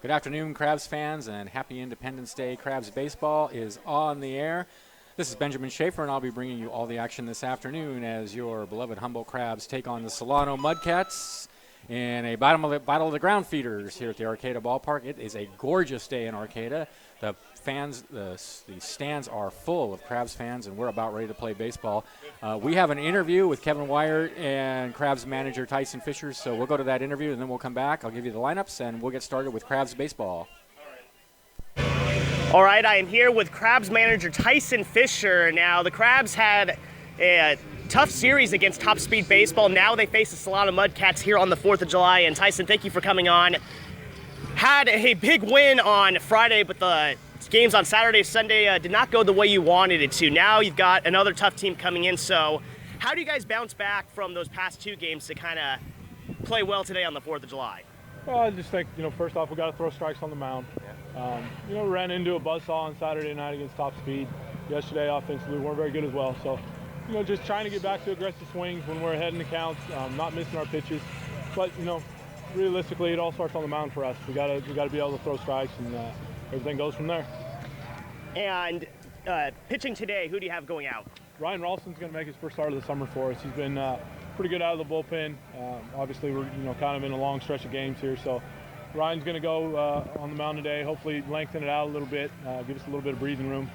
Good afternoon, Crabs fans, and happy Independence Day. Crabs baseball is on the air. This is Benjamin Schaefer, and I'll be bringing you all the action this afternoon as your beloved Humboldt Crabs take on the Solano Mudcats in a battle of the ground feeders here at the Arcata Ballpark. It is a gorgeous day in Arcata. The stands are full of Crabs fans, and we're about ready to play baseball. We have an interview with Kevin Wyatt and Crabs manager Tyson Fisher, so we'll go to that interview, and then we'll come back. I'll give you the lineups, and we'll get started with Crabs baseball. All right, I am here with Crabs manager Tyson Fisher. Now, the Crabs had a tough series against Top Speed Baseball. Now they face the Solano Mudcats here on the 4th of July. And Tyson, thank you for coming on. Had a big win on Friday, but the games on Saturday, Sunday did not go the way you wanted it to. Now you've got another tough team coming in. So how do you guys bounce back from those past two games to kind of play well today on the 4th of July? Well, I just think, first off, we got to throw strikes on the mound. We ran into a buzzsaw on Saturday night against Top Speed. Yesterday, offensively, we weren't very good as well. So, just trying to get back to aggressive swings when we're ahead in the counts, not missing our pitches. But, realistically, it all starts on the mound for us. We got to be able to throw strikes, and everything goes from there. And pitching today, who do you have going out? Ryan Ralston's going to make his first start of the summer for us. He's been pretty good out of the bullpen. Obviously, we're kind of in a long stretch of games here, so Ryan's going to go on the mound today. Hopefully, lengthen it out a little bit, give us a little bit of breathing room.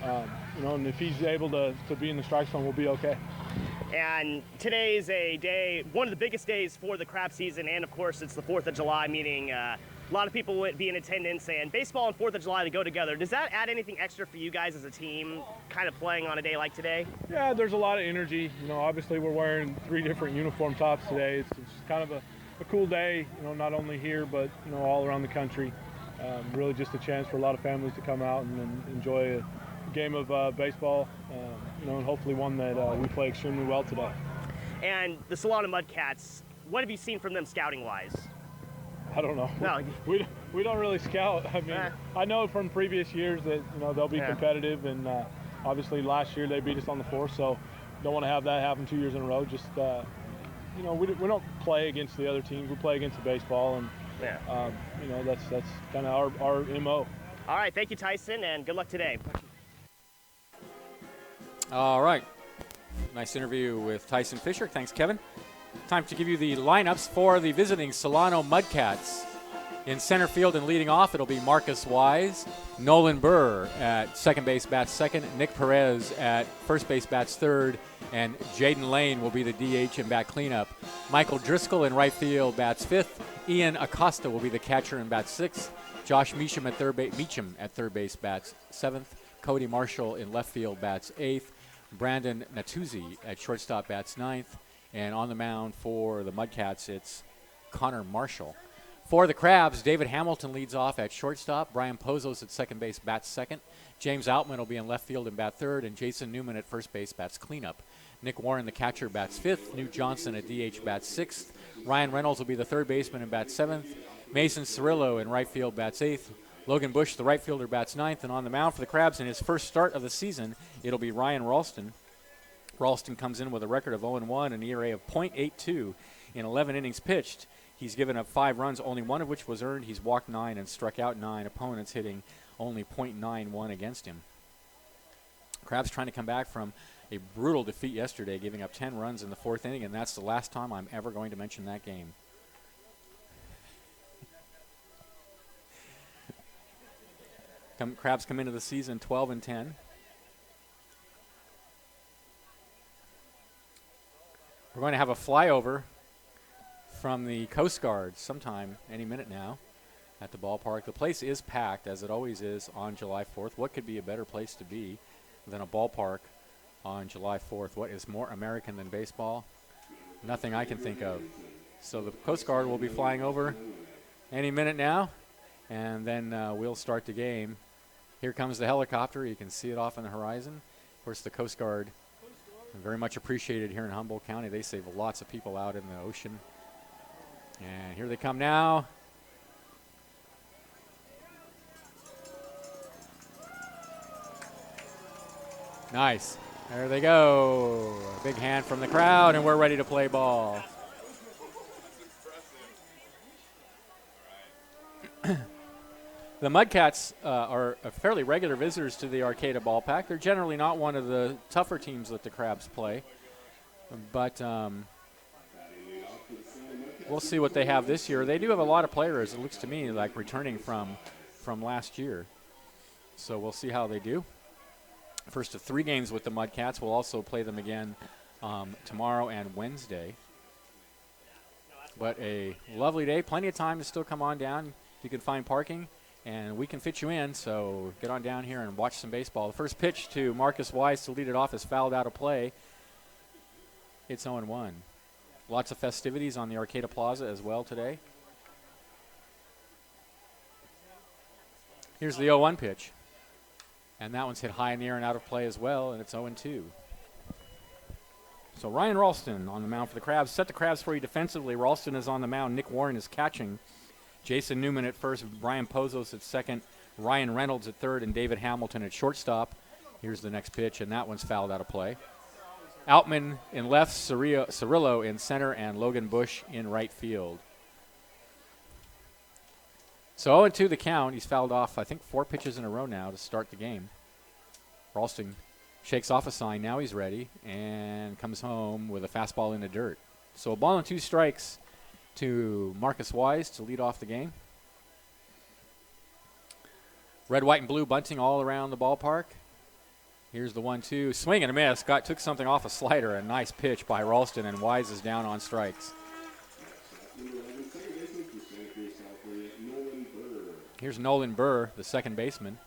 And if he's able to be in the strike zone, we'll be okay. And today is a day, one of the biggest days for the Crab season, and of course, it's the 4th of July, meaning a lot of people would be in attendance, and baseball and 4th of July, they go together. Does that add anything extra for you guys as a team, kind of playing on a day like today? Yeah, there's a lot of energy. Obviously we're wearing 3 different uniform tops today. It's kind of a cool day, not only here, but, all around the country. Really just a chance for a lot of families to come out and enjoy a game of baseball, and hopefully one that we play extremely well today. And the Solano Mudcats, what have you seen from them scouting-wise? I don't know. No. We don't really scout. I mean, I know from previous years that they'll be competitive, and obviously last year they beat us on the 4th, so don't want to have that happen 2 years in a row. Just we don't play against the other teams. We play against the baseball, and that's kind of our MO. All right, thank you, Tyson, and good luck today. All right. Nice interview with Tyson Fisher. Thanks, Kevin. Time to give you the lineups for the visiting Solano Mudcats. In center field and leading off, it'll be Marcus Wise. Nolan Burr at second base bats second. Nick Perez at first base bats third. And Jaden Lane will be the DH and bat cleanup. Michael Driscoll in right field bats fifth. Ian Acosta will be the catcher and bats sixth. Josh Meacham at third base bats seventh. Cody Marshall in left field bats eighth. Brandon Natuzzi at shortstop bats ninth. And on the mound for the Mudcats, it's Connor Marshall. For the Crabs, David Hamilton leads off at shortstop. Brian Pozos at second base bats second. James Outman will be in left field and bat third. And Jason Newman at first base bats cleanup. Nick Warren, the catcher, bats fifth. Newt Johnson at DH bats sixth. Ryan Reynolds will be the third baseman and bats seventh. Mason Cirillo in right field bats eighth. Logan Bush, the right fielder, bats ninth. And on the mound for the Crabs in his first start of the season, it'll be Ryan Ralston. Ralston comes in with a record of 0-1, an ERA of .82 in 11 innings pitched. He's given up 5 runs, only one of which was earned. He's walked 9 and struck out 9 opponents, hitting only .91 against him. Crabs trying to come back from a brutal defeat yesterday, giving up 10 runs in the 4th inning, and that's the last time I'm ever going to mention that game. Crabs come into the season 12-10. We're going to have a flyover from the Coast Guard sometime, any minute now, at the ballpark. The place is packed, as it always is on July 4th. What could be a better place to be than a ballpark on July 4th? What is more American than baseball? Nothing I can think of. So the Coast Guard will be flying over any minute now, and then we'll start the game. Here comes the helicopter. You can see it off on the horizon. Of course, the Coast Guard, very much appreciated here in Humboldt County. They save lots of people out in the ocean. And here they come now. Nice. There they go. A big hand from the crowd, and we're ready to play ball. The Mudcats are fairly regular visitors to the Arcata ballpark. They're generally not one of the tougher teams that the Crabs play. But we'll see what they have this year. They do have a lot of players, it looks to me, like returning from last year. So we'll see how they do. First of 3 games with the Mudcats. We'll also play them again tomorrow and Wednesday. But a lovely day. Plenty of time to still come on down. You can find parking, and we can fit you in. So get on down here and watch some baseball. The first pitch to Marcus Wise to lead it off is fouled out of play. It's 0-1. Lots of festivities on the Arcata Plaza as well today. Here's the 0-1 pitch. And that one's hit high in the air and out of play as well, and it's 0-2. So Ryan Ralston on the mound for the Crabs. Set the Crabs for you defensively. Ralston is on the mound. Nick Warren is catching. Jason Newman at first. Brian Pozos at second. Ryan Reynolds at third. And David Hamilton at shortstop. Here's the next pitch, and that one's fouled out of play. Outman in left, Cirillo in center, and Logan Bush in right field. So 0-2 the count. He's fouled off, I think, 4 pitches in a row now to start the game. Ralston shakes off a sign. Now he's ready and comes home with a fastball in the dirt. So a ball and 2 strikes to Marcus Wise to lead off the game. Red, white, and blue bunting all around the ballpark. Here's the 1-2. Swing and a miss. Took something off a slider. A nice pitch by Ralston, and Wise is down on strikes. Here's Nolan Burr, the second baseman.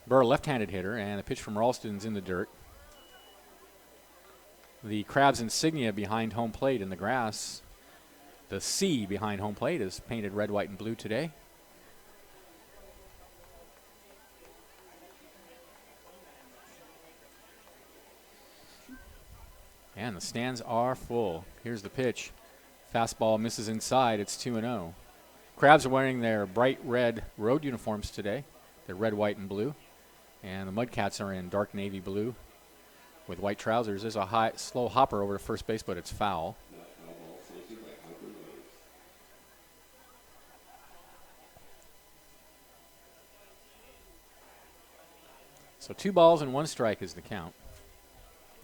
Burr, left-handed hitter, and a pitch from Ralston's in the dirt. The Crabs insignia behind home plate in the grass. The C behind home plate is painted red, white, and blue today. And the stands are full. Here's the pitch. Fastball misses inside. It's 2-0. Crabs are wearing their bright red road uniforms today. They're red, white, and blue. And the Mudcats are in dark navy blue with white trousers. There's a slow hopper over to first base, but it's foul. So 2 balls and 1 strike is the count.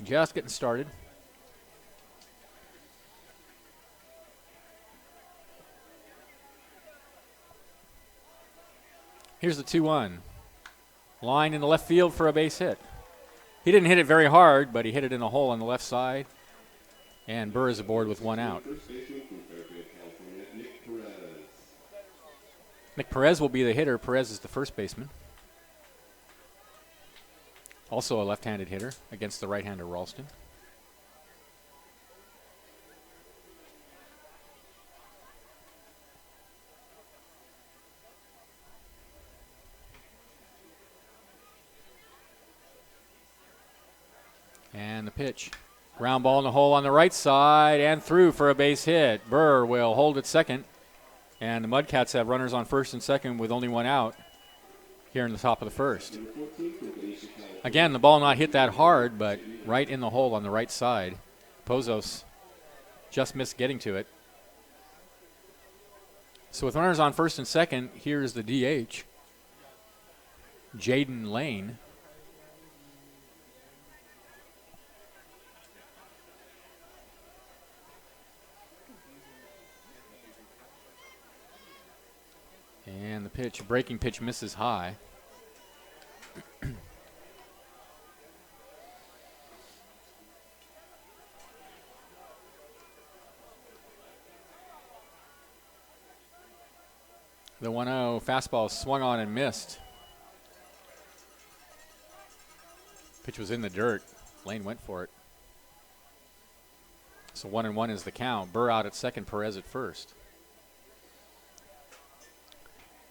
Just getting started. Here's the 2-1. Line in the left field for a base hit. He didn't hit it very hard, but he hit it in the hole on the left side. And Burr is aboard with 1 out. Nick Perez will be the hitter. Perez is the first baseman. Also a left-handed hitter against the right-hander Ralston. And the pitch. Ground ball in the hole on the right side and through for a base hit. Burr will hold at second. And the Mudcats have runners on first and second with only 1 out here in the top of the first. Again, the ball not hit that hard, but right in the hole on the right side. Pozos just missed getting to it. So with runners on first and second, here's the DH, Jaden Lane. And the pitch, breaking pitch, misses high. The 1-0 fastball swung on and missed. Pitch was in the dirt. Lane went for it. So 1-1 is the count. Burr out at second, Perez at first.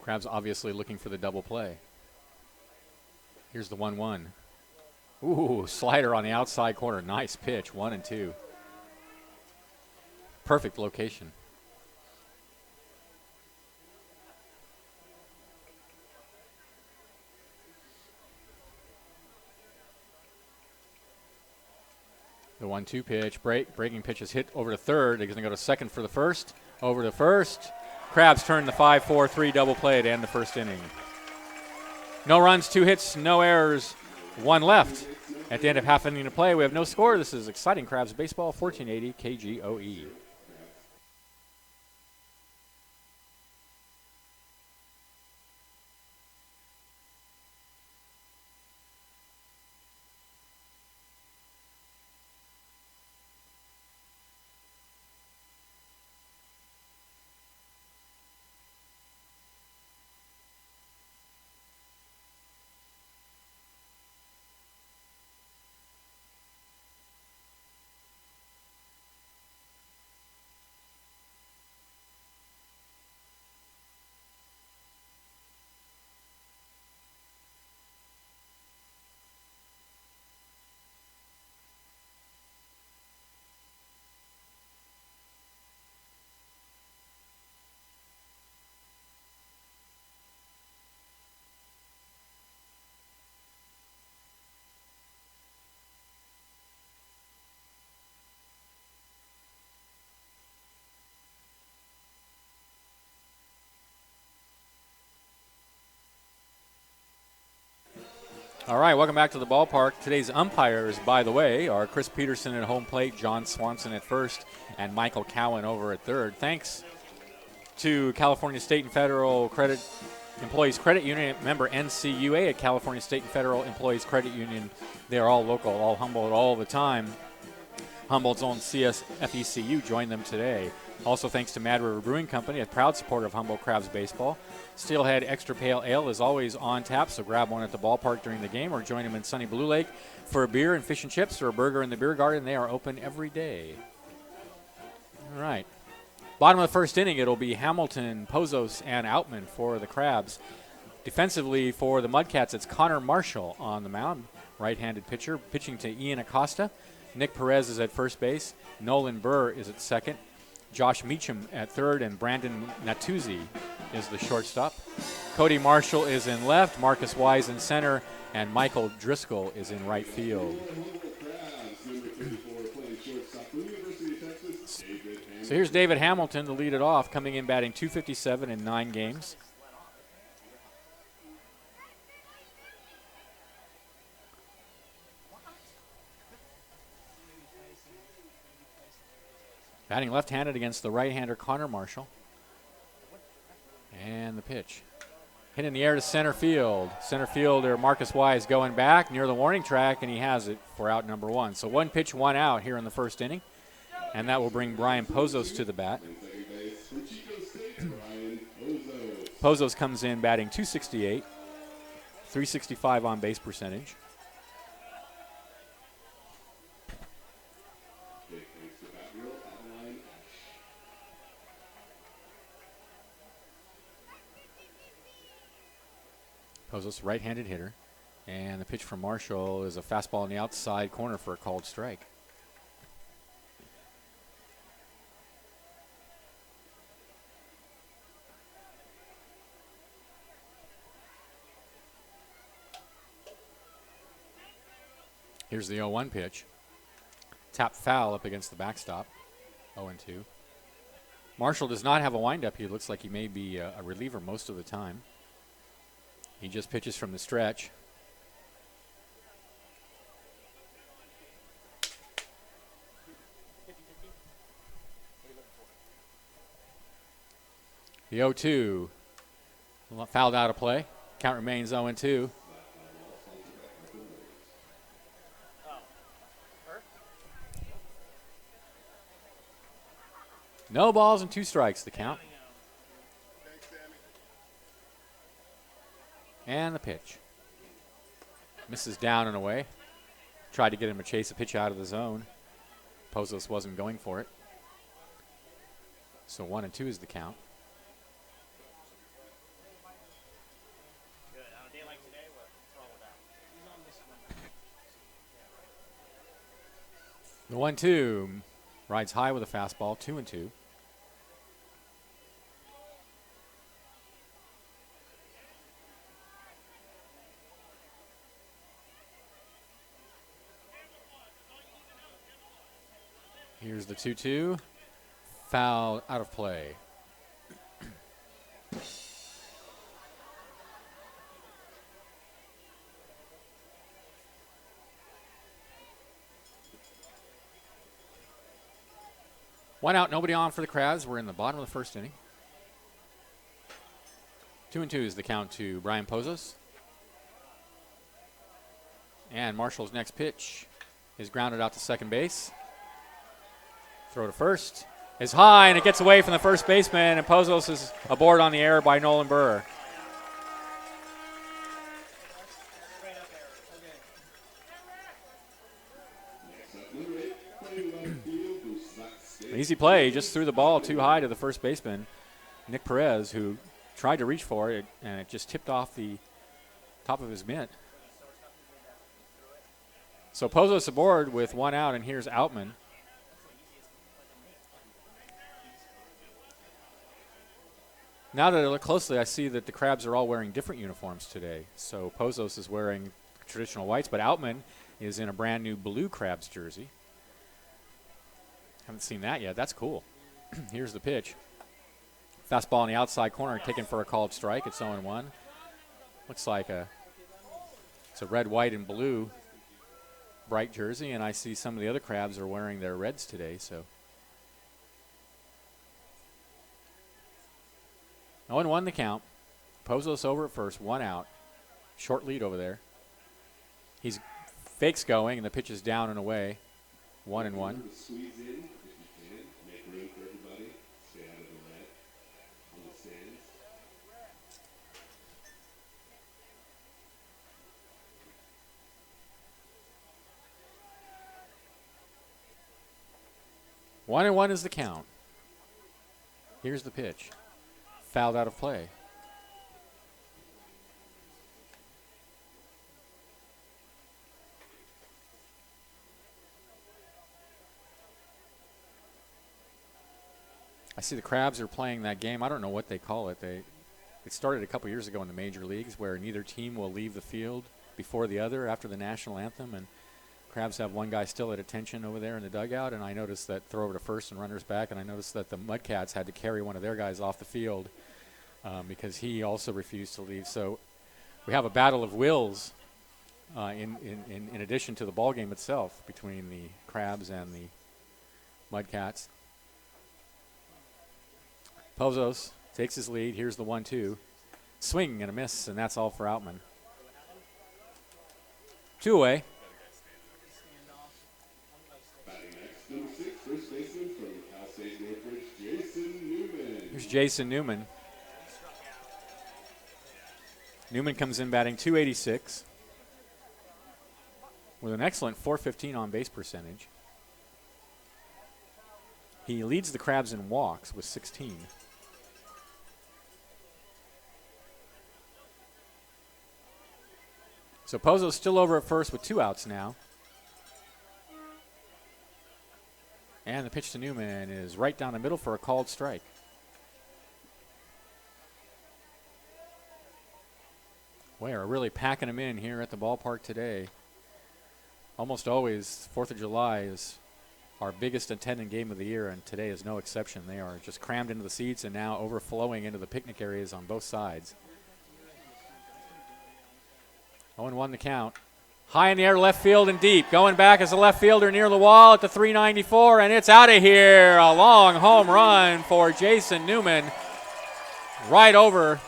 Crabs obviously looking for the double play. Here's the 1-1. Ooh, slider on the outside corner. Nice pitch, 1-2. Perfect location. The 1-2 pitch, breaking pitch is hit over to third. They're going to go to second for the first. Over to first. Crabs turn the 5-4-3 double play to end the first inning. No runs, 2 hits, no errors, 1 left. At the end of half inning to play, we have no score. This is exciting Crabs baseball, 1480 KGOE. All right, welcome back to the ballpark. Today's umpires, by the way, are Chris Peterson at home plate, John Swanson at first, and Michael Cowan over at third. Thanks to California State and Federal Employees Credit Union, member NCUA at California State and Federal Employees Credit Union. They are all local, all Humboldt all the time. Humboldt's own CSFECU joined them today. Also thanks to Mad River Brewing Company, a proud supporter of Humboldt Crabs baseball. Steelhead Extra Pale Ale is always on tap, so grab one at the ballpark during the game or join them in sunny Blue Lake for a beer and fish and chips or a burger in the beer garden. They are open every day. All right. Bottom of the first inning, it'll be Hamilton, Pozos, and Outman for the Crabs. Defensively for the Mudcats, it's Connor Marshall on the mound, right-handed pitcher, pitching to Ian Acosta. Nick Perez is at first base. Nolan Burr is at second. Josh Meacham at third, and Brandon Natuzzi is the shortstop. Cody Marshall is in left, Marcus Wise in center, and Michael Driscoll is in right field. So here's David Hamilton to lead it off, coming in batting .257 in 9 games. Batting left-handed against the right-hander Connor Marshall. And the pitch. Hit in the air to center field. Center fielder Marcus Wise going back near the warning track, and he has it for out number 1. So 1 pitch, 1 out here in the first inning. And that will bring Brian Pozos to the bat. Pozos comes in batting .268, .365 on base percentage. Pozos, right-handed hitter. And the pitch from Marshall is a fastball in the outside corner for a called strike. Here's the 0-1 pitch. Tap foul up against the backstop. 0-2. Marshall does not have a windup. He looks like he may be a reliever most of the time. He just pitches from the stretch. The 0-2 fouled out of play. Count remains 0-2. No balls and 2 strikes, the count. And the pitch. Misses down and away. Tried to get him to chase a pitch out of the zone. Pozos wasn't going for it. So 1-2 is the count. The 1-2 rides high with a fastball, 2-2. Here's the 2-2. Foul out of play. One out, nobody on for the Crabs. We're in the bottom of the first inning. 2-2 is the count to Brian Pozos. And Marshall's next pitch is grounded out to second base. Throw to first is high, and it gets away from the first baseman, and Pozos is aboard on the error by Nolan Burr. Easy play, he just threw the ball too high to the first baseman, Nick Perez, who tried to reach for it, and it just tipped off the top of his mitt. So Pozos aboard with one out, and here's Outman. Now that I look closely, I see that the Crabs are all wearing different uniforms today. So Pozos is wearing traditional whites, but Outman is in a brand new blue Crabs jersey. Haven't seen that yet. That's cool. Here's the pitch. Fastball on the outside corner, taken for a called strike. It's 0-1. Looks like it's a red, white, and blue bright jersey, and I see some of the other Crabs are wearing their reds today. So 0-1 the count. Pozos over at first, one out. Short lead over there. He's fakes going, and the pitch is down and away. 1-1. Squeeze in if you can. Make room for everybody. Stay out of the wet. On the sands. One and 1 is the count. Here's the pitch. Fouled out of play. I see the Crabs are playing that game. I don't know what they call it. It started a couple years ago in the major leagues where neither team will leave the field before the other after the national anthem, and Crabs have one guy still at attention over there in the dugout, and I noticed that throw over to first and runners back, and I noticed that the Mudcats had to carry one of their guys off the field because he also refused to leave. So we have a battle of wills in addition to the ball game itself between the Crabs and the Mudcats. Pozos takes his lead. Here's the 1-2. Swing and a miss, and that's all for Outman. 2 away. Batting next, number 6, first baseman from Cal State Northridge, Jason Newman. Here's Jason Newman. Newman comes in batting .286 with an excellent .415 on base percentage. He leads the Crabs in walks with 16. So Pozos still over at first with 2 outs now. And the pitch to Newman is right down the middle for a called strike. We are really packing them in here at the ballpark today. Almost always, 4th of July is our biggest attending game of the year, and today is no exception. They are just crammed into the seats and now overflowing into the picnic areas on both sides. 0-1 the count. High in the air, left field and deep. Going back as a left fielder near the wall at the 394, and it's out of here. A long home run for Jason Newman. Right over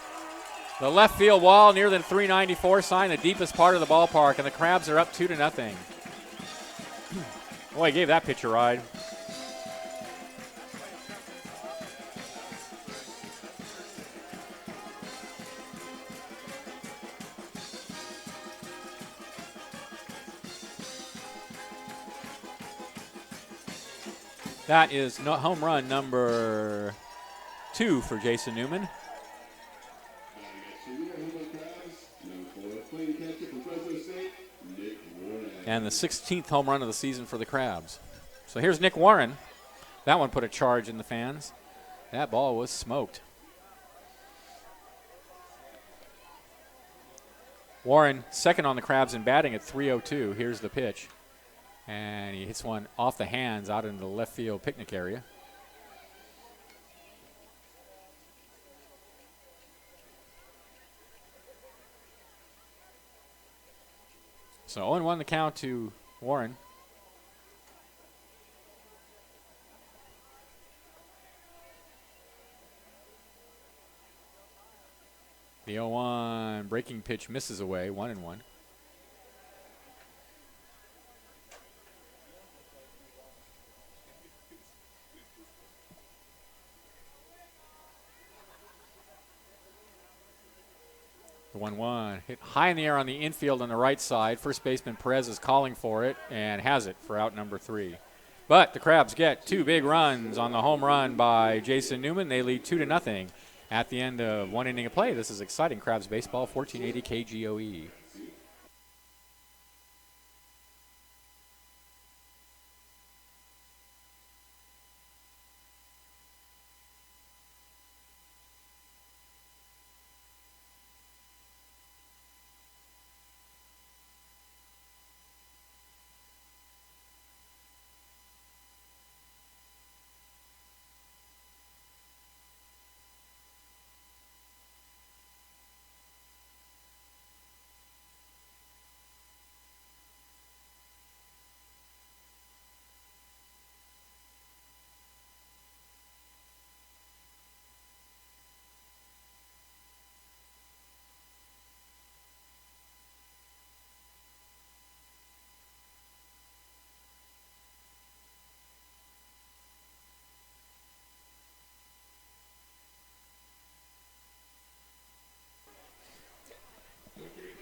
the left field wall near the 394 sign, the deepest part of the ballpark, and the Crabs are up 2-0. Boy, he gave that pitch a ride. That is home run number 2 for Jason Newman. And the 16th home run of the season for the Crabs. So here's Nick Warren. That one put a charge in the fans. That ball was smoked. Warren second on the Crabs in batting at .302. Here's the pitch. And he hits one off the hands out into the left field picnic area. So 0-1 the count to Warren. The 0-1 breaking pitch misses away, 1-1. The 1-1 hit high in the air on the infield on the right side. First baseman Perez is calling for it and has it for out number 3. But the Crabs get 2 big runs on the home run by Jason Newman. They lead 2-0 at the end of 1 inning of play. This is exciting Crabs baseball, 1480 KGOE.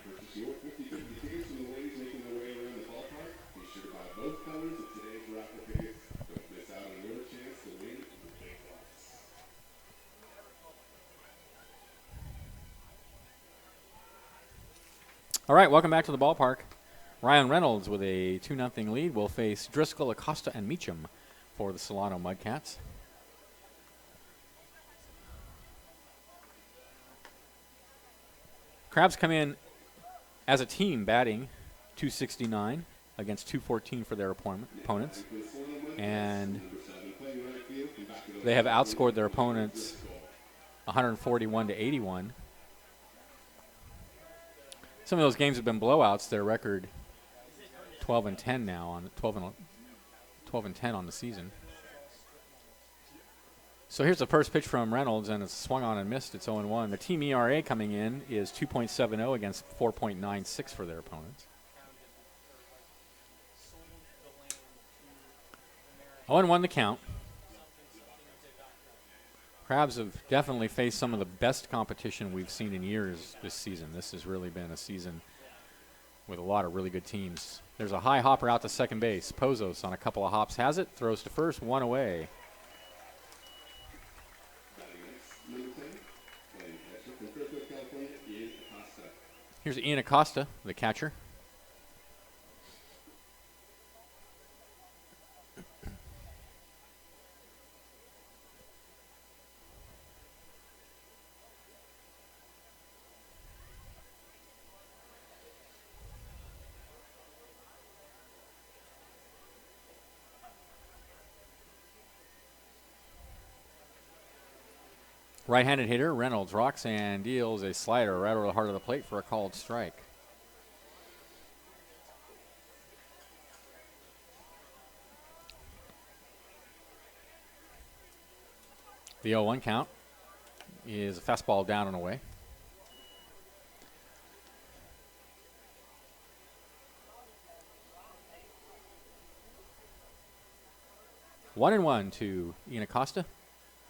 Purchase your 50/50 tickets from the ladies making their way around the ballpark. Be sure to buy both colors of today's raffle tickets. Don't miss out on your chance to win the big bucks. All right, welcome back to the ballpark. Ryan Reynolds with a 2-0 lead will face Driscoll, Acosta, and Meacham for the Solano Mudcats. Crabs come in as a team batting .269 against .214 for their opponents. And they have outscored their opponents 141-81. Some of those games have been blowouts. Their record 12-10 now on 12-10 on the season. So here's the first pitch from Reynolds, and it's swung on and missed. It's 0-1. The team ERA coming in is 2.70 against 4.96 for their opponents. 0-1 the count. Crabs have definitely faced some of the best competition we've seen in years this season. This has really been a season with a lot of really good teams. There's a high hopper out to second base. Pozos on a couple of hops has it, throws to first, 1 away. Here's Ian Acosta, the catcher. Right-handed hitter, Reynolds rocks and deals a slider right over the heart of the plate for a called strike. The 0-1 count is a fastball down and away. One and one to Ian Acosta,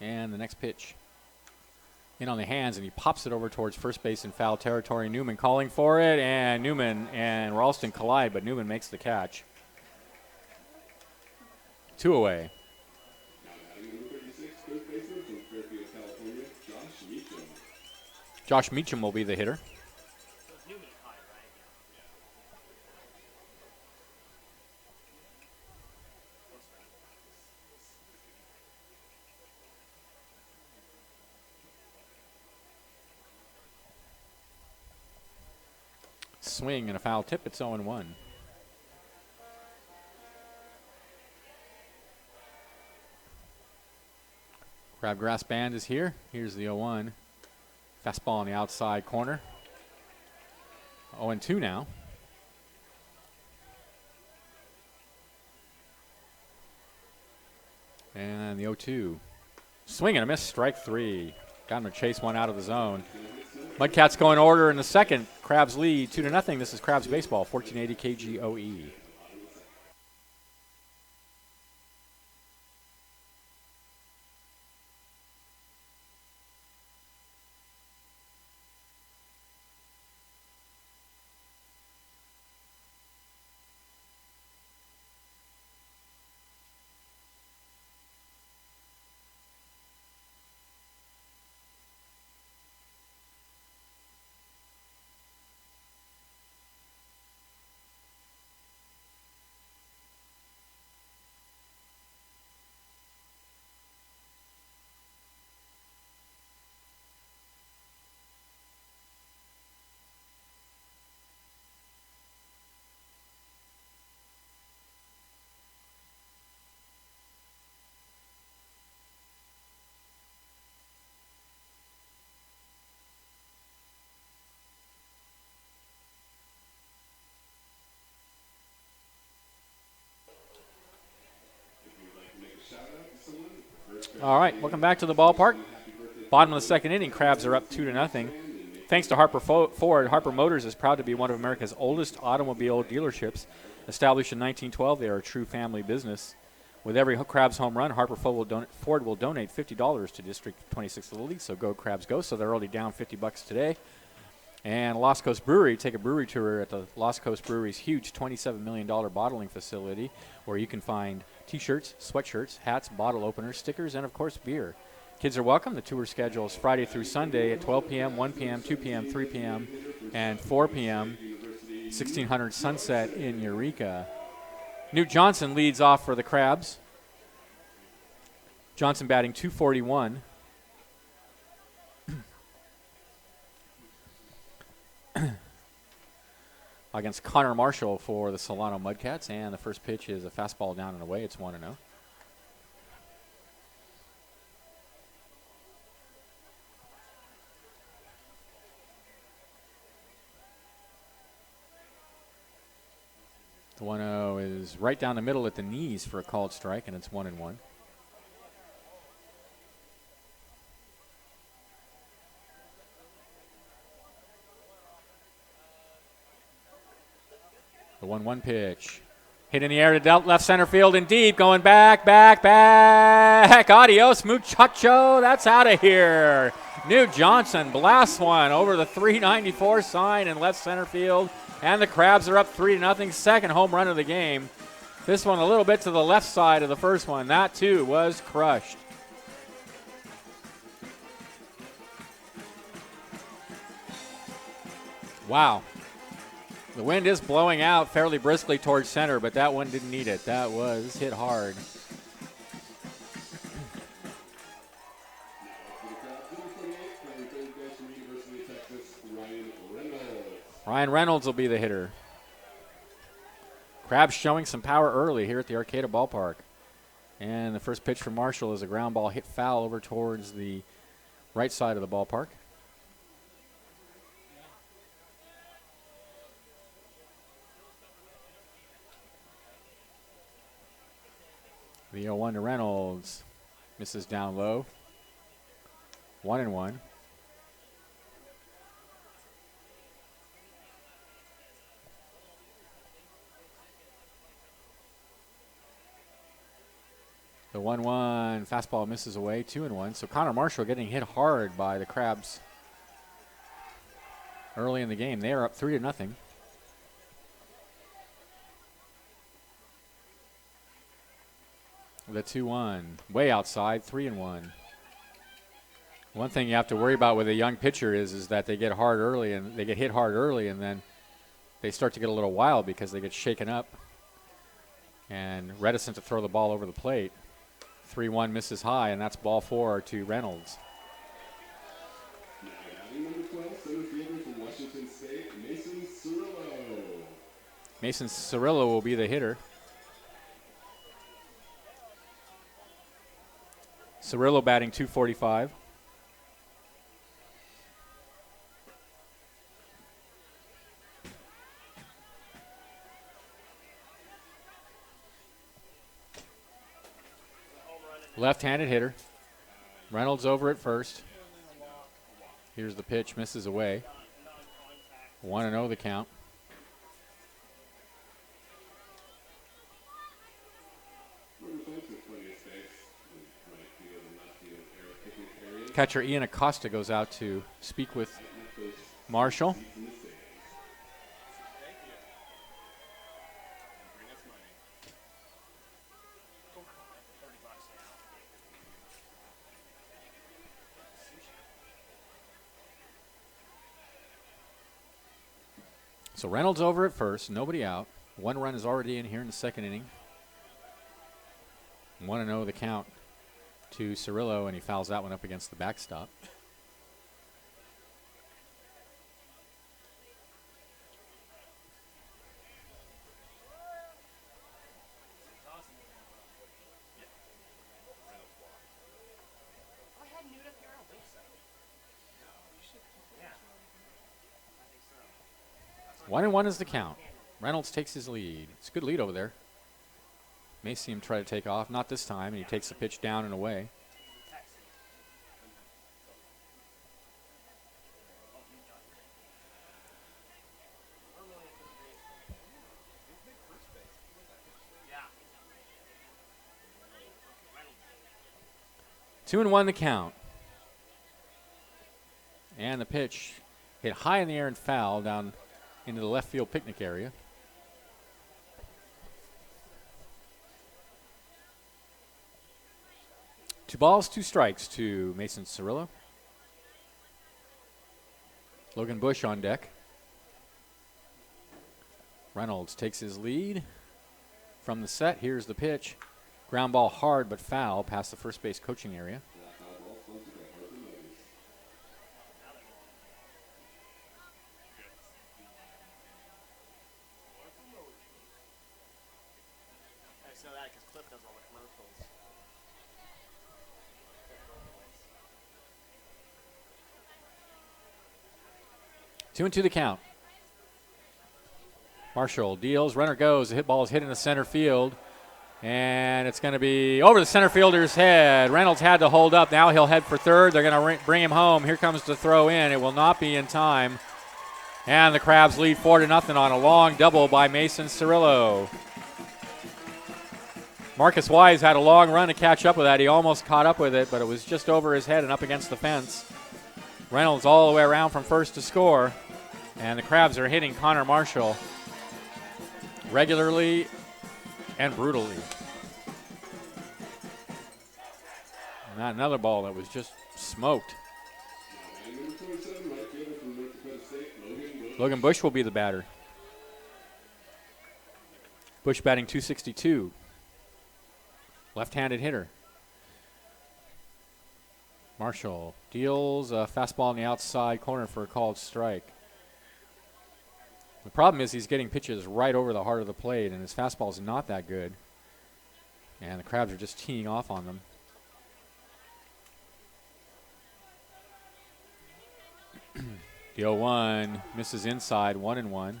and the next pitch in on the hands, and he pops it over towards first base in foul territory. Newman calling for it, and Newman and Ralston collide, but Newman makes the catch. 2 away. Josh Meacham will be the hitter. Swing and a foul tip. It's 0-1. Crabgrass band is here. Here's the 0-1. Fastball on the outside corner. 0-2 now. And the 0-2. Swing and a miss, strike 3. Got him to chase one out of the zone. Mudcats go in order in the second. Crabs lead 2-0. This is Crabs baseball, 1480 KGOE. All right, welcome back to the ballpark. Bottom of the second inning, Crabs are up 2-0. Thanks to Harper Ford, Harper Motors is proud to be one of America's oldest automobile dealerships. Established in 1912, they are a true family business. With every Crabs home run, Harper Ford will donate $50 to District 26 Little League, so go Crabs go. So they're already down $50 today. And Lost Coast Brewery, take a brewery tour at the Lost Coast Brewery's huge $27 million bottling facility, where you can find T-shirts, sweatshirts, hats, bottle openers, stickers, and, of course, beer. Kids are welcome. The tour schedule is Friday through Sunday at 12 p.m., 1 p.m., 2 p.m., 3 p.m., and 4 p.m., 1600 Sunset in Eureka. Newt Johnson leads off for the Crabs. Johnson batting .241. Against Connor Marshall for the Solano Mudcats, and the first pitch is a fastball down and away. It's 1-0. The 1-0 is right down the middle at the knees for a called strike, and it's 1-1. The 1-1 pitch. Hit in the air to left center field and deep. Going back. Adios, muchacho. That's out of here. Newt Johnson blasts one over the 394 sign in left center field. And the Crabs are up 3-0. Second home run of the game. This one a little bit to the left side of the first one. That, too, was crushed. Wow. The wind is blowing out fairly briskly towards center, but that one didn't need it. That was hit hard. Ryan Reynolds will be the hitter. Crabs showing some power early here at the Arcata Ballpark. And the first pitch from Marshall is a ground ball hit foul over towards the right side of the ballpark. The 0-1 to Reynolds. Misses down low. 1-1. The 1-1 fastball misses away, 2-1. So Connor Marshall getting hit hard by the Crabs early in the game. They are up 3-0. The 2-1 way outside, 3-1. One thing you have to worry about with a young pitcher is that they get hard early and they get hit hard early, and then they start to get a little wild because they get shaken up and reticent to throw the ball over the plate. 3-1 misses high, and that's ball 4 to Reynolds. Number 12, center fielder from Washington State, Mason Cirillo. Mason Cirillo will be the hitter. Cirillo batting .245. Left-handed hitter. Reynolds over at first. Here's the pitch, misses away. 1-0 the count. Catcher Ian Acosta goes out to speak with Marshall. So Reynolds over at first, nobody out. 1 run is already in here in the second inning. 1-0 the count to Cirillo, and he fouls that one up against the backstop. One and one is the count. Reynolds takes his lead. It's a good lead over there. May see him try to take off. Not this time, and he takes the pitch down and away. Two and one the count. And the pitch hit high in the air and foul down into the left field picnic area. 2 balls, 2 strikes to Mason Cirillo. Logan Bush on deck. Reynolds takes his lead from the set. Here's the pitch. Ground ball hard but foul past the first base coaching area. Two and two the count. Marshall deals, runner goes, the hit ball is hit into center field, and it's going to be over the center fielder's head. Reynolds had to hold up. Now he'll head for third. They're going to bring him home. Here comes the throw in. It will not be in time. And the Crabs lead 4-0 on a long double by Mason Cirillo. Marcus Wise had a long run to catch up with that. He almost caught up with it, but it was just over his head and up against the fence. Reynolds all the way around from first to score. And the Crabs are hitting Connor Marshall regularly and brutally. And not another ball that was just smoked. Logan Bush will be the batter. Bush batting .262. Left-handed hitter. Marshall deals a fastball on the outside corner for a called strike. The problem is he's getting pitches right over the heart of the plate, and his fastball is not that good. And the Crabs are just teeing off on them. The 0-1 misses inside, 1-1.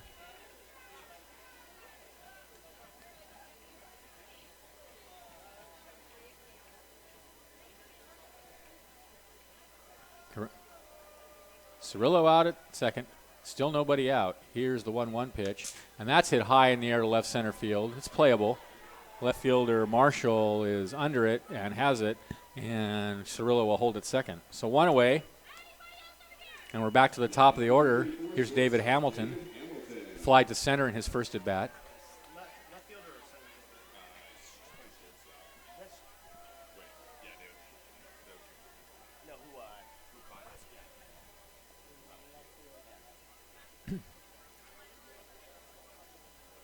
Cirillo out at second. Still nobody out. Here's the 1-1 pitch. And that's hit high in the air to left center field. It's playable. Left fielder Marshall is under it and has it. And Cirillo will hold it second. So one away. And we're back to the top of the order. Here's David Hamilton. Fly to center in his first at bat.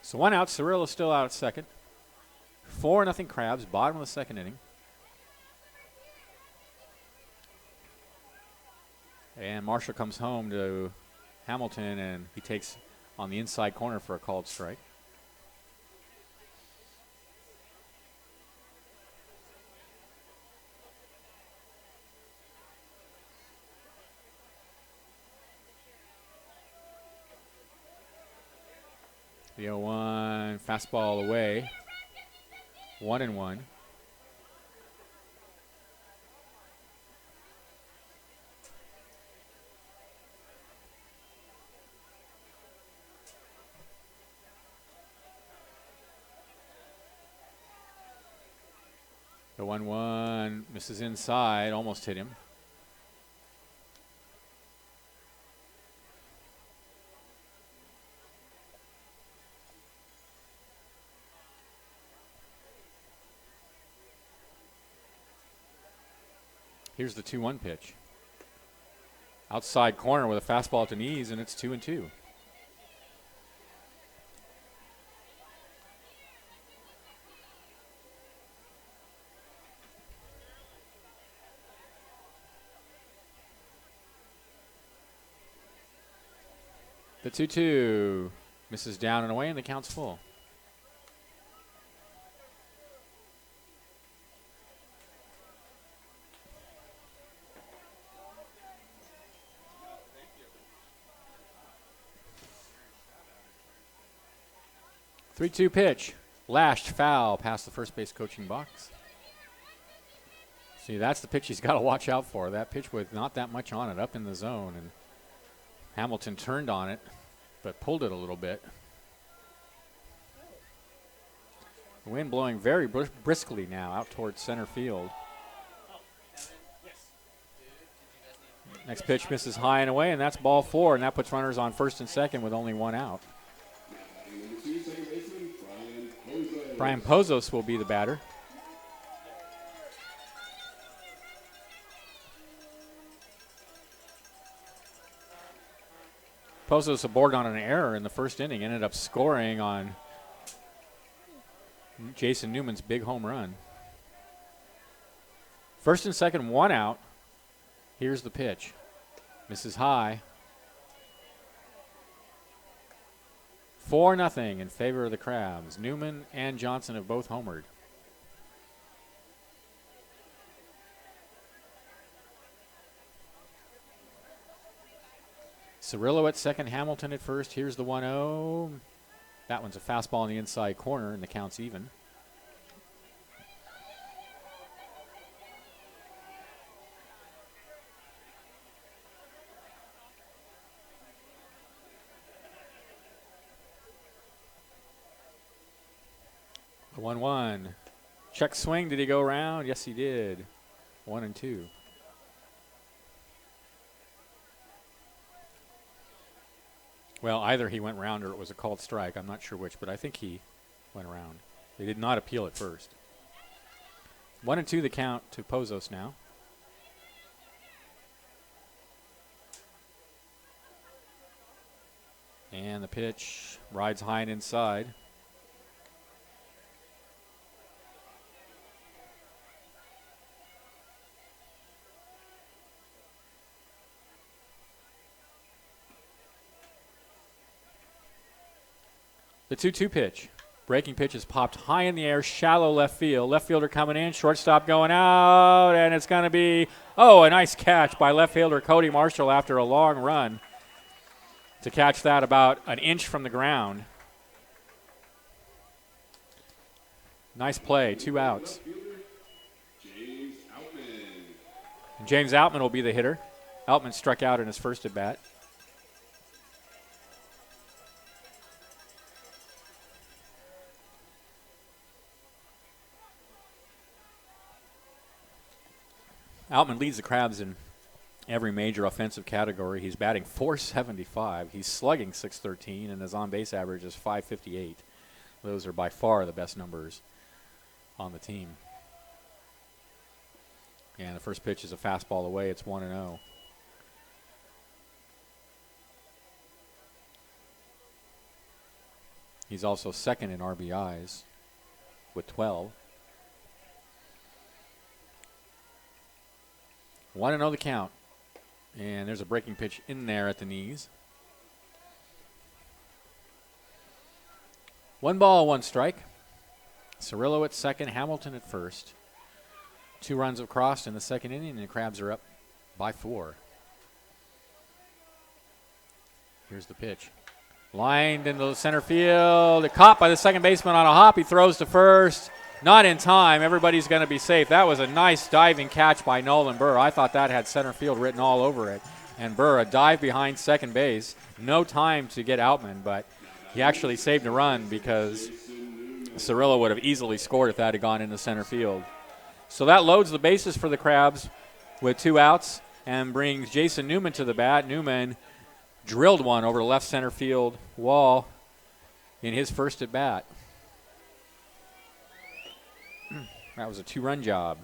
So one out, Cirillo still out at second. 4-0 Crabs, bottom of the second inning. And Marshall comes home to Hamilton, and he takes on the inside corner for a called strike. The 0-1 fastball away. 1-1. The 1-1 misses inside, almost hit him. Here's the 2-1 pitch. Outside corner with a fastball at the knees, and it's 2-2. The 2-2 misses down and away, and the count's full. The 3-2 pitch, lashed foul past the first base coaching box. See, that's the pitch he's got to watch out for. That pitch with not that much on it, up in the zone, and Hamilton turned on it, but pulled it a little bit. The wind blowing very briskly now out towards center field. Next pitch misses high and away, and that's ball 4, and that puts runners on first and second with only 1 out. Brian Pozos will be the batter. Pozos aboard on an error in the first inning, ended up scoring on Jason Newman's big home run. First and second, 1 out. Here's the pitch. Misses high. 4-0 in favor of the Crabs. Newman and Johnson have both homered. Cirillo at second, Hamilton at first. Here's the 1-0. That one's a fastball in the inside corner, and the count's even. The 1-1. Check swing. Did he go around? Yes, he did. 1-2. Well, either he went round or it was a called strike. I'm not sure which, but I think he went around. They did not appeal it first. 1-2 the count to Pozos now. And the pitch rides high and inside. The 2-2 pitch. Breaking pitch is popped high in the air, shallow left field. Left fielder coming in, shortstop going out, and it's going to be, a nice catch by left fielder Cody Marshall after a long run to catch that about an inch from the ground. Nice play, 2 outs. James Outman will be the hitter. Outman struck out in his first at bat. Outman leads the Crabs in every major offensive category. He's batting .475. He's slugging .613, and his on-base average is .558. Those are by far the best numbers on the team. And the first pitch is a fastball away. It's 1-0. He's also second in RBIs with 12. 1-0 the count. And there's a breaking pitch in there at the knees. 1 ball, 1 strike. Cirillo at second, Hamilton at first. 2 runs have crossed in the second inning, and the Crabs are up by 4. Here's the pitch. Lined into center field. Caught by the second baseman on a hop. He throws to first. Not in time. Everybody's going to be safe. That was a nice diving catch by Nolan Burr. I thought that had center field written all over it. And Burr, a dive behind second base. No time to get Outman, but he actually saved a run because Cirillo would have easily scored if that had gone into center field. So that loads the bases for the Crabs with 2 outs and brings Jason Newman to the bat. Newman drilled one over the left center field wall in his first at bat. That was a 2-run job.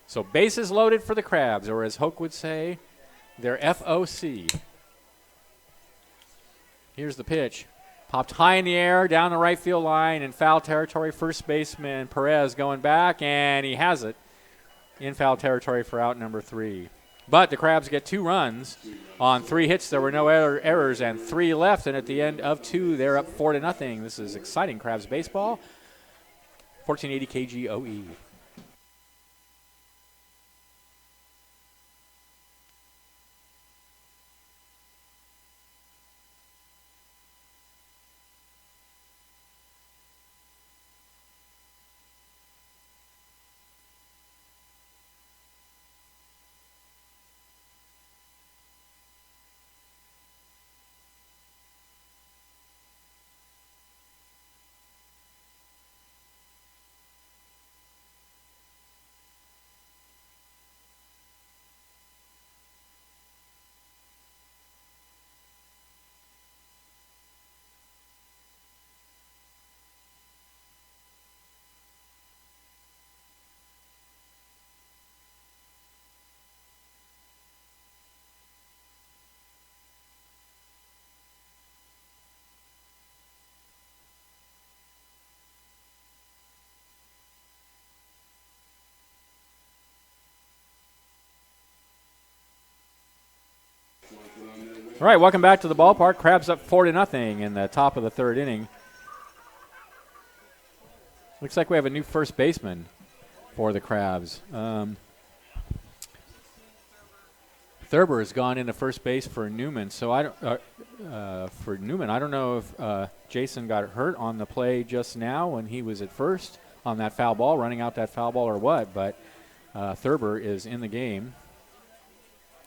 So bases loaded for the Crabs, or as Hoke would say, they're FOC. Here's the pitch. Popped high in the air, down the right field line, in foul territory. First baseman Perez going back, and he has it in foul territory for out number 3. But the Crabs get 2 runs on 3 hits. There were no errors and 3 left, and at the end of 2, they're up 4-0. This is exciting Crabs baseball. 1480 KGOE. All right, welcome back to the ballpark. Crabs up 4-0 in the top of the 3rd inning. Looks like we have a new first baseman for the Crabs. Thurber has gone into first base for Newman. So I don't know if Jason got hurt on the play just now when he was at first on that foul ball, running out that foul ball or what. But Thurber is in the game.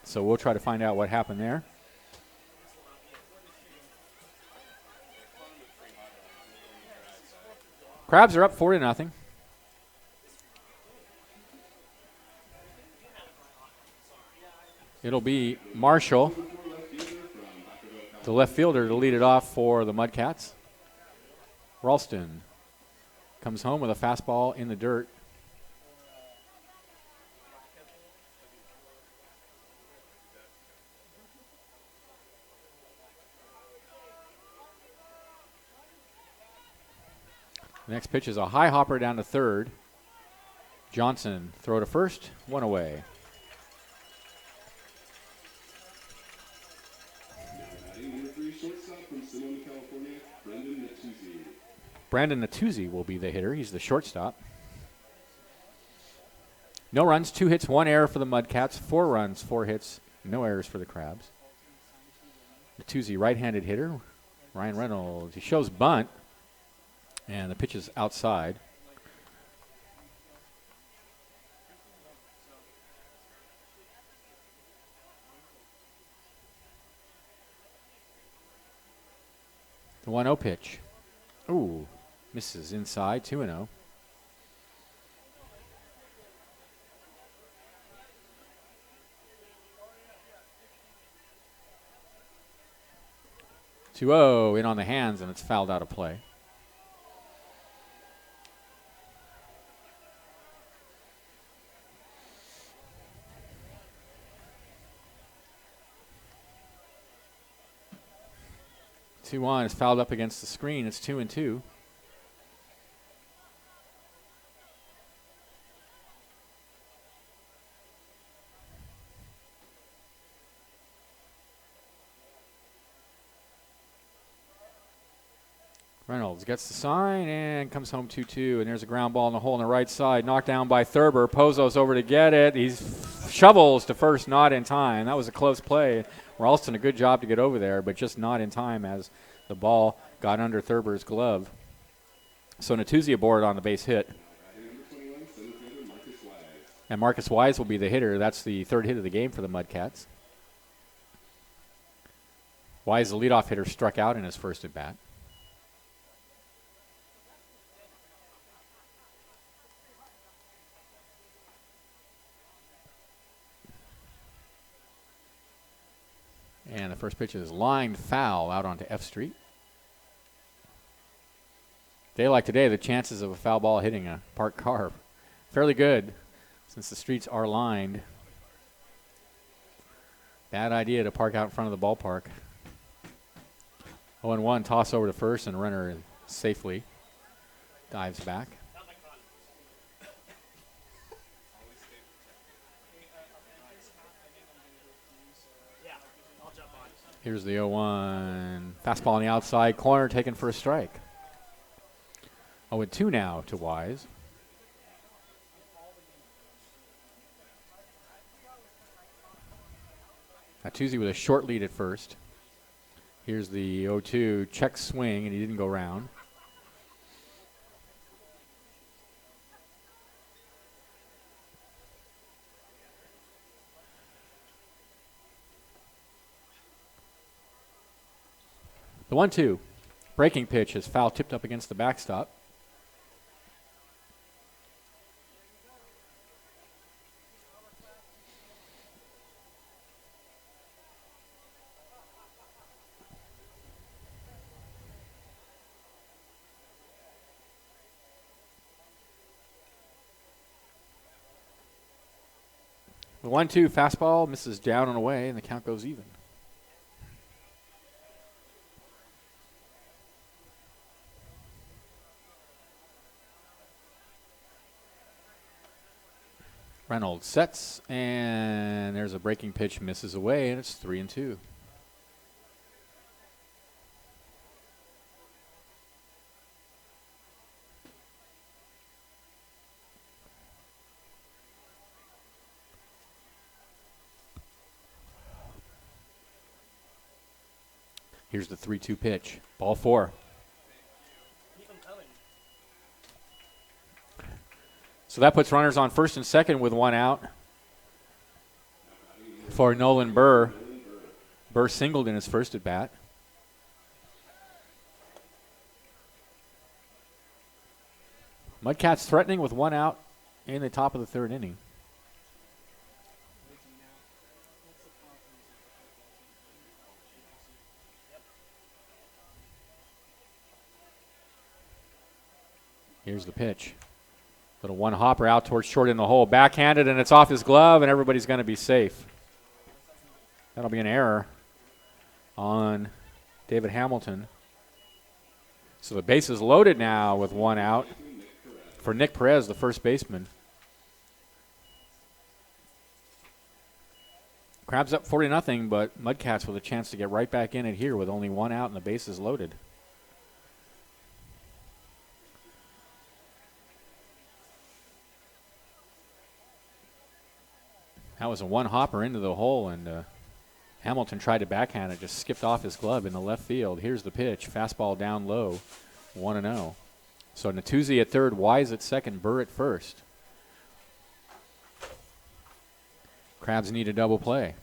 So we'll try to find out what happened there. Crabs are up 4-0. It'll be Marshall, the left fielder, to lead it off for the Mudcats. Ralston comes home with a fastball in the dirt. The next pitch is a high hopper down to third. Johnson throw to first, 1 away. Brandon Natuzzi will be the hitter. He's the shortstop. No runs, 2 hits, 1 error for the Mudcats. 4 runs, 4 hits, no errors for the Crabs. Natuzzi, right-handed hitter. Ryan Reynolds, he shows bunt. And the pitch is outside. The 1-0 pitch. Ooh, misses inside, 2-0. In on the hands, and it's fouled out of play. It's fouled up against the screen. It's 2-2. Reynolds gets the sign and comes home 2-2. And there's a ground ball in the hole on the right side. Knocked down by Thurber. Pozos over to get it. He shovels to first, not in time. That was a close play. Ralston, a good job to get over there, but just not in time as the ball got under Thurber's glove. So Natuzzi aboard on the base hit. And Marcus Wise will be the hitter. That's the third hit of the game for the Mudcats. Wise, the leadoff hitter, struck out in his first at bat. And the first pitch is lined foul out onto F Street. Day like today, the chances of a foul ball hitting a parked car fairly good since the streets are lined. Bad idea to park out in front of the ballpark. 0-1, toss over to first, and runner safely dives back. Here's the 0-1. Fastball on the outside corner, taken for a strike. 0-2 now to Wise. Natuzzi with a short lead at first. Here's the 0-2 check swing, and he didn't go round. The 1-2 breaking pitch is foul tipped up against the backstop. The 1-2 fastball misses down and away, and the count goes even. Reynolds sets, and there's a breaking pitch, misses away, and it's 3-2. Here's the 3-2 pitch. Ball 4. So that puts runners on first and second with one out for Nolan Burr. Burr singled in his first at bat. Mudcats threatening with one out in the top of the third inning. Here's the pitch. Little one hopper out towards short in the hole. Backhanded, and it's off his glove, and everybody's going to be safe. That'll be an error on David Hamilton. So the base is loaded now with one out for Nick Perez, the first baseman. Crabs up 40-0, but Mudcats with a chance to get right back in it here with only one out and the base is loaded. That was a one hopper into the hole, and Hamilton tried to backhand it, just skipped off his glove in the left field. Here's the pitch, fastball down low, 1-0. So Natuzzi at third, Wise at second, Burr at first. Crabs need a double play.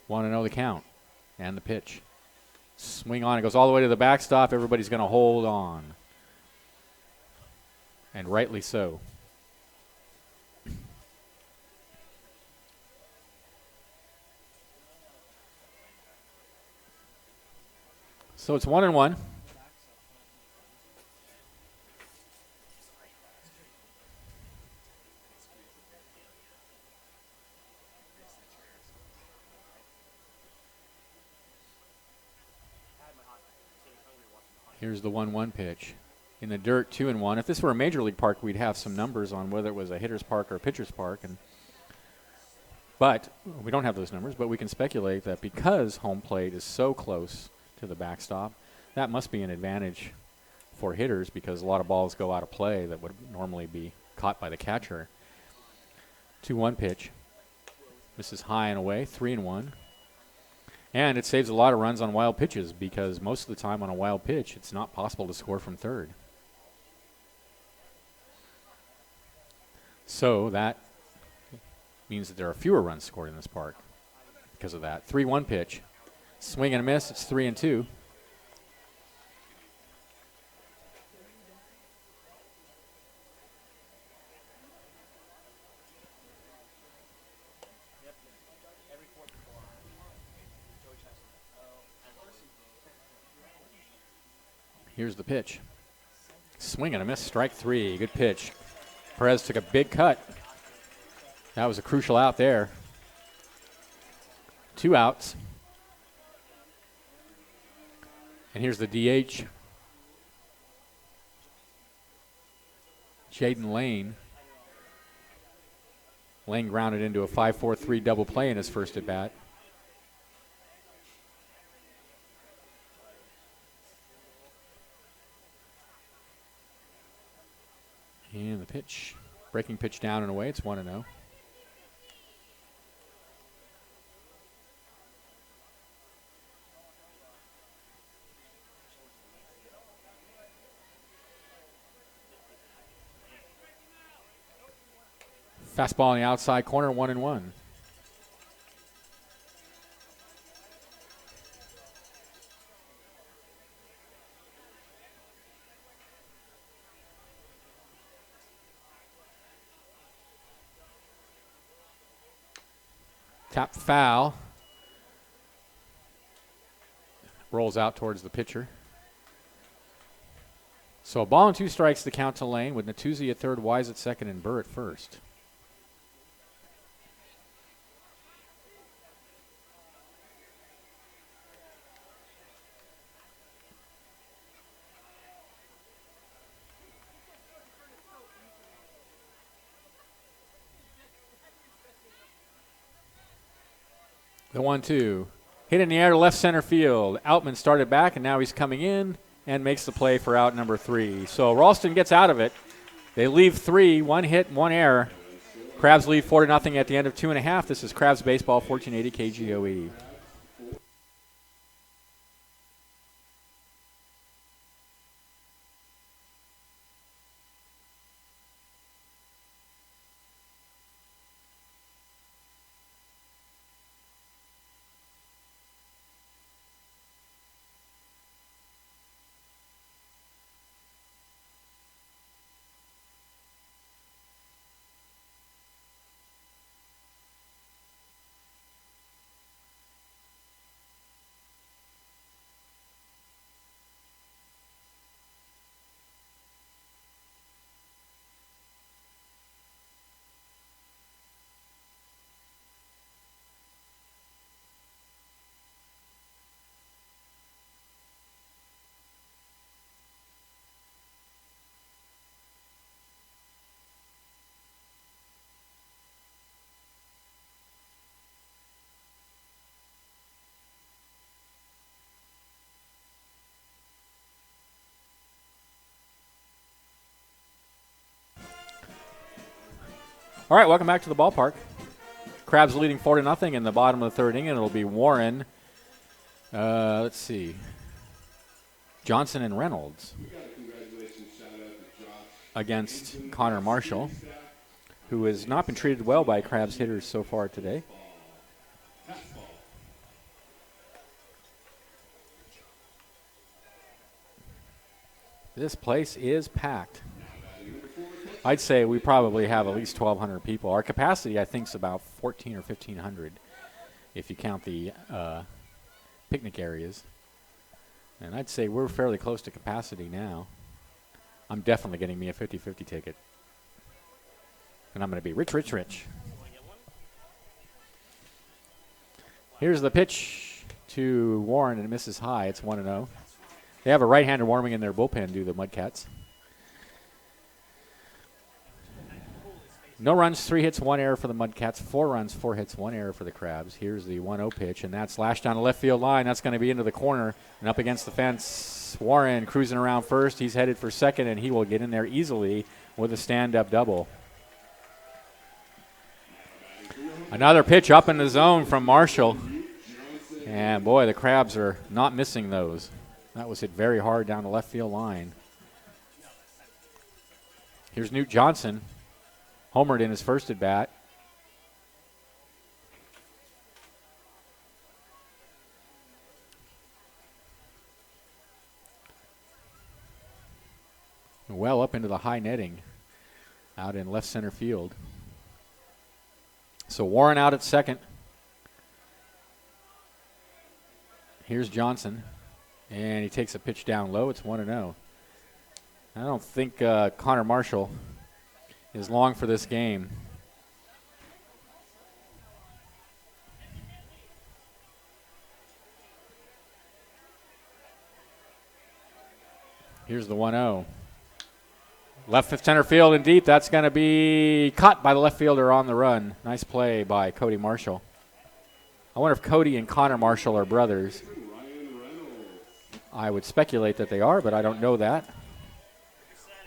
1-0 the count, and the pitch. Swing on, it goes all the way to the backstop. Everybody's going to hold on, and rightly so. So it's 1-1. Here's the 1-1 pitch. In the dirt, 2-1. If this were a major league park, we'd have some numbers on whether it was a hitter's park or a pitcher's park. But we don't have those numbers, but we can speculate that because home plate is so close to the backstop. That must be an advantage for hitters because a lot of balls go out of play that would normally be caught by the catcher. 2-1 pitch. Misses high and away, 3-1. And it saves a lot of runs on wild pitches because most of the time on a wild pitch, it's not possible to score from third. So that means that there are fewer runs scored in this park because of that. 3-1 pitch. Swing and a miss. It's 3-2. Here's the pitch. Swing and a miss, strike 3. Good pitch. Perez took a big cut. That was a crucial out there. 2 outs. And here's the DH. Jaden Lane. Lane grounded into a 5-4-3 double play in his first at bat. And the pitch, breaking pitch down and away. It's 1-0. Fastball in the outside corner, 1-1. Tap foul. Rolls out towards the pitcher. So a ball and 2 strikes to count to Lane with Natuzzi at third, Wise at second, and Burr at first. The 1-2. Hit in the air to left center field. Outman started back, and now he's coming in and makes the play for out number 3. So Ralston gets out of it. They leave 3, 1 hit, 1 error. Crabs lead 4-0 at the end of 2.5. This is Crabs Baseball, 1480 KGOE. All right, welcome back to the ballpark. Crabs leading 4-0 in the bottom of the third inning. It'll be Warren. Let's see. Johnson and Reynolds against Connor Marshall, who has not been treated well by Crabs hitters so far today. This place is packed. I'd say we probably have at least 1,200 people. Our capacity, I think, is about 1,400 or 1,500 if you count the picnic areas. And I'd say we're fairly close to capacity now. I'm definitely getting me a 50-50 ticket. And I'm going to be rich, rich, rich. Here's the pitch to Warren, and it misses high. It's 1-0. They have a right-hander warming in their bullpen, do the Mudcats. No runs, 3 hits, 1 error for the Mudcats. 4 runs, 4 hits, 1 error for the Crabs. Here's the 1-0 pitch, and that's lashed down the left field line. That's going to be into the corner and up against the fence. Warren cruising around first. He's headed for second, and he will get in there easily with a stand-up double. Another pitch up in the zone from Marshall. And, boy, the Crabs are not missing those. That was hit very hard down the left field line. Here's Newt Johnson. Homered in his first at-bat. Well up into the high netting out in left center field. So Warren out at second. Here's Johnson, and he takes a pitch down low. It's 1-0. I don't think Connor Marshall is long for this game. Here's the 1-0. Left center field and deep. That's going to be caught by the left fielder on the run. Nice play by Cody Marshall. I wonder if Cody and Connor Marshall are brothers. I would speculate that they are, but I don't know that.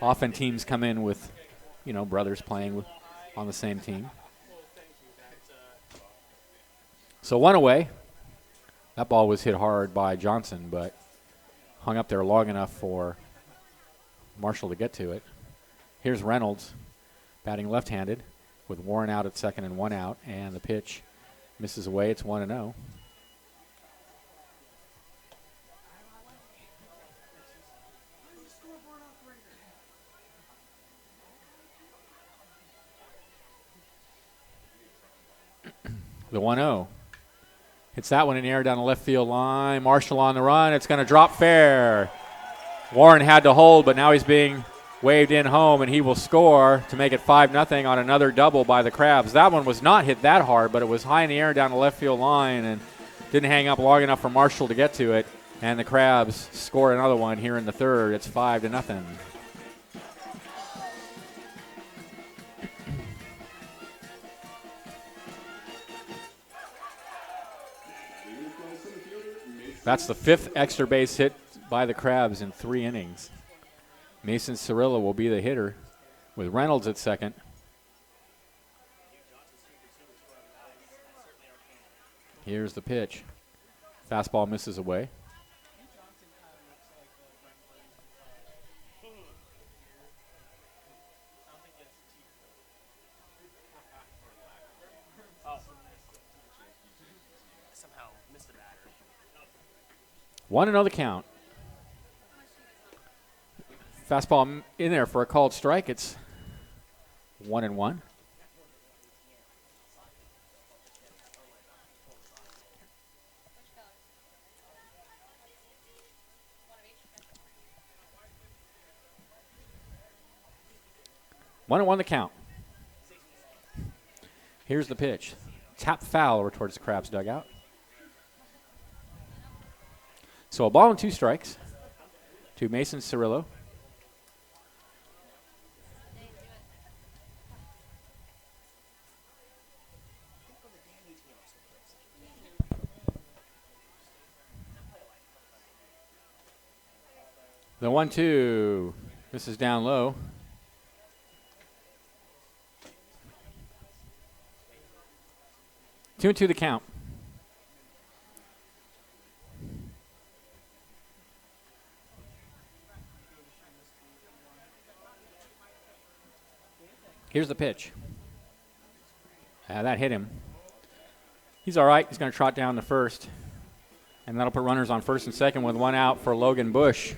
Often teams come in with, brothers playing on the same team. So 1 away. That ball was hit hard by Johnson, but hung up there long enough for Marshall to get to it. Here's Reynolds batting left-handed with Warren out at second and 1 out, and the pitch misses away. It's 1-0. The 1-0. Hits that one in the air down the left field line. Marshall on the run. It's going to drop fair. Warren had to hold, but now he's being waved in home, and he will score to make it 5-0 on another double by the Crabs. That one was not hit that hard, but it was high in the air down the left field line and didn't hang up long enough for Marshall to get to it. And the Crabs score another one here in the third. It's 5-0. That's the 5th extra base hit by the Crabs in 3 innings. Mason Cirillo will be the hitter with Reynolds at second. Here's the pitch. Fastball misses away. Somehow missed the batter. 1-0 the count. Fastball in there for a called strike. It's 1-1. One and one the count. Here's the pitch. Tap foul over towards the Crabs dugout. So a ball and 2 strikes to Mason Cirillo. The 1-2. This is down low. Two and 2 the count. Here's the pitch. That hit him. He's all right. He's going to trot down to first. And that'll put runners on first and second with 1 out for Logan Bush.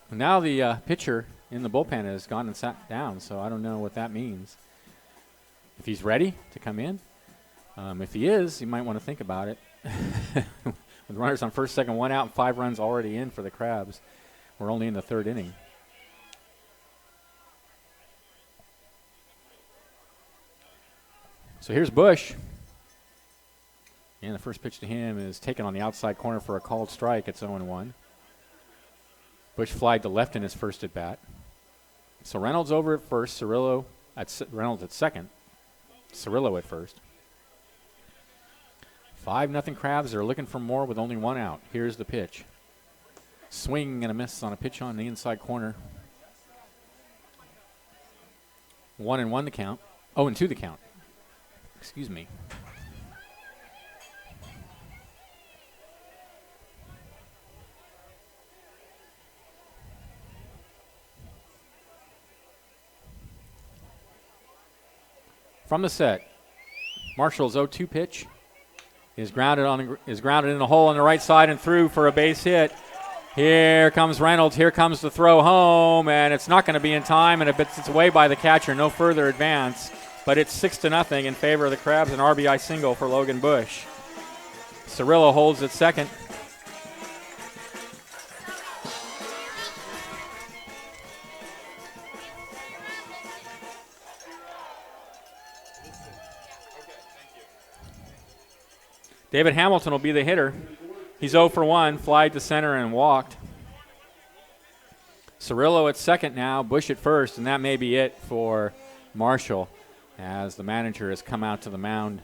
Now the pitcher in the bullpen has gone and sat down, so I don't know what that means. If he's ready to come in. If he is, you might want to think about it. With runners on first, second, 1 out, and 5 runs already in for the Crabs. We're only in the 3rd inning. So here's Bush. And the first pitch to him is taken on the outside corner for a called strike. It's 0-1. Bush flied to left in his first at bat. So Reynolds over at first, Reynolds at second, Cirillo at first. 5-0 Crabs. They're looking for more with only one out. Here's the pitch. Swing and a miss on a pitch on the inside corner. 1-1 the count. 0-2 the count. Excuse me. From the set, Marshall's 0-2 pitch is grounded in the hole on the right side and through for a base hit. Here comes Reynolds. Here comes the throw home, and it's not going to be in time, and it's away by the catcher. No further advance, but it's 6-0 in favor of the Crabs. An RBI single for Logan Bush. Cirillo holds at second. David Hamilton will be the hitter. He's 0 for 1, flied to center and walked. Cirillo at second now, Bush at first, and that may be it for Marshall as the manager has come out to the mound.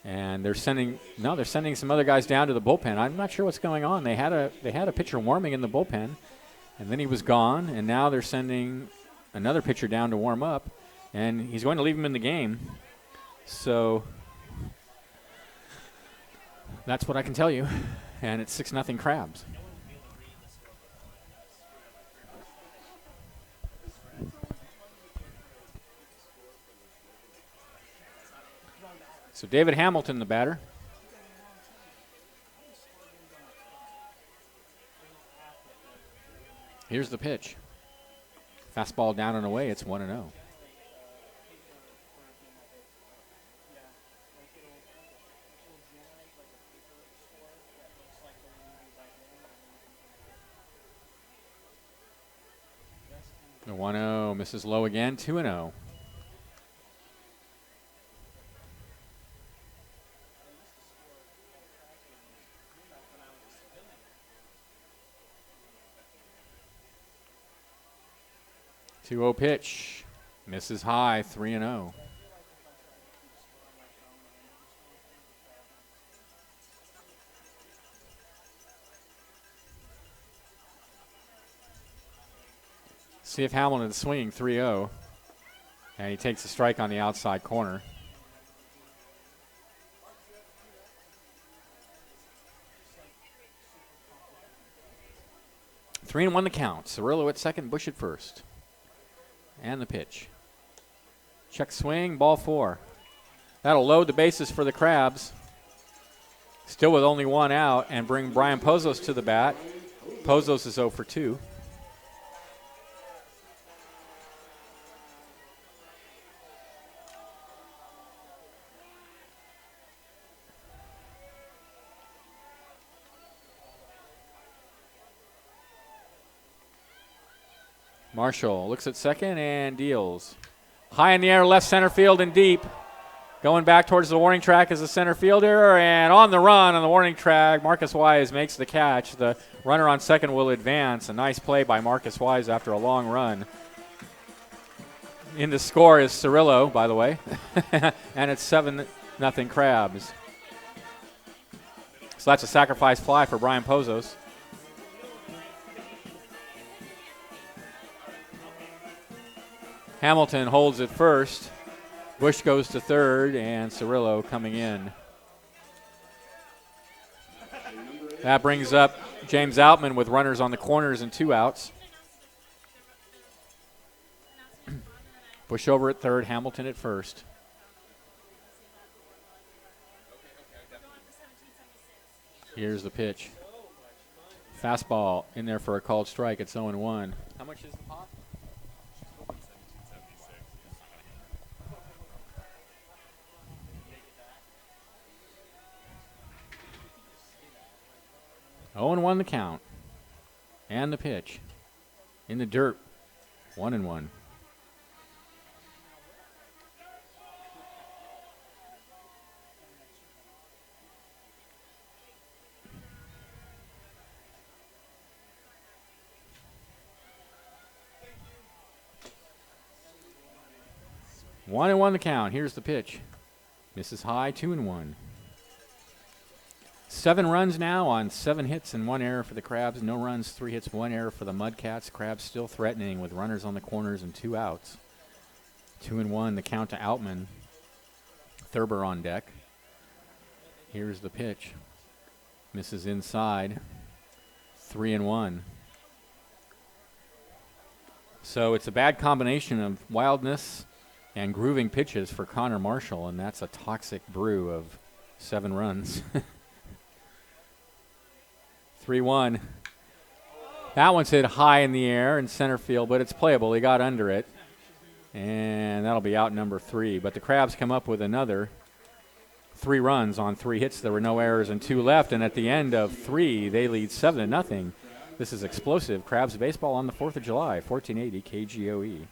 And they're sending some other guys down to the bullpen. I'm not sure what's going on. They had a pitcher warming in the bullpen, and then he was gone, and now they're sending another pitcher down to warm up, and he's going to leave him in the game. So that's what I can tell you. And it's 6-0 Crabs. So David Hamilton, the batter. Here's the pitch. Fastball down and away. It's 1-0. The 1-0 misses low again. 2-0. Two-0 pitch. Misses high. 3-0. See if Hamilton's swinging 3-0. And he takes a strike on the outside corner. Three and 1 the count. Cirillo at second, Bush at first. And the pitch. Check swing, ball 4. That'll load the bases for the Crabs. Still with only one out, and bring Brian Pozos to the bat. Pozos is 0 for 2. Marshall looks at second and deals. High in the air, left center field and deep. Going back towards the warning track is the center fielder, and on the run on the warning track, Marcus Wise makes the catch. The runner on second will advance. A nice play by Marcus Wise after a long run. In the score is Cirillo, by the way, and it's 7-0 Crabs. So that's a sacrifice fly for Brian Pozos. Hamilton holds at first. Bush goes to third, and Cirillo coming in. That brings up James Outman with runners on the corners and 2 outs. Bush over at third, Hamilton at first. Here's the pitch. Fastball in there for a called strike. It's 0-1. How much is the pot? Oh, and 1 the count. And the pitch. In the dirt. 1-1. 1-1 the count. Here's the pitch. Misses high, 2-1. 7 runs now on 7 hits and 1 error for the Crabs. No runs, 3 hits, 1 error for the Mudcats. Crabs still threatening with runners on the corners and 2 outs. 2-1 the count to Outman. Thurber on deck. Here's the pitch. Misses inside. 3-1. So it's a bad combination of wildness and grooving pitches for Connor Marshall, and that's a toxic brew of 7 runs. 3-1. That one's hit high in the air in center field, but it's playable. He got under it, and that'll be out number 3. But the Crabs come up with another 3 runs on 3 hits. There were no errors and 2 left, and at the end of 3, they lead 7-0. This is explosive Crabs baseball on the 4th of July, 1480 KGOE.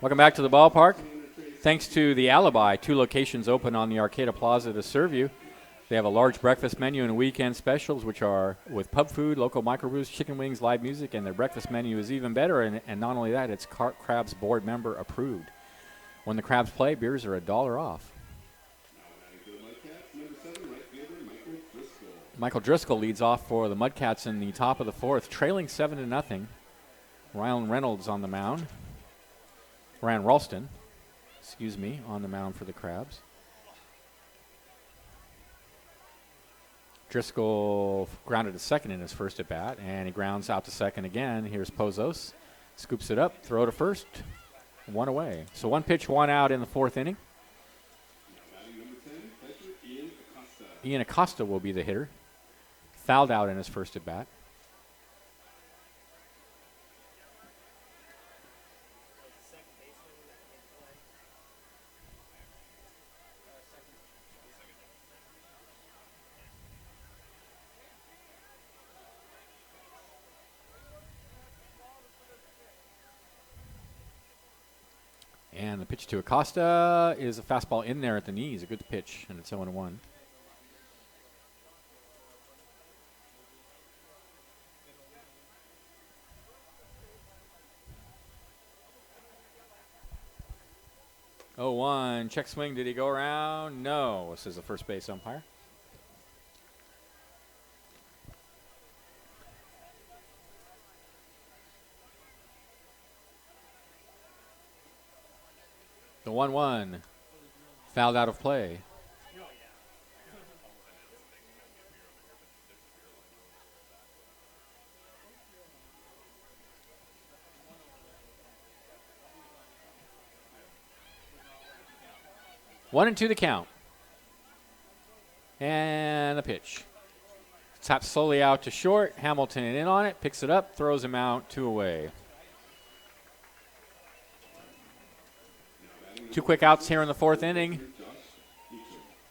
Welcome back to the ballpark. Thanks to the Alibi, 2 locations open on the Arcata Plaza to serve you. They have a large breakfast menu and weekend specials, which are with pub food, local microbrews, chicken wings, live music, and their breakfast menu is even better. And not only that, it's Crabs board member approved. When the Crabs play, beers are $1 off. Michael Driscoll leads off for the Mudcats in the top of the 4th, trailing 7-0. Ryan Reynolds on the mound. Ryan Ralston, on the mound for the Crabs. Driscoll grounded to second in his first at bat, and he grounds out to second again. Here's Pozos, scoops it up, throw to first, 1 away. So 1 pitch, 1 out in the 4th inning. Ian Acosta will be the hitter. Fouled out in his first at bat. And the pitch to Acosta is a fastball in there at the knees. A good pitch, and it's 0-1. Oh, 1. Check swing. Did he go around? No, says the first base umpire. The 1-1. Fouled out of play. One and 2 the count. And the pitch. Taps slowly out to short. Hamilton in on it. Picks it up. Throws him out. 2 away. 2 quick outs here in the 4th inning.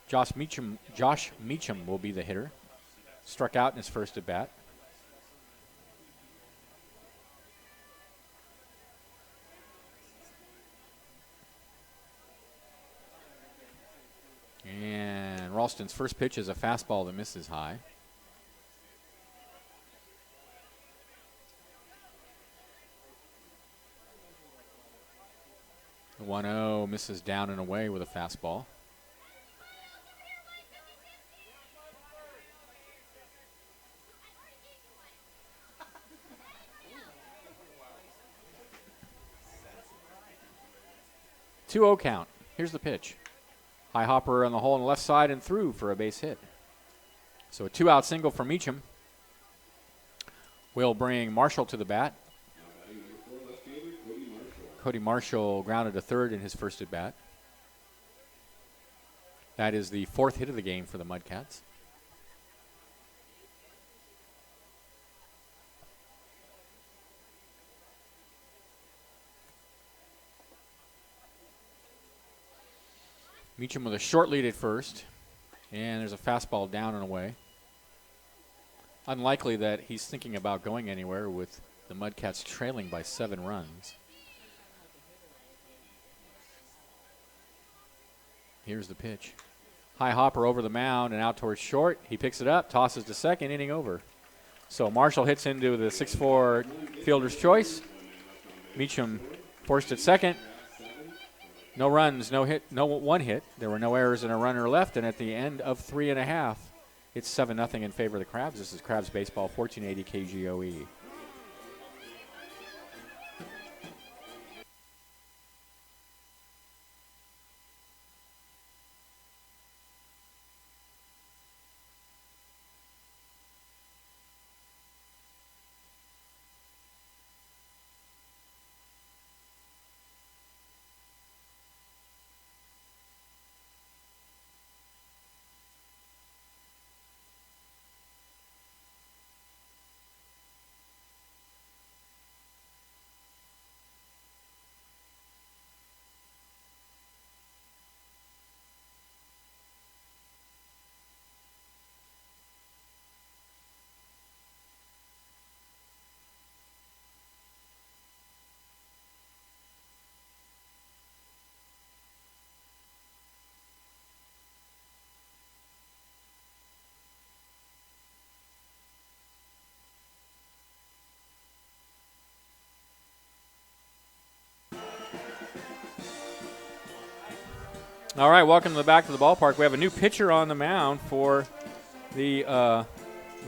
Josh Meacham will be the hitter. Struck out in his first at bat. And Ralston's first pitch is a fastball that misses high. The 1-0 misses down and away with a fastball. 2-0 count. Here's the pitch. High hopper on the hole on the left side and through for a base hit. So a 2-out single for Meacham will bring Marshall to the bat. Cody Marshall grounded to third in his first at bat. That is the 4th hit of the game for the Mudcats. Meacham with a short lead at first, and there's a fastball down and away. Unlikely that he's thinking about going anywhere with the Mudcats trailing by 7 runs. Here's the pitch. High hopper over the mound and out towards short. He picks it up, tosses to second, inning over. So Marshall hits into the 6-4 fielder's choice. Meacham forced at second. No runs, no hit, no one hit. There were no errors and a runner left. And at the end of 3.5, it's 7-0 in favor of the Crabs. This is Crabs Baseball, 1480 KGOE. All right, welcome to the back to the ballpark. We have a new pitcher on the mound for the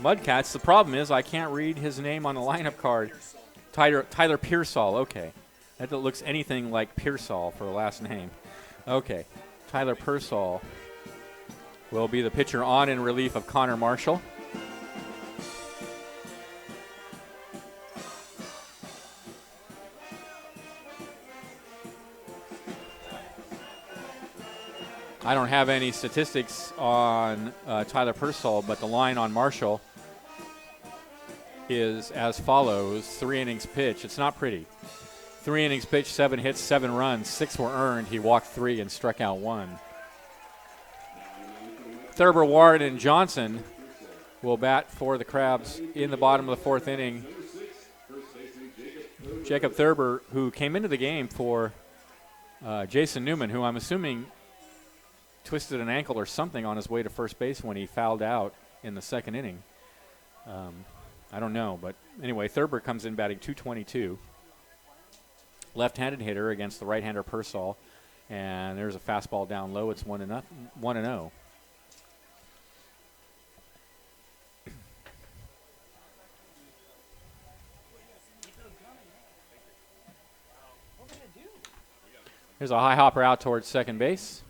Mudcats. The problem is I can't read his name on the lineup card. Tyler Pearsall, okay. That looks anything like Pearsall for a last name. Okay, Tyler Pearsall will be the pitcher on in relief of Connor Marshall. I don't have any statistics on Tyler Pearsall, but the line on Marshall is as follows. 3 innings pitched. It's not pretty. 3 innings pitched, 7 hits, 7 runs, 6 were earned. He walked 3 and struck out 1. Thurber, Warren, and Johnson will bat for the Crabs in the bottom of the 4th inning. Jacob Thurber, who came into the game for Jason Newman, who I'm assuming twisted an ankle or something on his way to first base when he fouled out in the 2nd inning. I don't know, but anyway, Thurber comes in batting .222. Left-handed hitter against the right-hander Pearsall, and there's a fastball down low. It's 1-0. There's a high hopper out towards second base.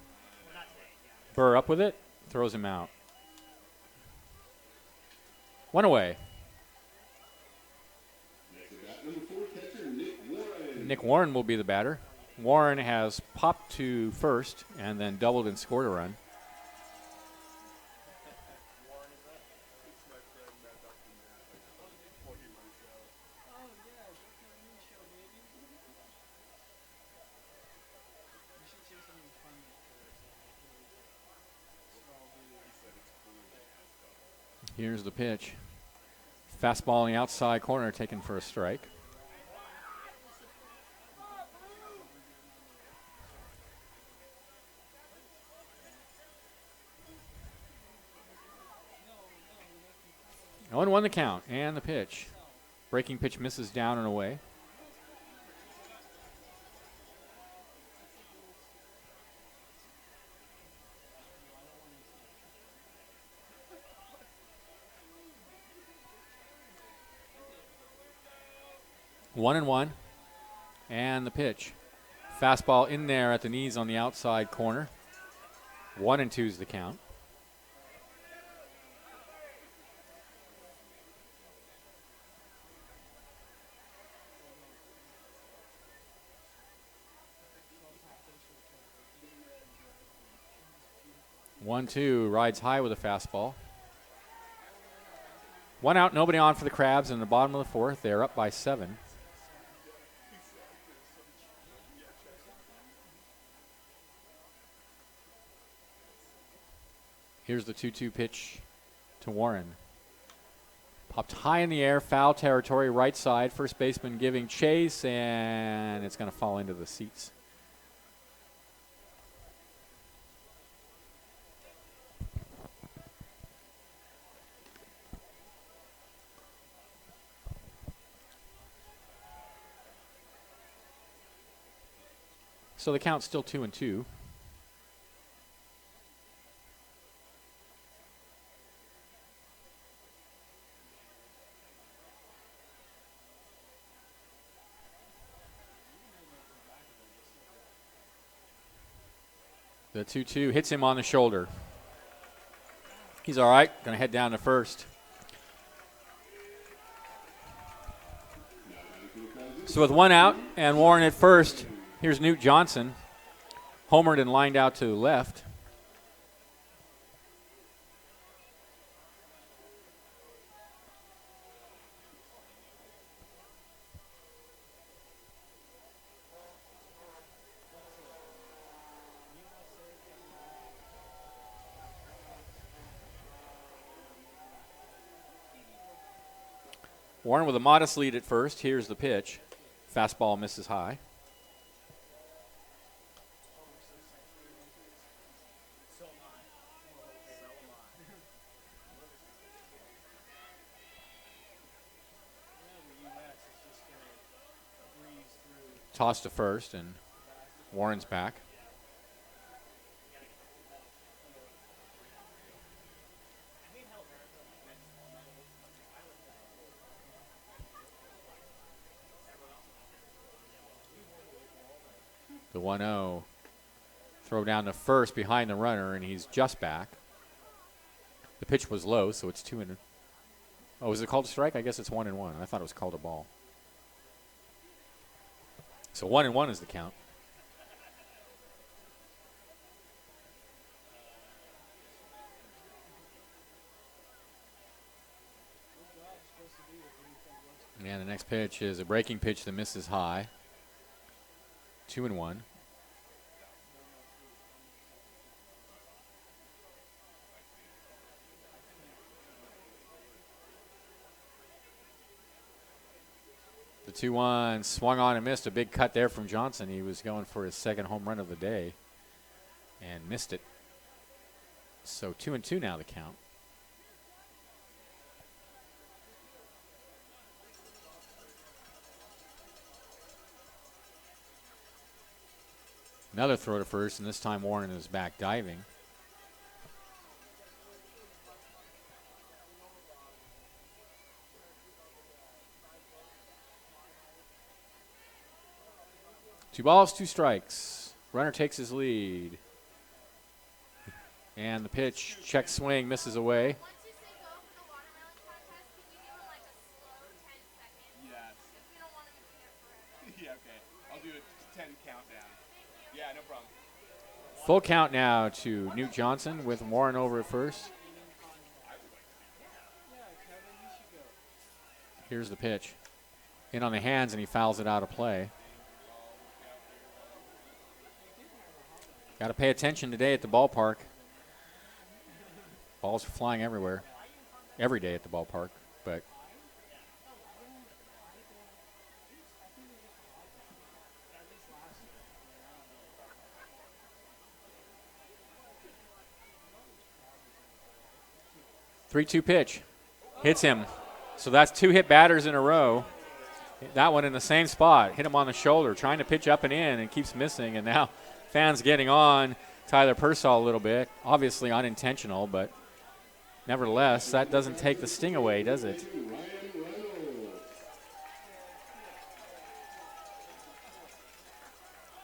Burr up with it, throws him out. 1 away. Nick Warren will be the batter. Warren has popped to first and then doubled and scored a run. Here's the pitch. Fastball in the outside corner taken for a strike. Oh, and 1 the count, and the pitch. Breaking pitch misses down and away. One and the pitch. Fastball in there at the knees on the outside corner. 1-2 is the count. One, two, rides high with a fastball. 1 out, nobody on for the Crabs in the bottom of the 4th. They're up by 7. Here's the 2-2 pitch to Warren. Popped high in the air, foul territory, right side. First baseman giving chase, and it's going to fall into the seats. So the count's still 2-2. The 2-2 hits him on the shoulder. He's all right. Going to head down to first. So with 1 out and Warren at first, here's Newt Johnson, homered and lined out to left. Warren with a modest lead at first. Here's the pitch. Fastball misses high. Toss to first, and Warren's back. The 1-0. Throw down to first behind the runner, and he's just back. The pitch was low, so it's 2-. Oh, was it called a strike? I guess it's 1-1. I thought it was called a ball. So 1-1 is the count. And the next pitch is a breaking pitch that misses high. 2-1. The 2-1 swung on and missed. A big cut there from Johnson. He was going for his second home run of the day and missed it. So 2-2 now the count. Another throw to first, and this time Warren is back diving. Two balls, 2 strikes. Runner takes his lead. And the pitch, check swing, misses away. Once you say go for the watermelon contest, can you do like a slow 10 seconds? Yes. Because we don't want to be here forever. Yeah, okay. I'll do a 10 countdown. Yeah, no problem. Full count now to Newt Johnson with Warren over at first. Here's the pitch. In on the hands, and he fouls it out of play. Got to pay attention today at the ballpark. Balls are flying everywhere. Every day at the ballpark, but 3-2 pitch. Hits him. So that's 2 hit batters in a row. That one in the same spot. Hit him on the shoulder, trying to pitch up and in, and keeps missing. And now fans getting on Tyler Persall a little bit. Obviously unintentional, but nevertheless, that doesn't take the sting away, does it?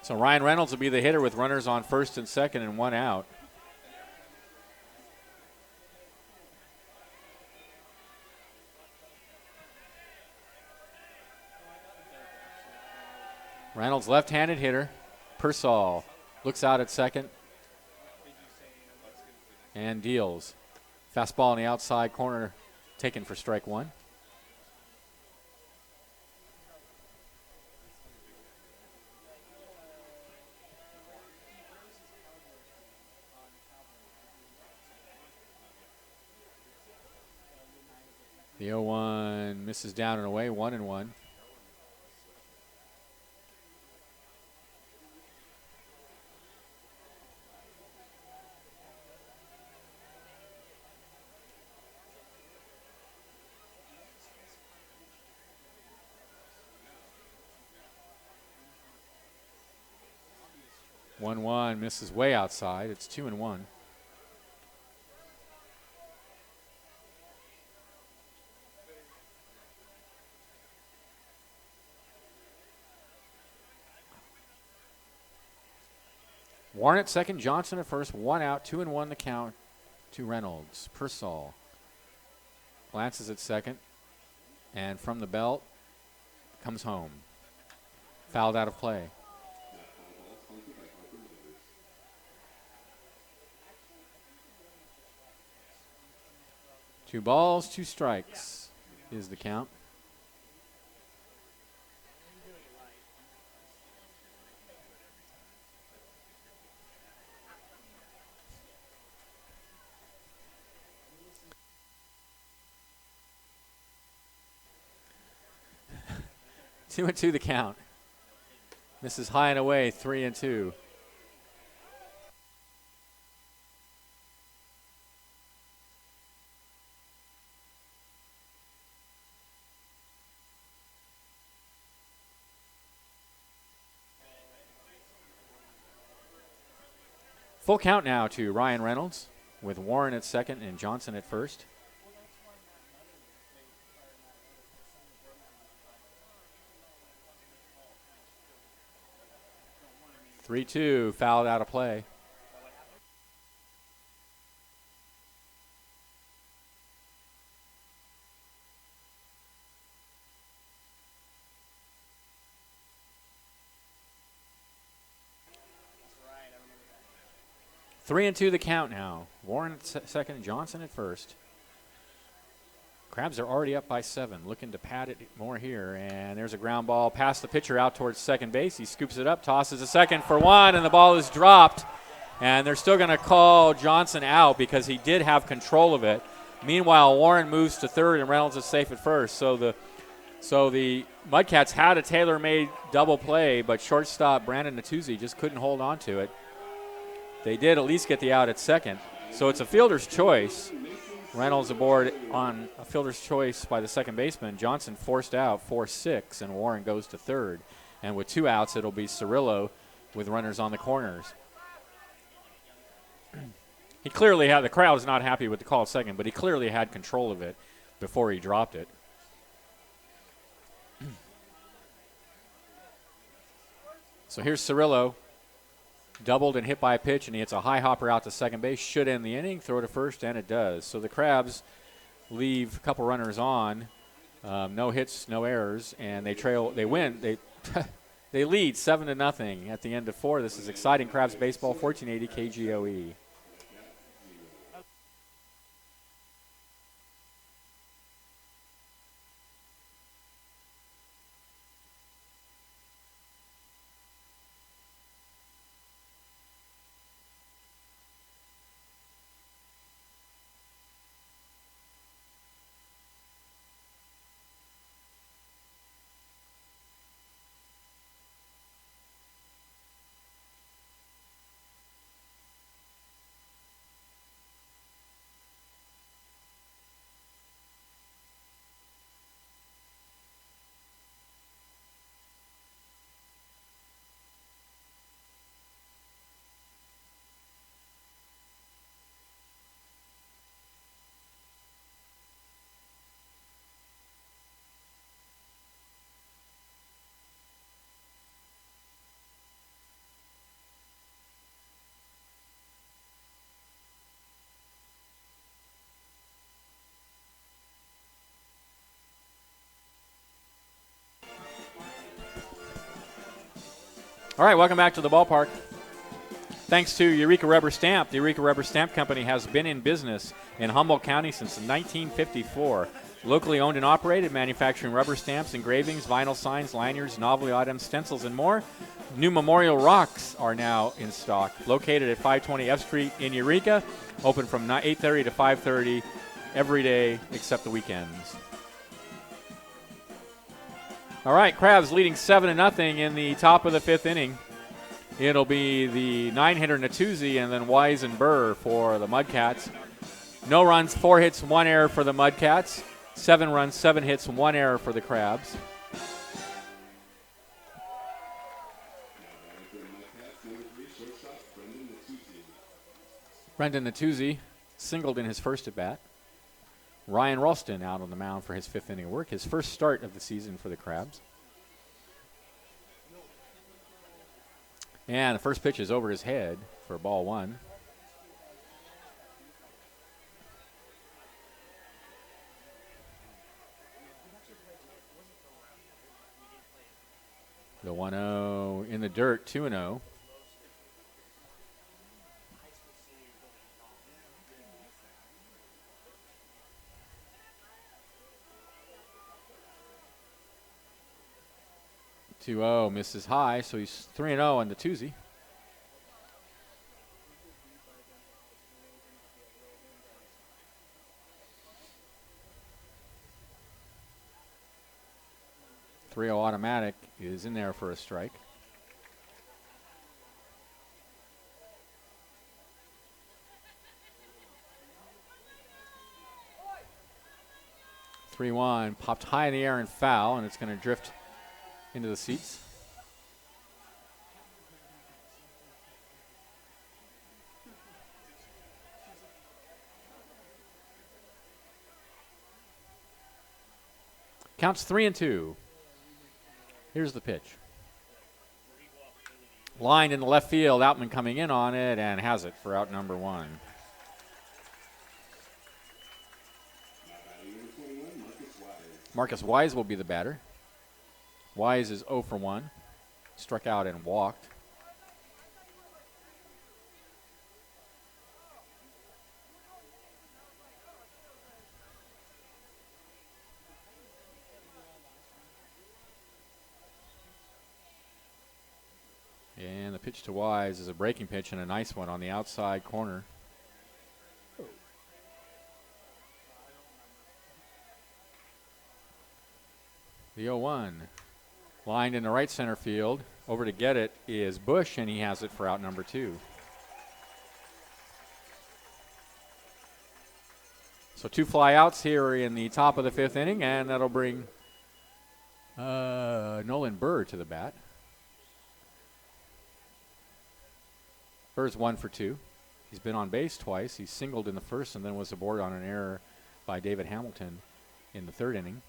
So Ryan Reynolds will be the hitter with runners on first and second and one out. Reynolds, left-handed hitter. Persall looks out at second and deals. Fastball on the outside corner taken for strike one. The 0-1 misses down and away, 1-1. One misses way outside. It's 2-1. Warren at second, Johnson at first, one out, 2-1 the count to Reynolds. Persall glances at second, and from the belt comes home. Fouled out of play. Two balls, two strikes is the count. Two and two the count. Misses high and away, 3-2. Full count now to Ryan Reynolds with Warren at second and Johnson at first. Three-two, fouled out of play. Three and two the count now. Warren at second, Johnson at first. Crabs are already up by 7, looking to pad it more here. And there's a ground ball past the pitcher out towards second base. He scoops it up, tosses a second for one, and the ball is dropped. And they're still going to call Johnson out because he did have control of it. Meanwhile, Warren moves to third, and Reynolds is safe at first. So the Mudcats had a tailor-made double play, but shortstop Brandon Natuzzi just couldn't hold on to it. They did at least get the out at second. So it's a fielder's choice. Reynolds aboard on a fielder's choice by the second baseman. Johnson forced out 4-6, and Warren goes to third. And with two outs, it'll be Cirillo with runners on the corners. He clearly had, the crowd was not happy with the call at second, but he clearly had control of it before he dropped it. So here's Cirillo. Doubled and hit by a pitch, and he hits a high hopper out to second base. Should end the inning, throw to first, and it does. So the Crabs leave a couple runners on. No hits, no errors, and they win. They lead 7-0 at the end of 4. This is exciting Crabs baseball, 1480 KGOE. All right, welcome back to the ballpark. Thanks to Eureka Rubber Stamp. The Eureka Rubber Stamp Company has been in business in Humboldt County since 1954. Locally owned and operated, manufacturing rubber stamps, engravings, vinyl signs, lanyards, novelty items, stencils, and more. New memorial rocks are now in stock. Located at 520 F Street in Eureka. Open from 8:30 to 5:30 every day except the weekends. All right, Crabs leading 7-0 in the top of the 5th inning. It'll be the 9-hitter Natuzzi and then Wise and Burr for the Mudcats. No runs, 4 hits, 1 error for the Mudcats. 7 runs, 7 hits, 1 error for the Crabs. Brendan Natuzzi singled in his first at-bat. Ryan Ralston out on the mound for his 5th inning work, his first start of the season for the Crabs. And the first pitch is over his head for ball 1. The 1-0 in the dirt, 2-0. Misses high, so he's 3-0 on the Natuzzi. Automatic is in there for a strike. Three-one popped high in the air and foul, and it's going to drift into the seats. Counts 3-2. Here's the pitch. Lined in the left field, Outman coming in on it and has it for out number 1. Marcus Wise will be the batter. Wise is 0 for 1. Struck out and walked. And the pitch to Wise is a breaking pitch and a nice one on the outside corner. The 0-1. Lined in the right center field. Over to get it is Bush, and he has it for out number 2. So 2 fly outs here in the top of the 5th inning, and that'll bring Nolan Burr to the bat. Burr's 1 for 2. He's been on base twice. He singled in the first and then was aboard on an error by David Hamilton in the 3rd inning.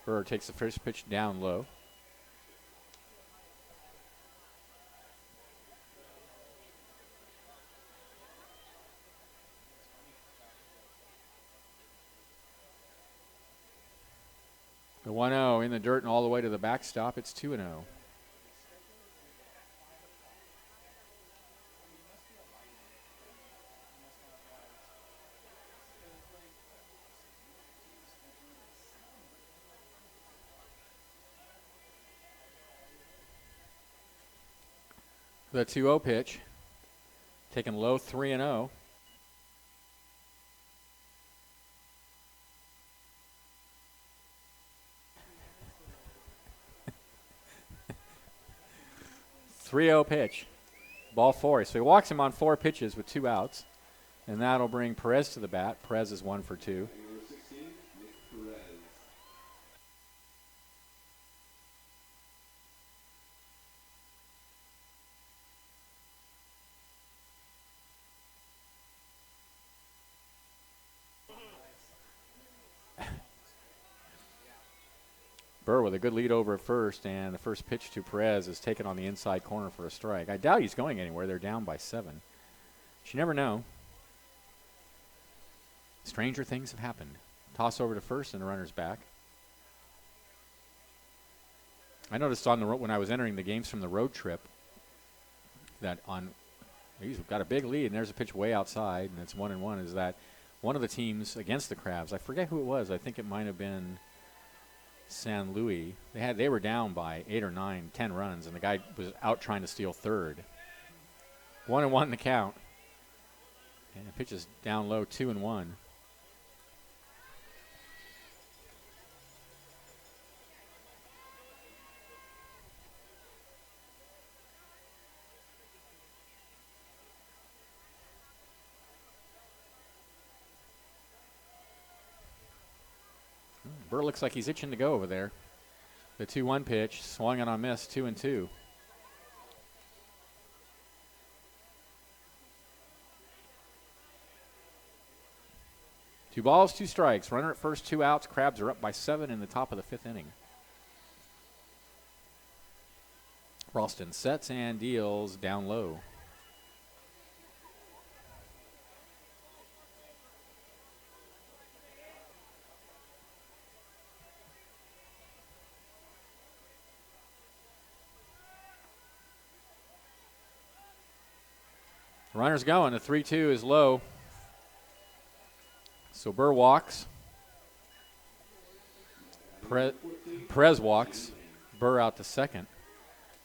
Burr takes the first pitch down low. The 1-0 in the dirt and all the way to the backstop. It's 2-0. The 2-0 pitch, taken low, 3-0. Pitch, ball 4. So he walks him on 4 pitches with 2 outs, and that'll bring Perez to the bat. Perez is 1 for 2. Burr with a good lead over at first, and the first pitch to Perez is taken on the inside corner for a strike. I doubt he's going anywhere. They're down by 7. But you never know. stranger things have happened. Toss over to first and the runner's back. I noticed on the when I was entering the games from the road trip that he's got a big lead, and there's a pitch way outside, and it's 1-1, is that one of the teams against the Crabs, I forget who it was, I think it might have been San Luis. They were down by 8 or 9, 10 runs, and the guy was out trying to steal third. 1-1 in the count. And the pitch is down low, 2-1. Burr looks like he's itching to go over there. The 2-1 pitch, swung on a miss, 2-2. Two balls, two strikes. Runner at first, 2 outs. Crabs are up by 7 in the top of the 5th inning. Ralston sets and deals down low. Runner's going. The 3-2 is low. So Burr walks. Perez walks. Burr out to second.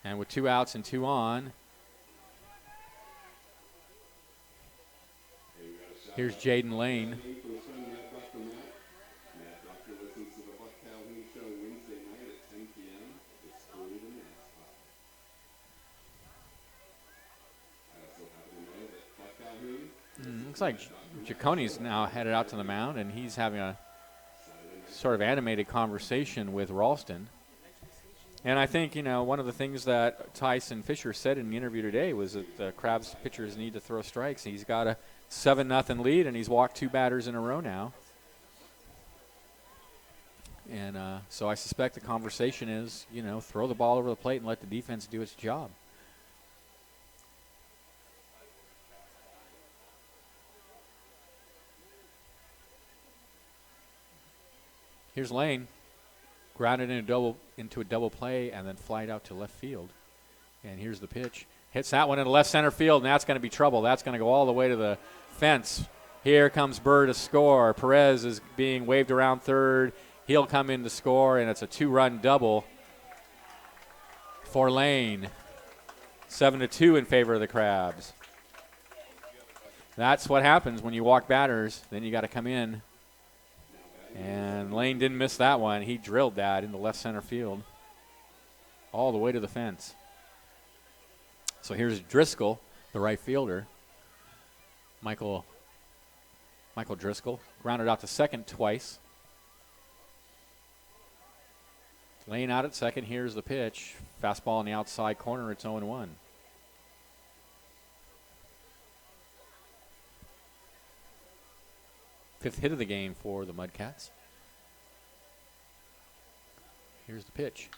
And with 2 outs and 2 on, here's Jaden Lane. Looks like Giaccone's now headed out to the mound, and he's having a sort of animated conversation with Ralston. And I think, one of the things that Tyson Fisher said in the interview today was that the Crabs pitchers need to throw strikes. He's got a 7-0 lead, and he's walked 2 batters in a row now. And so I suspect the conversation is, throw the ball over the plate and let the defense do its job. Here's Lane, grounded into a double play and then flied out to left field. And here's the pitch. Hits that one into left center field, and that's going to be trouble. That's going to go all the way to the fence. Here comes Burr to score. Perez is being waved around third. He'll come in to score, and it's a 2-run double for Lane. 7-2 in favor of the Crabs. That's what happens when you walk batters. Then you got to come in. And Lane didn't miss that one. He drilled that into left center field all the way to the fence. So here's Driscoll, the right fielder. Michael Driscoll grounded out to second twice. Lane out at second. Here's the pitch. Fastball in the outside corner. It's 0-1. Fifth hit of the game for the Mudcats. Here's the pitch.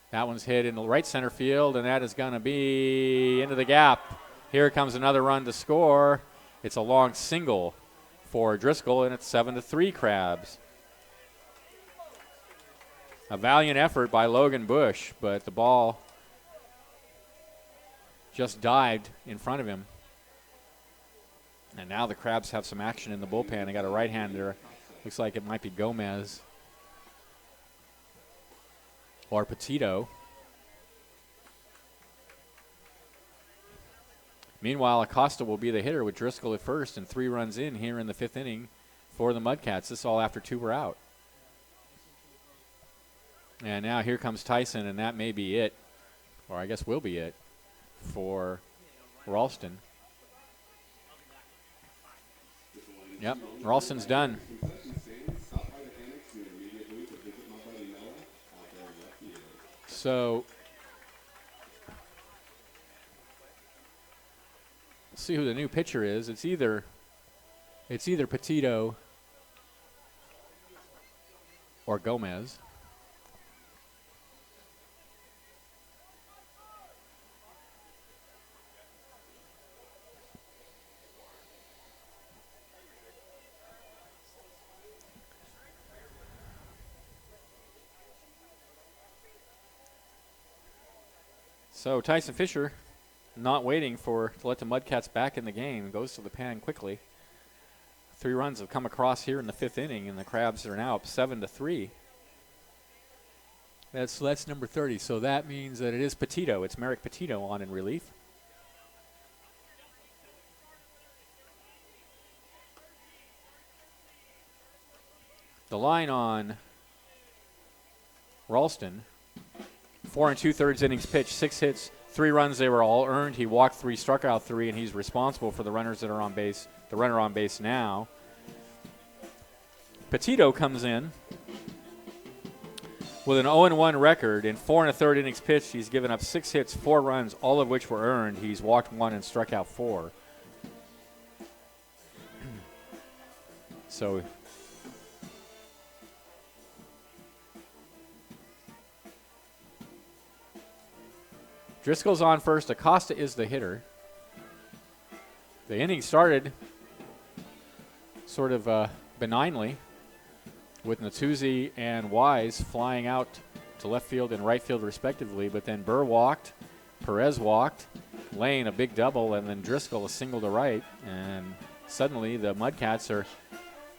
That one's hit in the right center field, and that is going to be into the gap. Here comes another run to score. It's a long single for Driscoll, and it's 7-3 Crabs. A valiant effort by Logan Bush, but the ball just dived in front of him. And now the Crabs have some action in the bullpen. They got a right-hander. Looks like it might be Gomez or Petito. Meanwhile, Acosta will be the hitter with Driscoll at first and 3 runs in here in the 5th inning for the Mudcats. This all after 2 were out. And now here comes Tyson, and that may be it, or I guess will be it, for Ralston. Yep, Ralston's done. So, let's see who the new pitcher is. It's either Petito or Gomez. So Tyson Fisher, not waiting to let the Mudcats back in the game, goes to the pan quickly. 3 runs have come across here in the 5th inning, and the Crabs are now up 7-3. That's number 30. So that means that it is Petito. It's Merrick Petito on in relief. The line on Ralston, 4 2/3 innings pitched, 6 hits, 3 runs. They were all earned. He walked 3, struck out 3, and he's responsible for the runners that are on base. The runner on base now. Petito comes in with an 0-1 record. In 4 1/3 innings pitched, he's given up 6 hits, 4 runs, all of which were earned. He's walked 1 and struck out 4. So Driscoll's on first. Acosta is the hitter. The inning started sort of benignly with Natuzzi and Wise flying out to left field and right field respectively, but then Burr walked, Perez walked, Lane a big double, and then Driscoll a single to right, and suddenly the Mudcats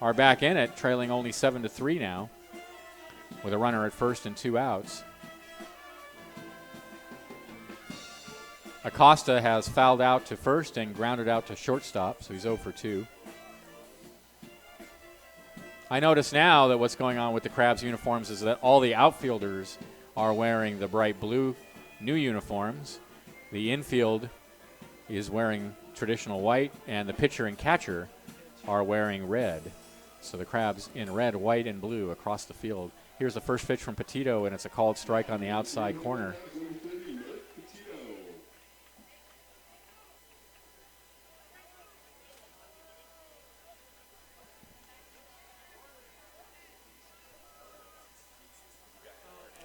are back in it, trailing only 7-3 now with a runner at first and 2 outs. Acosta has fouled out to first and grounded out to shortstop, so he's 0 for 2. I notice now that what's going on with the Crabs uniforms is that all the outfielders are wearing the bright blue new uniforms. The infield is wearing traditional white, and the pitcher and catcher are wearing red. So the Crabs in red, white, and blue across the field. Here's the first pitch from Petito, and it's a called strike on the outside corner.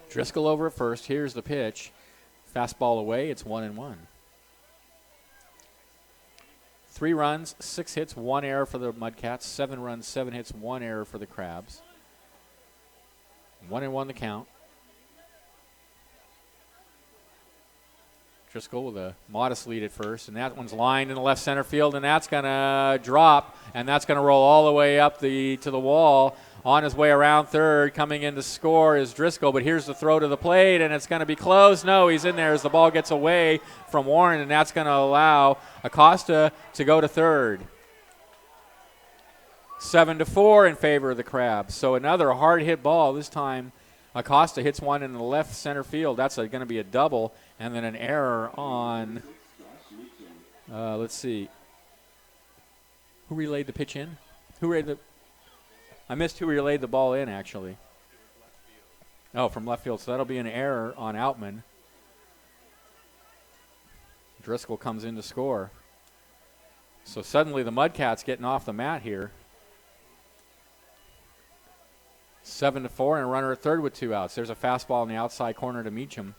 Driscoll over at first. Here's the pitch. Fastball away. It's 1-1. 3 runs, 6 hits, 1 error for the Mudcats. 7 runs, 7 hits, 1 error for the Crabs. 1-1 the count. Driscoll with a modest lead at first, and that one's lined in the left center field, and that's going to drop, and that's going to roll all the way up to the wall. On his way around third, coming in to score is Driscoll, but here's the throw to the plate, and it's going to be close. No, he's in there as the ball gets away from Warren, and that's going to allow Acosta to go to third. 7-4 in favor of the Crabs. So another hard-hit ball. This time Acosta hits one in the left center field. That's going to be a double, and then an error on, let's see. Who relayed the pitch in? I missed who relayed the ball in, actually. Oh, from left field. So that'll be an error on Outman. Driscoll comes in to score. So suddenly the Mudcats getting off the mat here. 7-4 and a runner at third with 2 outs. There's a fastball in the outside corner to Meacham.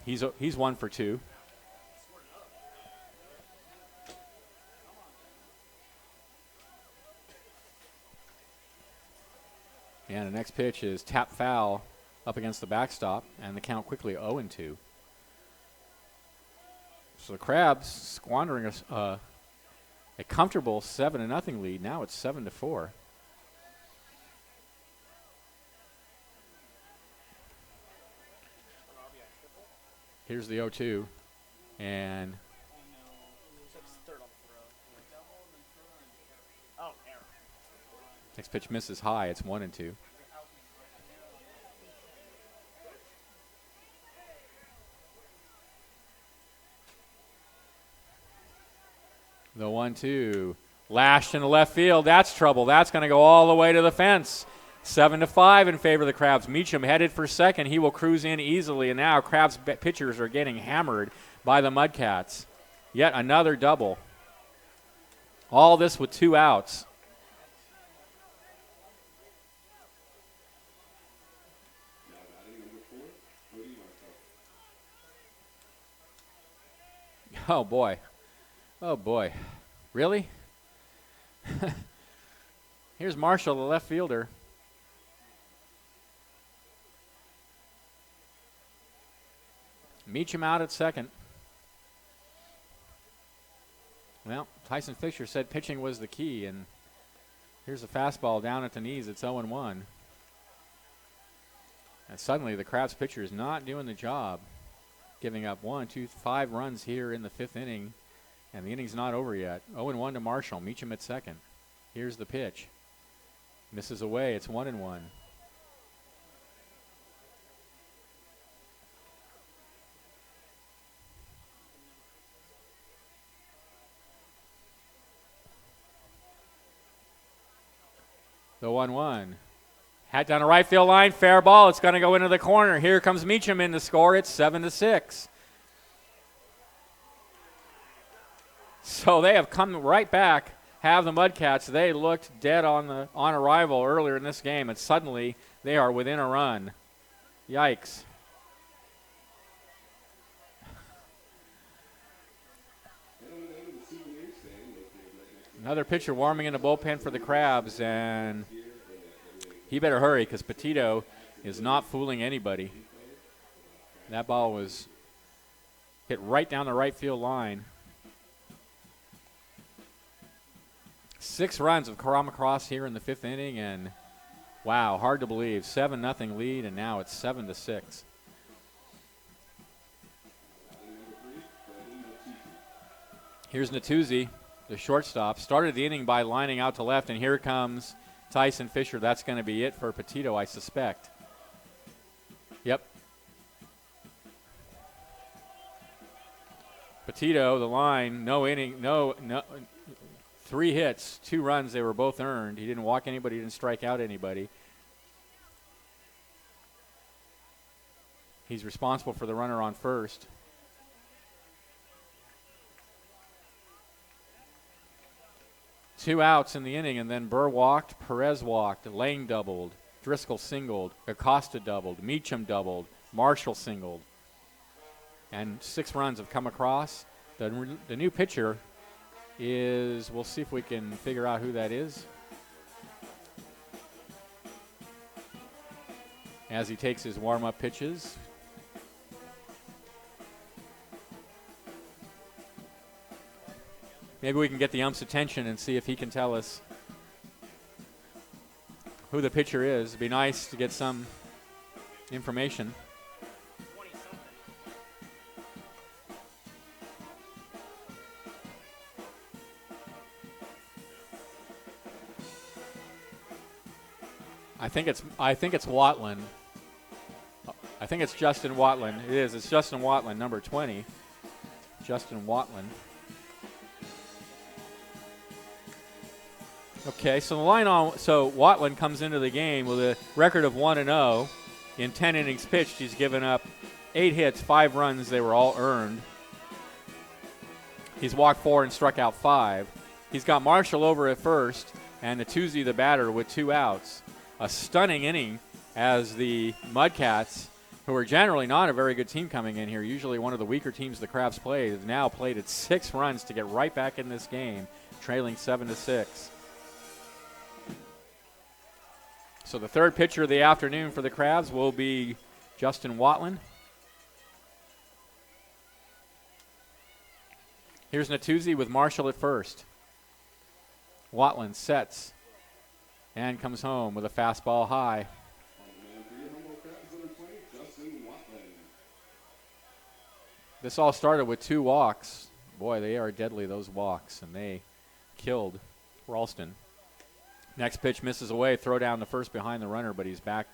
He's 1 for 2. And the next pitch is tap foul up against the backstop, and the count quickly 0-2. So the Crabs squandering a comfortable 7-0 lead. Now it's 7-4. Here's the 0-2, and next pitch misses high. It's 1-2. The 1-2 lashed in the left field. That's trouble. That's going to go all the way to the fence. 7-5 in favor of the Crabs. Meacham headed for second. He will cruise in easily, and now Crabs pitchers are getting hammered by the Mudcats. Yet another double. All this with 2 outs. Oh, boy. Oh, boy. Really? Here's Marshall, the left fielder. Meacham out at second. Well, Tyson Fisher said pitching was the key, and here's a fastball down at the knees. It's 0-1. And suddenly the Crabs pitcher is not doing the job, giving up 5 runs here in the 5th inning, and the inning's not over yet. 0-1 to Marshall. Meacham at second. Here's the pitch. Misses away. It's 1-1. The 1-1. Hat down the right field line. Fair ball. It's going to go into the corner. Here comes Meacham in to score. It's 7-6. So they have come right back, have the Mudcats. They looked dead on arrival earlier in this game, and suddenly they are within a run. Yikes. Another pitcher warming in the bullpen for the Crabs, and he better hurry because Petito is not fooling anybody. That ball was hit right down the right field line. 6 runs have come across here in the 5th inning, and wow, hard to believe. 7-0 lead, and now it's 7-6. Here's Natuzzi, the shortstop. Started the inning by lining out to left, and here comes Tyson Fisher. That's going to be it for Petito, I suspect. Yep. Petito, the line, no inning, no 3 hits, 2 runs. They were both earned. He didn't walk anybody, he didn't strike out anybody. He's responsible for the runner on first. Two outs in the inning, and then Burr walked, Perez walked, Lang doubled, Driscoll singled, Acosta doubled, Meacham doubled, Marshall singled. And 6 runs have come across. The new pitcher is, we'll see if we can figure out who that is as he takes his warm-up pitches. Maybe we can get the ump's attention and see if he can tell us who the pitcher is. It'd be nice to get some information. I think it's Watland. I think it's Justin Watland. It is. It's Justin Watland, number 20. Justin Watland. Okay, so the line on. So Watland comes into the game with a record of 1-0 in 10 innings pitched. He's given up 8 hits, 5 runs. They were all earned. He's walked 4 and struck out 5. He's got Marshall over at first, and Natuzzi the batter with 2 outs. A stunning inning as the Mudcats, who are generally not a very good team coming in here, usually one of the weaker teams the Crabs play, have now played at 6 runs to get right back in this game, trailing 7-6. So the third pitcher of the afternoon for the Crabs will be Justin Watland. Here's Natuzzi with Marshall at first. Watland sets and comes home with a fastball high. This all started with 2 walks. Boy, they are deadly, those walks, and they killed Ralston. Next pitch misses away, throw down the first behind the runner, but he's back.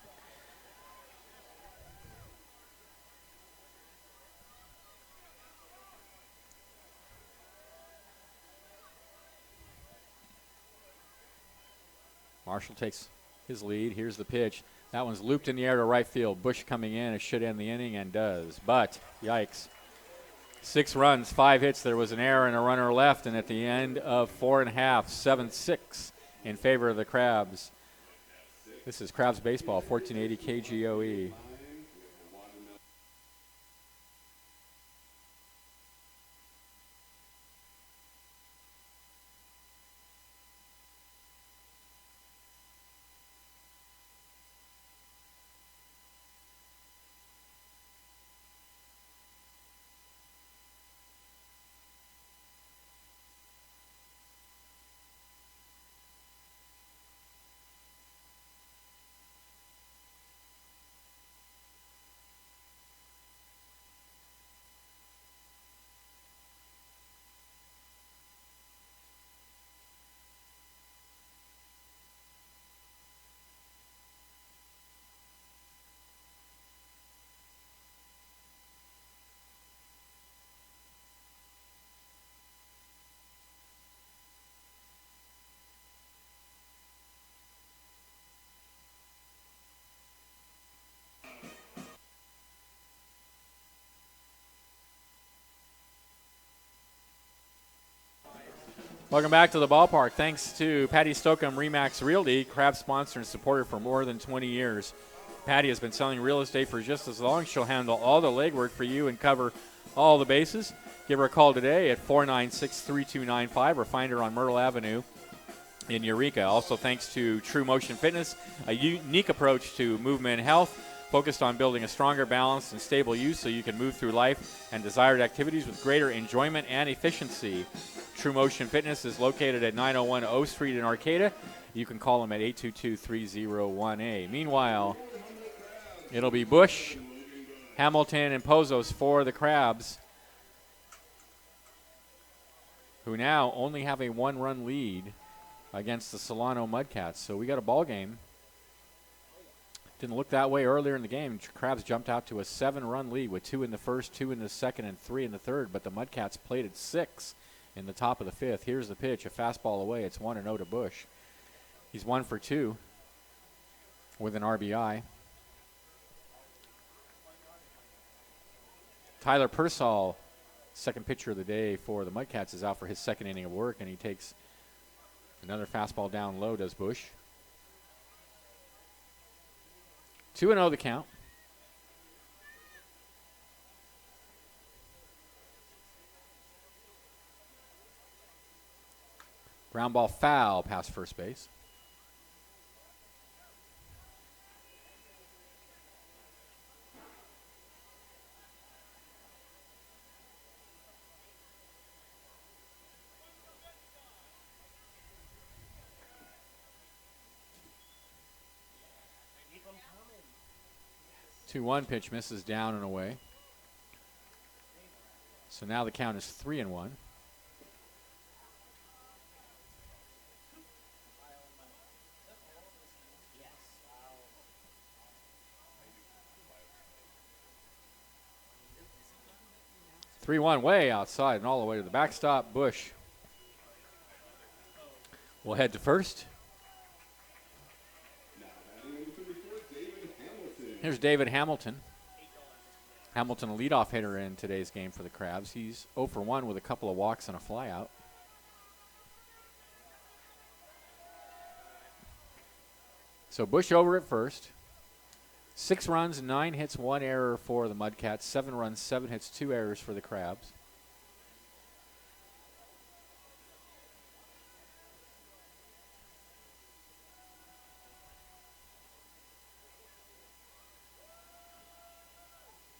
Marshall takes his lead. Here's the pitch. That one's looped in the air to right field. Bush coming in. It should end the inning and does. But, yikes. 6 runs, 5 hits. There was an error and a runner left. And at the end of 4 1/2, 7-6 in favor of the Crabs. This is Crabs Baseball, 1480 KGOE. Welcome back to the ballpark. Thanks to Patty Stokeham Remax Realty, Crab sponsor and supporter for more than 20 years. Patty has been selling real estate for just as long. She'll handle all the legwork for you and cover all the bases. Give her a call today at 496-3295 or find her on Myrtle Avenue in Eureka. Also thanks to True Motion Fitness, a unique approach to movement and health, focused on building a stronger, balanced, and stable you so you can move through life and desired activities with greater enjoyment and efficiency. True Motion Fitness is located at 901 O Street in Arcata. You can call them at 822-301A. Meanwhile, it'll be Bush, Hamilton, and Pozos for the Crabs, who now only have a one-run lead against the Solano Mudcats. So we got a ball game. Didn't look that way earlier in the game. Crabs jumped out to a 7-run lead with 2 in the first, 2 in the second, and 3 in the third, but the Mudcats played at 6 in the top of the fifth. Here's the pitch, a fastball away. It's 1-0 to Bush. He's 1 for 2 with an RBI. Tyler Persall, second pitcher of the day for the Mudcats, is out for his second inning of work, and he takes another fastball down low, does Bush. 2-0 the count. Ground ball foul past first base. Two 2-1 pitch misses down and away. So now the count is 3-1. Three one way outside and all the way to the backstop. Bush will head to first. Here's David Hamilton. Hamilton, a leadoff hitter in today's game for the Crabs. He's 0 for 1 with a couple of walks and a flyout. So Bush over at first. 6 runs, 9 hits, 1 error for the Mudcats. 7 runs, 7 hits, 2 errors for the Crabs.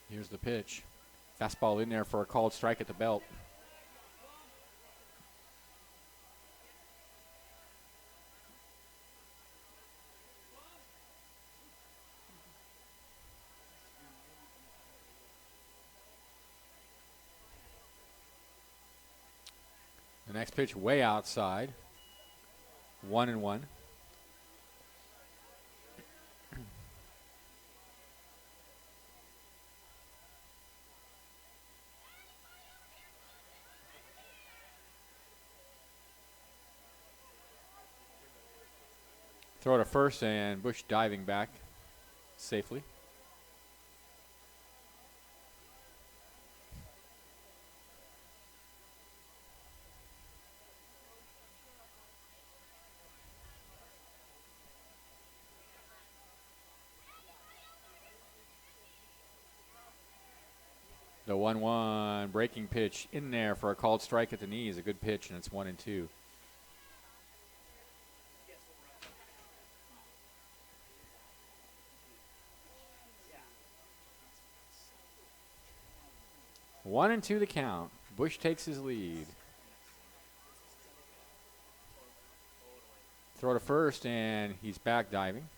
Here's the pitch. Fastball in there for a called strike at the belt. The next pitch way outside. 1-1. Throw to first and Bush diving back safely. The 1-1 breaking pitch in there for a called strike at the knee is a good pitch, and it's 1-2. One and two the count. Bush takes his lead. Throw to first, and he's back diving.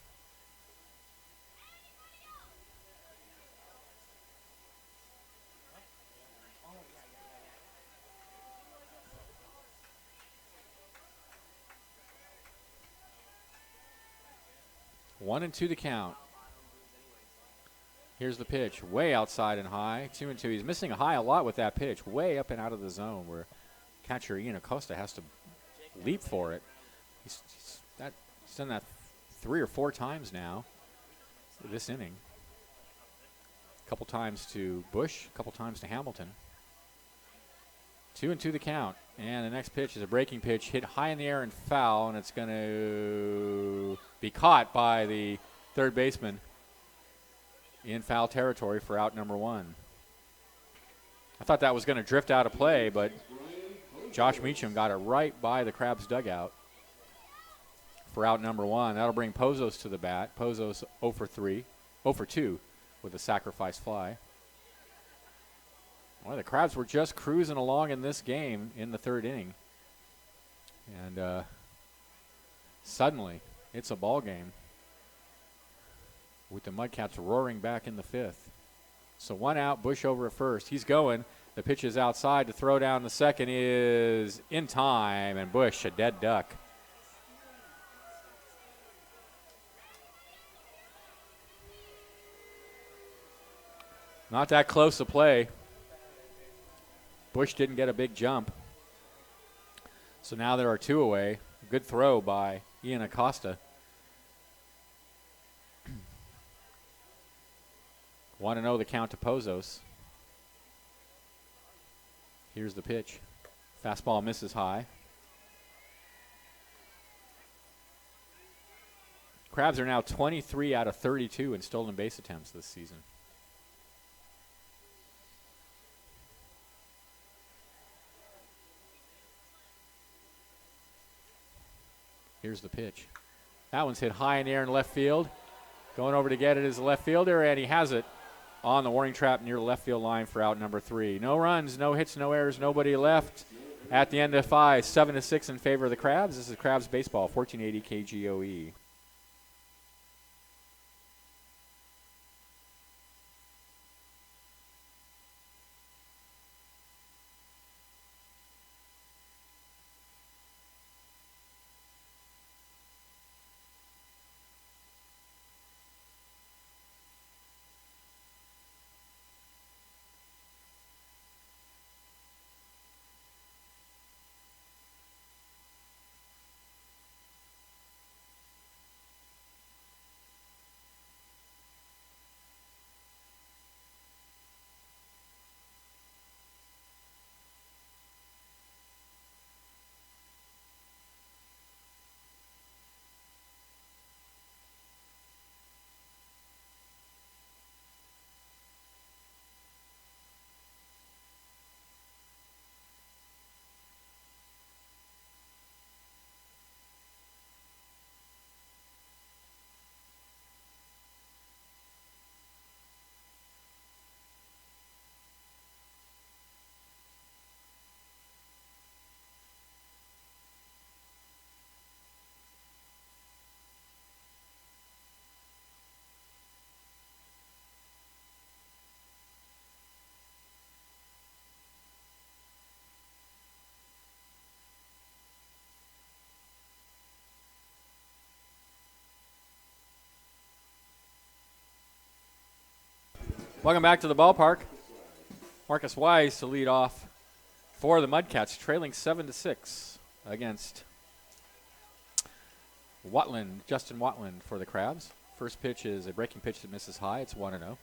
One and two the count. Here's the pitch, way outside and high, 2-2. He's missing a high a lot with that pitch, way up and out of the zone where catcher Ian Acosta has to leap for it. He's done that 3 or 4 times now this inning. A couple times to Bush, a couple times to Hamilton. 2-2 the count. And the next pitch is a breaking pitch, hit high in the air and foul, and it's going to be caught by the third baseman in foul territory for out number 1. I thought that was going to drift out of play, but Josh Meacham got it right by the Crabs dugout for out number 1. That'll bring Pozos to the bat. Pozos 0 for 2 with a sacrifice fly. Well, the Crabs were just cruising along in this game in the third inning. And suddenly, it's a ball game with the Mudcats roaring back in the 5th. So 1 out, Bush over at first. He's going. The pitch is outside. To throw down the second is in time, and Bush, a dead duck. Not that close a play. Bush didn't get a big jump. So now there are 2 away. Good throw by Ian Acosta. 1-0 the count to Pozos. Here's the pitch. Fastball misses high. Crabs are now 23 out of 32 in stolen base attempts this season. Here's the pitch. That one's hit high in the air in left field. Going over to get it is the left fielder, and he has it on the warning trap near the left field line for out number 3. No runs, no hits, no errors, nobody left. At the end of 5, 7-6 in favor of the Crabs. This is Crabs baseball, 1480 KGOE. Welcome back to the ballpark. Marcus Wise to lead off for the Mudcats, trailing 7-6 against Watland, Justin Watland for the Crabs. First pitch is a breaking pitch that misses high. It's 1-0.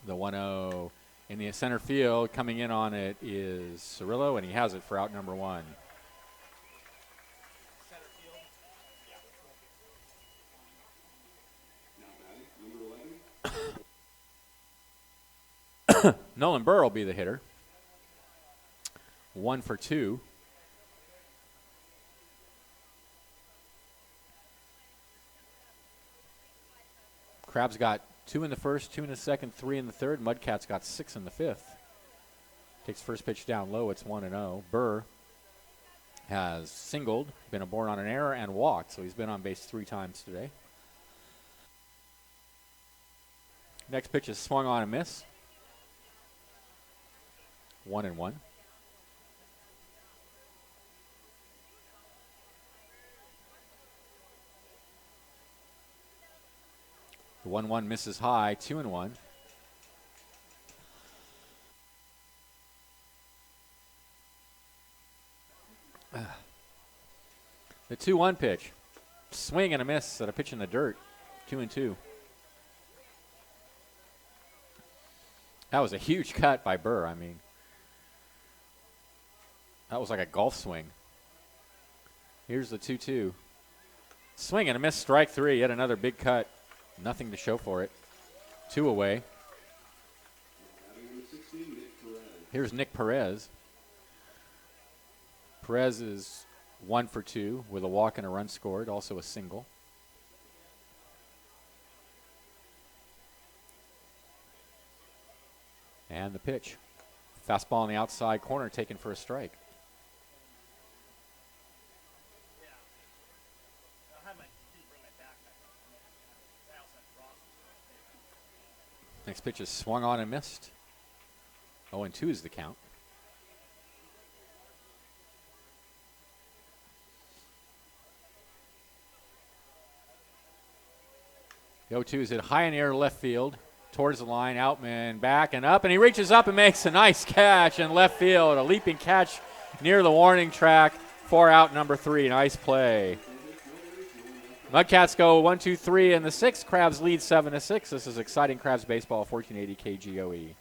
The 1-0 in the center field. Coming in on it is Cirillo, and he has it for out number 1. Nolan Burr will be the hitter. 1 for 2. Crabs got 2 in the first, 2 in the second, 3 in the third. Mudcats got 6 in the 5th. Takes first pitch down low. It's 1-0. Burr has singled, been aboard on an error, and walked, so he's been on base 3 times today. Next pitch is swung on and miss. 1-1. The 1-1 misses high, 2-1. The 2-1 pitch. Swing and a miss at a pitch in the dirt. 2-2. That was a huge cut by Burr. I mean, that was like a golf swing. Here's the 2-2. Swing and a miss, strike three. Yet another big cut. Nothing to show for it. 2 away. Here's Nick Perez. Perez is 1 for 2 with a walk and a run scored, also a single. And the pitch. Fastball on the outside corner taken for a strike. Next pitch is swung on and missed. 0-2 is the count. The 0-2 is hit high in the air left field. Towards the line, Outman back and up, and he reaches up and makes a nice catch in left field. A leaping catch near the warning track for out number 3. Nice play. Mudcats go 1-2-3 in the 6th. Crabs lead 7-6. This is exciting Crabs baseball, 1480 KGOE.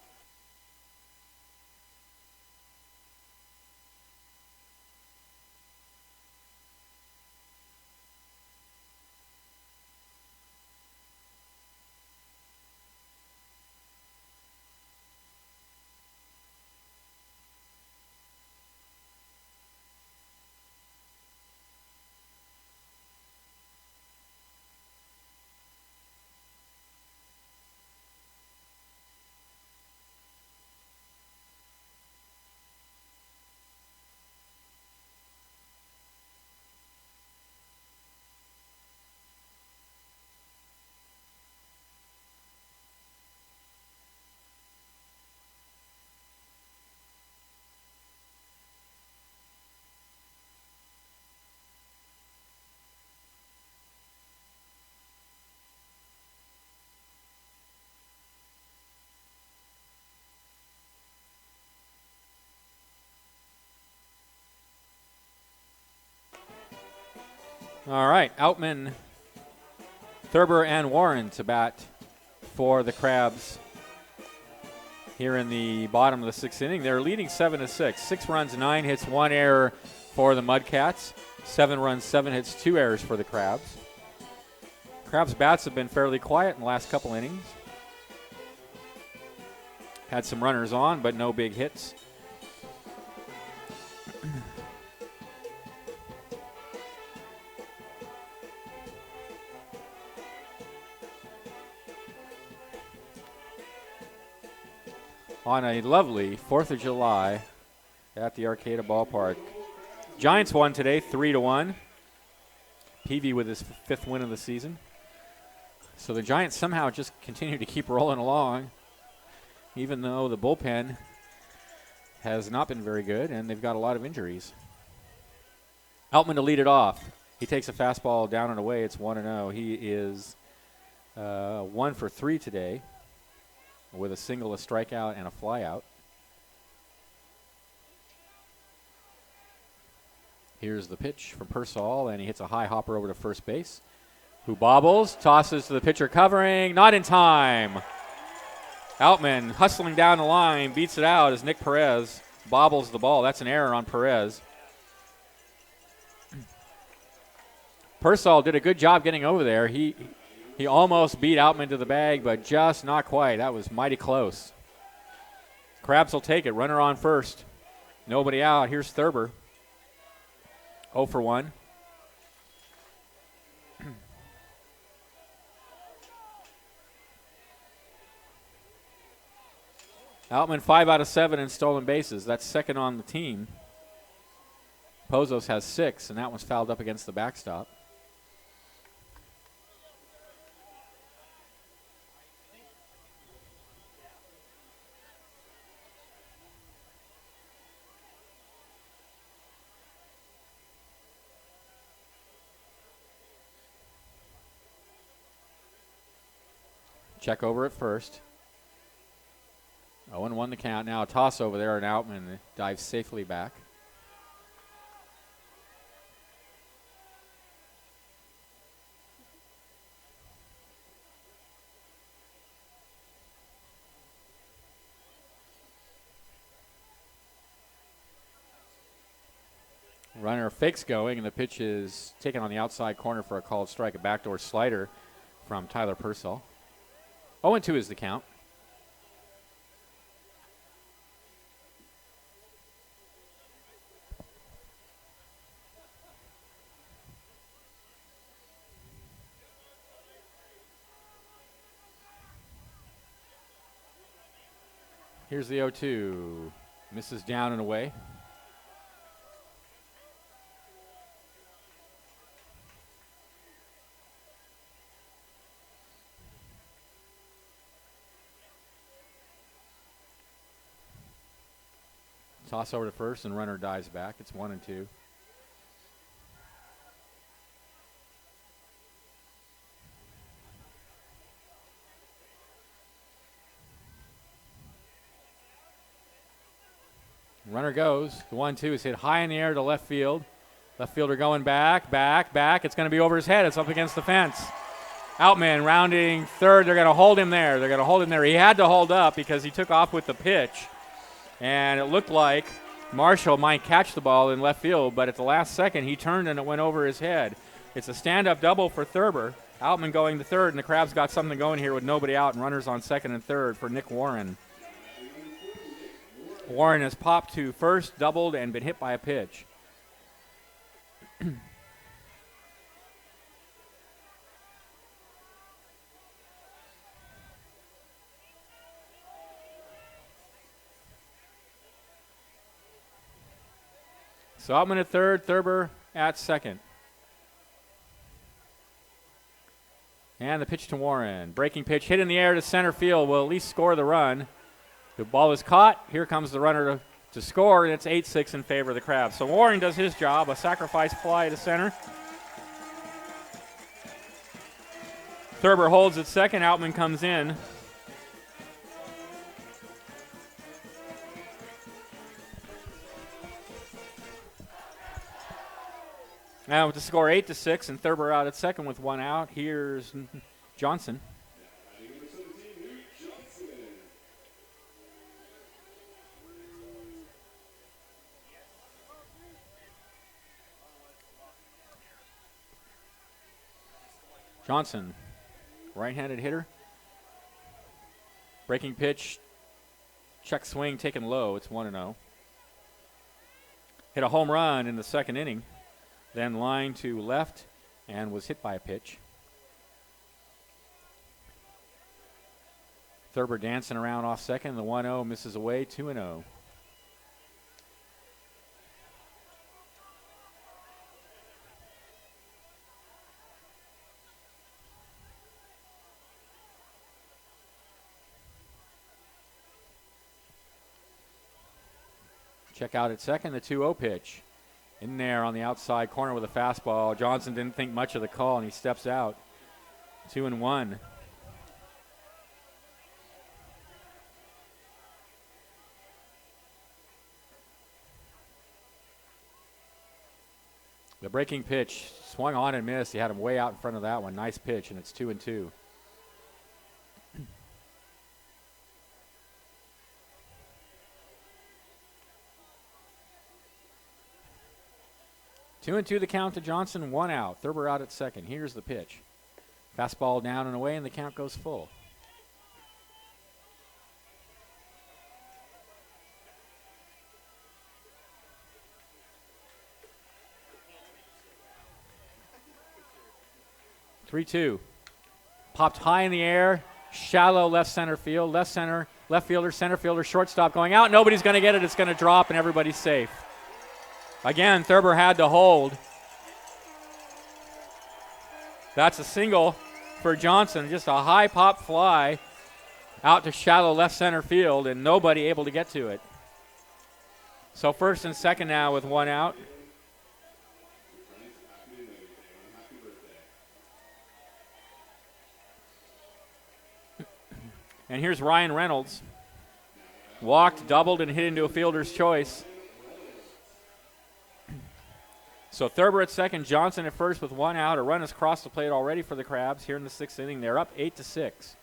All right, Outman, Thurber, and Warren to bat for the Crabs here in the bottom of the 6th inning. They're leading 7-6. 6 runs, 9 hits, 1 error for the Mudcats. 7 runs, 7 hits, 2 errors for the Crabs. Crabs' bats have been fairly quiet in the last couple innings. Had some runners on, but no big hits. On a lovely 4th of July at the Arcata Ballpark. Giants won today 3-1. Peavy with his 5th win of the season. So the Giants somehow just continue to keep rolling along, even though the bullpen has not been very good and they've got a lot of injuries. Altman to lead it off. He takes a fastball down and away. It's 1-0. He is 1 for 3 today, with a single, a strikeout, and a flyout. Here's the pitch from Persall, and he hits a high hopper over to first base, who bobbles, tosses to the pitcher covering, not in time. Outman hustling down the line, beats it out as Nick Perez bobbles the ball. That's an error on Perez. Persall did a good job getting over there. He almost beat Outman to the bag, but just not quite. That was mighty close. Crabs will take it. Runner on first. Nobody out. Here's Thurber. 0 for 1. Outman 5 out of 7 in stolen bases. That's second on the team. Pozos has 6, and that one's fouled up against the backstop. Check over at first. 0-1 the count. Now a toss over there, and Outman dives safely back. Runner fakes going, and the pitch is taken on the outside corner for a called strike, a backdoor slider from Tyler Purcell. 0-2 is the count. Here's the 0-2. Misses down and away. Toss over to first, and runner dives back. It's 1-2. Runner goes. The 1-2 is hit high in the air to left field. Left fielder going back. It's going to be over his head. It's up against the fence. Outman rounding third. They're going to hold him there. He had to hold up because he took off with the pitch. And it looked like Marshall might catch the ball in left field, but at the last second he turned and it went over his head. It's a stand-up double for Thurber. Outman going to third, and the Crabs got something going here with nobody out and runners on second and third for Nick Warren. Warren has popped to first, doubled, and been hit by a pitch. So Outman at third, Thurber at second. And the pitch to Warren. Breaking pitch hit in the air to center field will at least score the run. The ball is caught. Here comes the runner to score, and it's 8-6 in favor of the Crabs. So Warren does his job, a sacrifice fly to center. Thurber holds at second. Outman comes in. Now with the score 8-6, and Thurber out at second with one out. Here's Johnson. Johnson, right-handed hitter. Breaking pitch, check swing taken low. It's 1-0. Hit a home run in the second inning. Then line to left and was hit by a pitch. Thurber dancing around off second. The 1-0 misses away, 2-0. Check out at second, the 2-0 pitch. In there on the outside corner with a fastball. Johnson didn't think much of the call, and he steps out. 2-1. The breaking pitch swung on and missed. He had him way out in front of that one. Nice pitch, and it's 2-2. 2-2 the count to Johnson, one out. Thurber out at second. Here's the pitch. Fastball down and away, and the count goes full. Three-two. Popped high in the air. Shallow left center field. Left fielder, center fielder, shortstop going out. Nobody's going to get it. It's going to drop, and everybody's safe. Again, Thurber had to hold. That's a single for Johnson. Just a high pop fly out to shallow left center field, and nobody able to get to it. So first and second now with one out. And here's Ryan Reynolds. Walked, doubled, and hit into a fielder's choice. So Thurber at second, Johnson at first with one out. A run has crossed the plate already for the Crabs here in the sixth inning. They're up 8-6.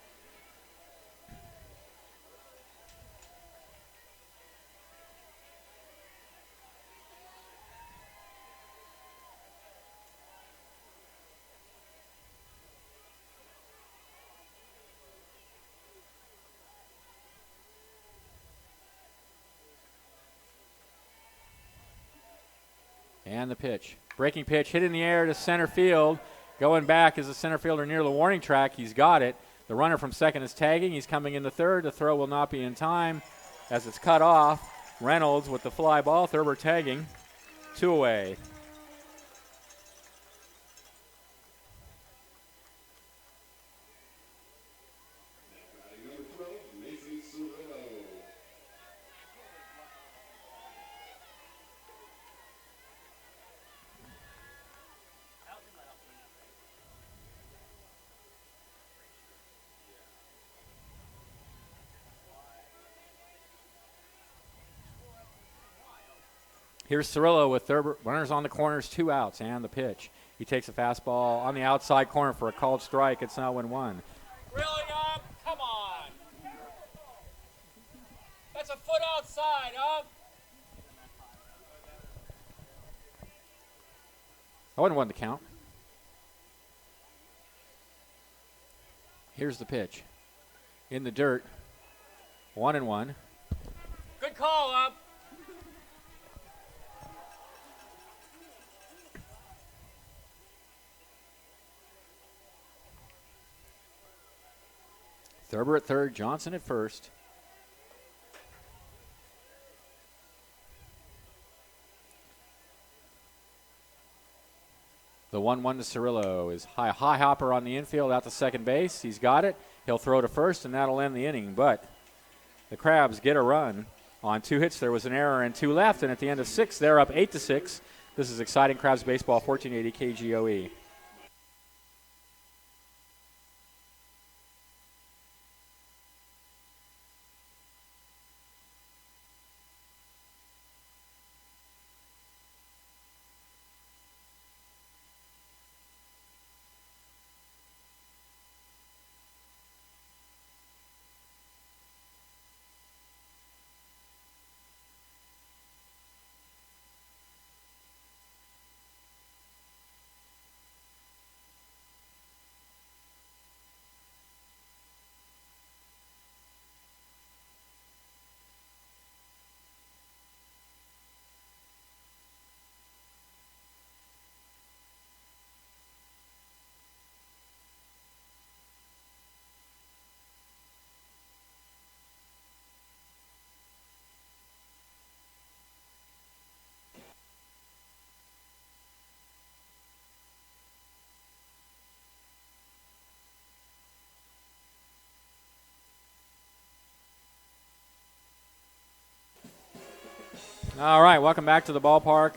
And the pitch. Breaking pitch hit in the air to center field. Going back is the center fielder near the warning track. He's got it. The runner from second is tagging. He's coming into third. The throw will not be in time as it's cut off. Reynolds with the fly ball. Thurber tagging. 2 away. Here's Cirillo with Thurber. Runners on the corners, 2 outs, and the pitch. He takes a fastball on the outside corner for a called strike. It's now 1-1. Really up? Come on. That's a foot outside, up. 0-1 the count. Here's the pitch. In the dirt. 1-1. Good call, up. Thurber at third, Johnson at first. The 1-1 to Cirillo is high hopper on the infield out to second base. He's got it. He'll throw to first, and that'll end the inning. But the Crabs get a run on 2 hits. There was an error and 2 left, and at the end of 6, they're up 8-6. This is exciting Crabs baseball, 1480 KGOE. All right, welcome back to the ballpark.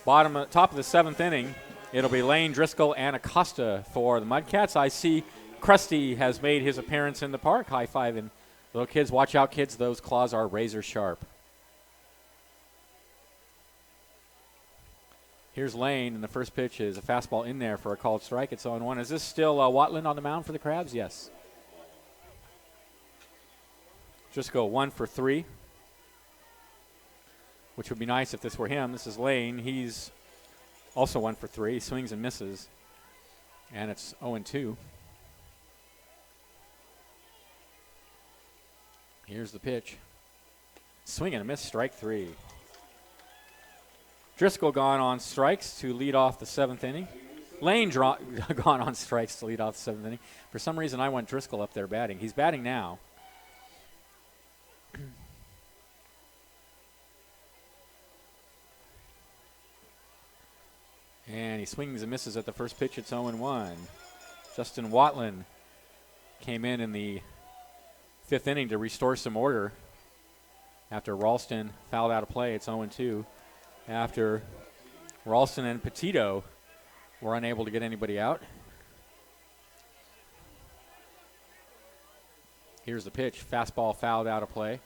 Top of the 7th inning. It'll be Lane, Driscoll, and Acosta for the Mudcats. I see Krusty has made his appearance in the park. High-fiving little kids. Watch out, kids. Those claws are razor sharp. Here's Lane, and the first pitch is a fastball in there for a called strike. It's 0-1. Is this still Watland on the mound for the Crabs? Yes. Driscoll 1 for 3. Which would be nice if this were him. This is Lane. He's also 1 for 3. He swings and misses. And it's 0-2. Here's the pitch. Swing and a miss, strike 3. Driscoll gone on strikes to lead off the 7th inning. Lane gone on strikes to lead off the 7th inning. For some reason, I want Driscoll up there batting. He's batting now. And he swings and misses at the first pitch. It's 0-1. Justin Watland came in the 5th inning to restore some order after Ralston fouled out of play. It's 0-2 after Ralston and Petito were unable to get anybody out. Here's the pitch. Fastball fouled out of play.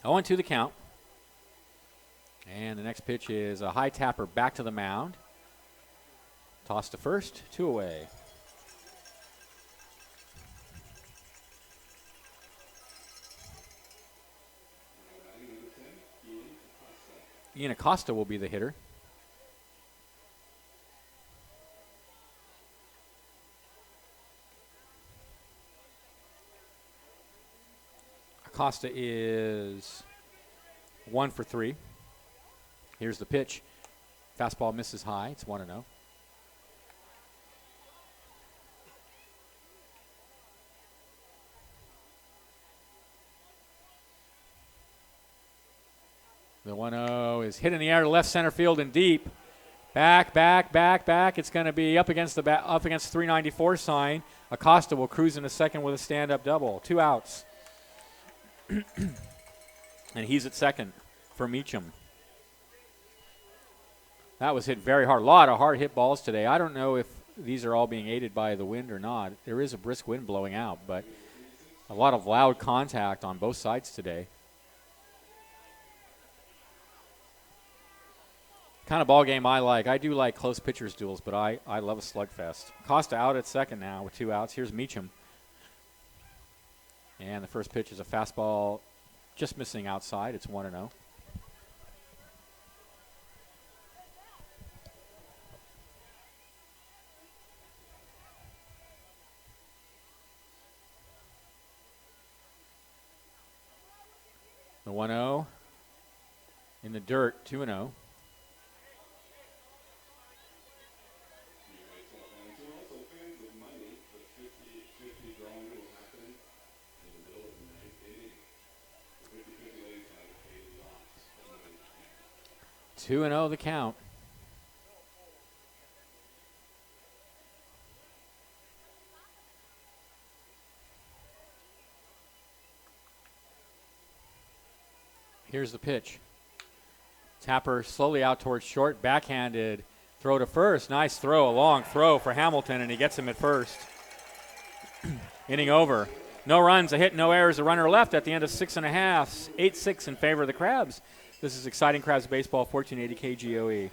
Oh, 0-2 the count. And the next pitch is a high tapper back to the mound. Toss to first, 2 away. Ian Acosta will be the hitter. Acosta is 1 for 3. Here's the pitch. Fastball misses high. It's 1-0. The 1-0 is hit in the air to left center field and deep. Back. It's going to be up against 394 sign. Acosta will cruise into second with a stand-up double. 2 outs. And he's at second for Meacham. That was hit very hard. A lot of hard hit balls today. I don't know if these are all being aided by the wind or not. There is a brisk wind blowing out, but a lot of loud contact on both sides today. Kind of ball game I like. I do like close pitchers duels, but I love a slugfest. Costa out at second now with 2 outs. Here's Meacham. And the first pitch is a fastball just missing outside. It's 1-0. The 1-0 in the dirt, 2-0. Two and 0 the count. Here's the pitch. Tapper slowly out towards short, backhanded throw to first. Nice throw, a long throw for Hamilton, and he gets him at first. Inning over. No runs, a hit, no errors, a runner left at the end of 6.5. 8-6 in favor of the Crabs. This is exciting Crabs baseball, 1480 KGOE.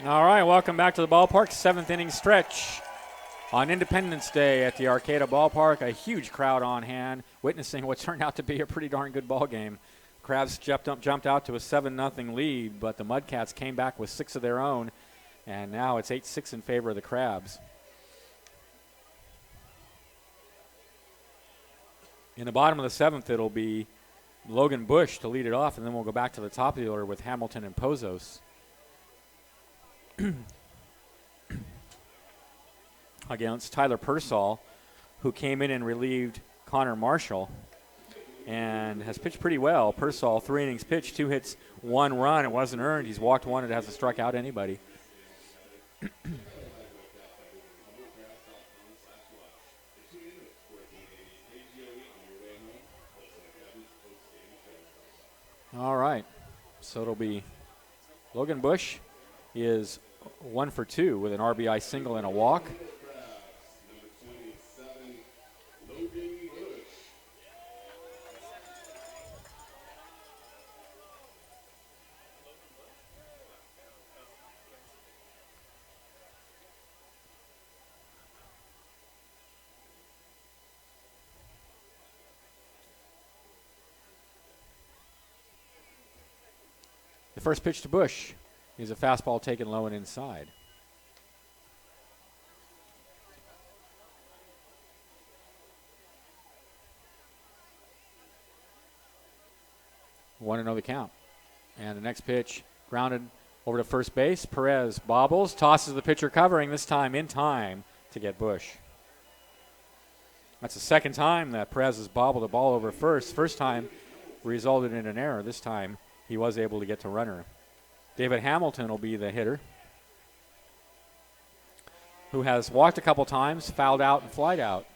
All right, welcome back to the ballpark. 7th inning stretch on Independence Day at the Arcata Ballpark. A huge crowd on hand, witnessing what turned out to be a pretty darn good ball game. Crabs jumped out to a 7-0 lead, but the Mudcats came back with 6 of their own, and now it's 8-6 in favor of the Crabs. In the bottom of the 7th, it'll be Logan Bush to lead it off, and then we'll go back to the top of the order with Hamilton and Pozos. Against Tyler Persall, who came in and relieved Connor Marshall and has pitched pretty well. Persall, 3 innings pitched, 2 hits, 1 run. It wasn't earned. He's walked 1 and hasn't struck out anybody. All right, so it'll be Logan Bush is 1 for 2 with an RBI single and a walk. The first pitch to Bush is a fastball taken low and inside. One and 0 the count. And the next pitch grounded Over to first base. Perez bobbles, tosses the pitcher covering, this time in time to get Bush. That's the second time that Perez has bobbled the ball over first. First time resulted in an error. This time he was able to get to runner. David Hamilton will be the hitter, who has walked a couple times, fouled out, and flied out.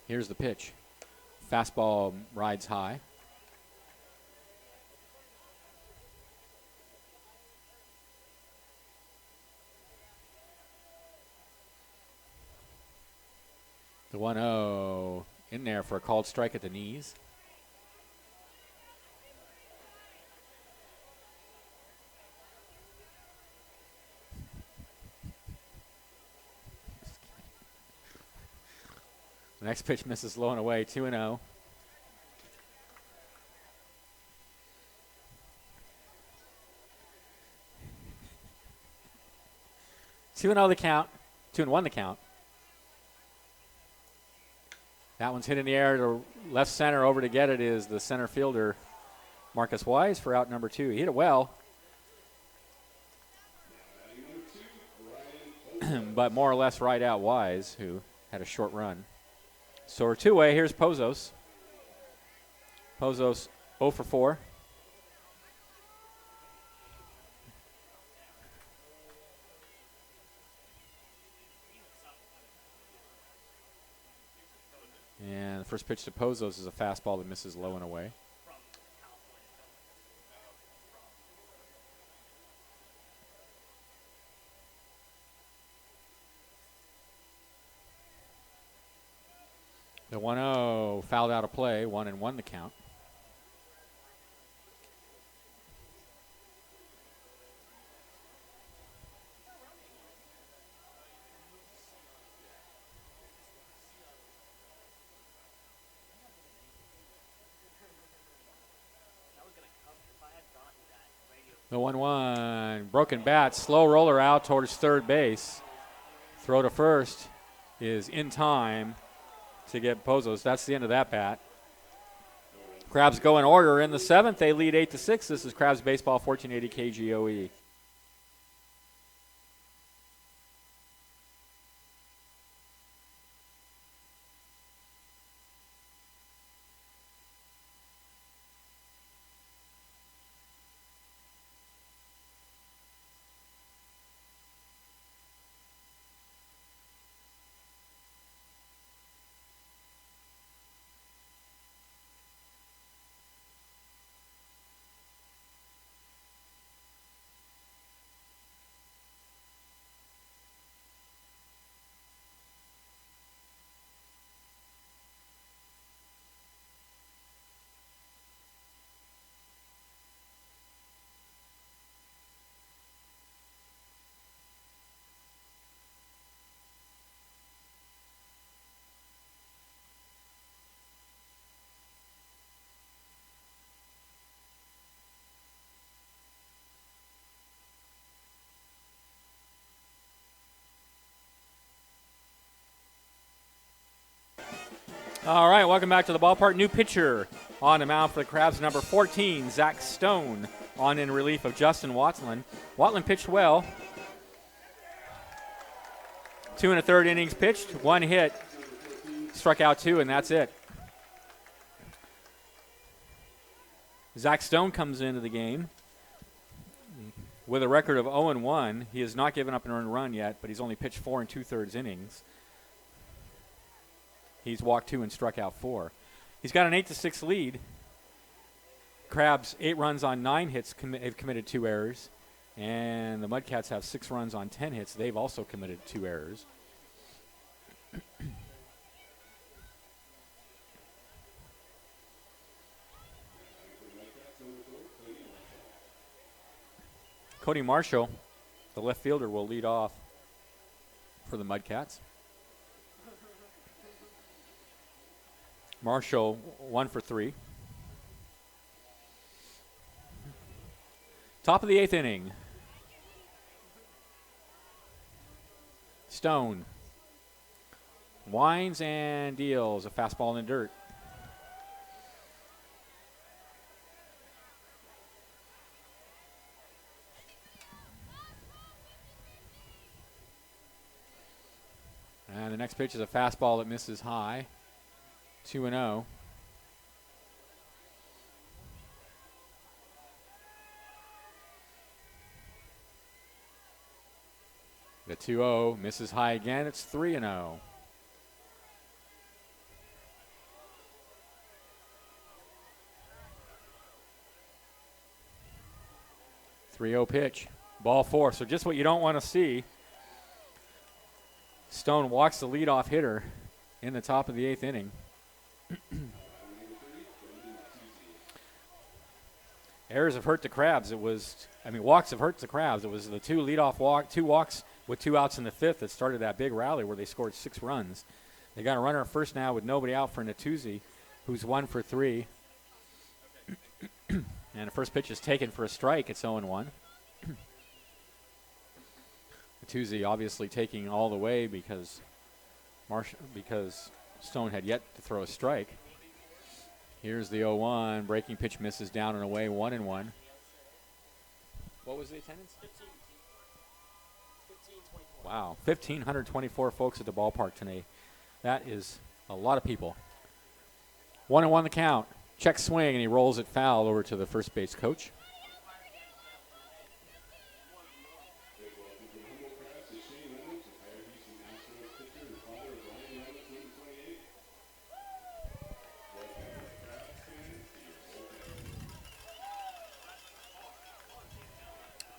Here's the pitch. Fastball rides high. The 1-0 in there for a called strike at the knees. The next pitch misses low and away, 2-0. Two and 0 the count. 2-1 the count. That one's hit in the air to left center. Over to get it is the center fielder, Marcus Wise, for out number 2. He hit it well, but more or less right out Wise, who had a short run. So we're two-way. Here's Pozos. Pozos 0 for 4. And the first pitch to Pozos is a fastball that misses low and away. The 1-0 fouled out of play, 1-1 the count. The 1-1, broken bat, slow roller out towards third base. Throw to first is in time to get Pozos. That's the end of that bat. Crabs go in order in the 7th. They lead 8-6. This is Crabs Baseball, 1480 KGOE. All right, welcome back to the ballpark. New pitcher on the mound for the Crabs, number 14, Zach Stone, on in relief of Justin Watson. Watson pitched well. 2 1/3 innings pitched, 1 hit, struck out 2, and that's it. Zach Stone comes into the game with a record of 0-1. He has not given up an earned run yet, but he's only pitched 4 2/3 innings. He's walked 2 and struck out 4. He's got an 8-6 lead. Crabs 8 runs on 9 hits. They've committed 2 errors. And the Mudcats have 6 runs on 10 hits. They've also committed 2 errors. Cody Marshall, the left fielder, will lead off for the Mudcats. Marshall 1 for 3. Top of the 8th inning. Stone. Winds and deals a fastball in the dirt. And the next pitch is a fastball that misses high. 2-0. The 2-0 misses high again. It's 3-0. Pitch. Ball 4. So just what you don't want to see. Stone walks the leadoff hitter in the top of the 8th inning. Errors have hurt the Crabs. Walks have hurt the Crabs. It was the two walks with 2 outs in the 5th that started that big rally where they scored 6 runs. They got a runner at first now with nobody out for Natuzzi, who's 1 for 3. And the first pitch is taken for a strike. It's 0-1. Natuzzi obviously taking all the way because Stone had yet to throw a strike. Here's the 0-1. Breaking pitch misses down and away, 1-1. What was the attendance? 1524. Wow, 1,524 folks at the ballpark today. That is a lot of people. 1-1 the count. Check swing, and he rolls it foul over to the first base coach.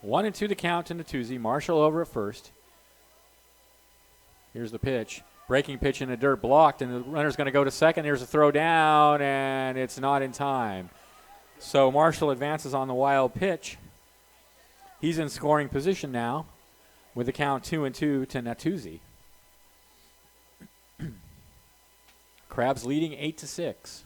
One and 2 to count to Natuzzi. Marshall over at first. Here's the pitch. Breaking pitch in the dirt, blocked, and the runner's going to go to second. Here's a throw down, and it's not in time. So Marshall advances on the wild pitch. He's in scoring position now with the count 2-2 to Natuzzi. Crabs leading 8-6.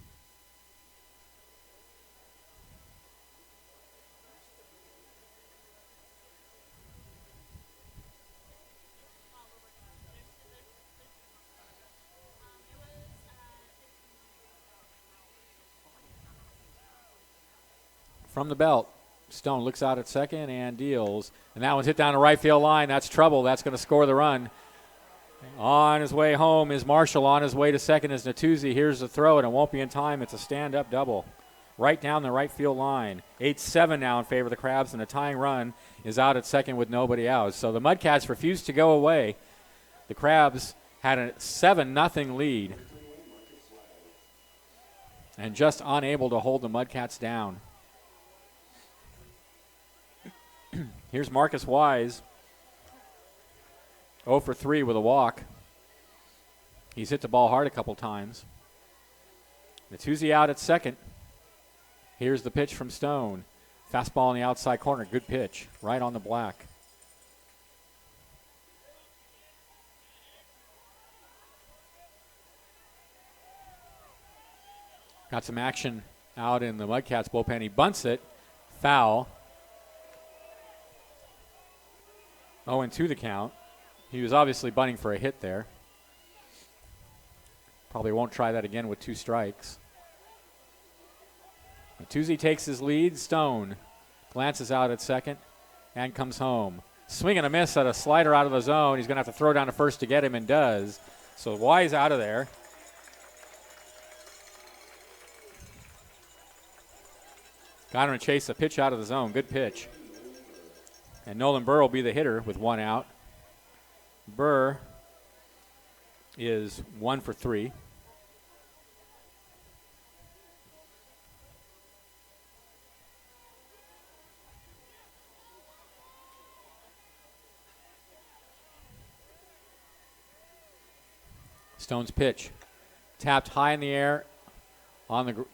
From the belt, Stone looks out at second and deals. And that one's hit down the right field line. That's trouble. That's going to score the run. On his way home is Marshall. On his way to second is Natuzzi. Here's the throw, and it won't be in time. It's a stand-up double. Right down the right field line. 8-7 now in favor of the Crabs, and the tying run is out at second with nobody out. So the Mudcats refused to go away. The Crabs had a 7-0 lead and just unable to hold the Mudcats down. Here's Marcus Wise, 0 for 3 with a walk. He's hit the ball hard a couple times. Natuzzi out at second. Here's the pitch from Stone. Fastball in the outside corner. Good pitch. Right on the black. Got some action out in the Mudcats bullpen. He bunts it. Foul. 0-2 the count. He was obviously bunting for a hit there. Probably won't try that again with 2 strikes. Natuzzi takes his lead. Stone glances out at second and comes home. Swing and a miss at a slider out of the zone. He's going to have to throw down to first to get him, and does. So Wise out of there. Got him to chase a pitch out of the zone. Good pitch. And Nolan Burr will be the hitter with 1 out. Burr is 1 for 3. Stone's pitch. Tapped high in the air on the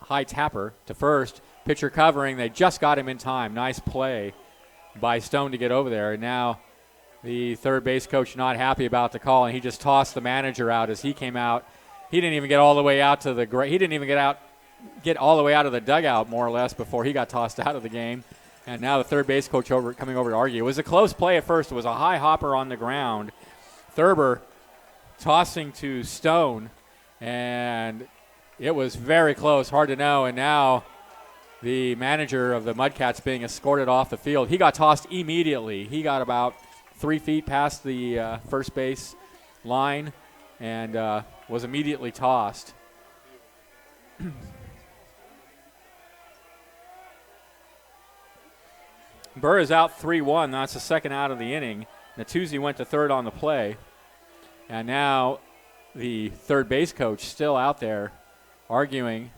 high tapper to first. Pitcher covering. They just got him in time. Nice play by Stone to get over there. And now the third base coach not happy about the call, and he just tossed the manager out as he came out. He didn't even get all the way out to the he didn't even get all the way out of the dugout, more or less, before he got tossed out of the game. And now the third base coach coming over to argue. It was a close play at first. It was a high hopper on the ground, Thurber tossing to Stone, and it was very close, hard to know. And now the manager of the Mudcats being escorted off the field. He got tossed immediately. He got about 3 feet past the first base line and was immediately tossed. Burr is out 3-1. That's the second out of the inning. Natuzzi went to third on the play. And now the third base coach still out there arguing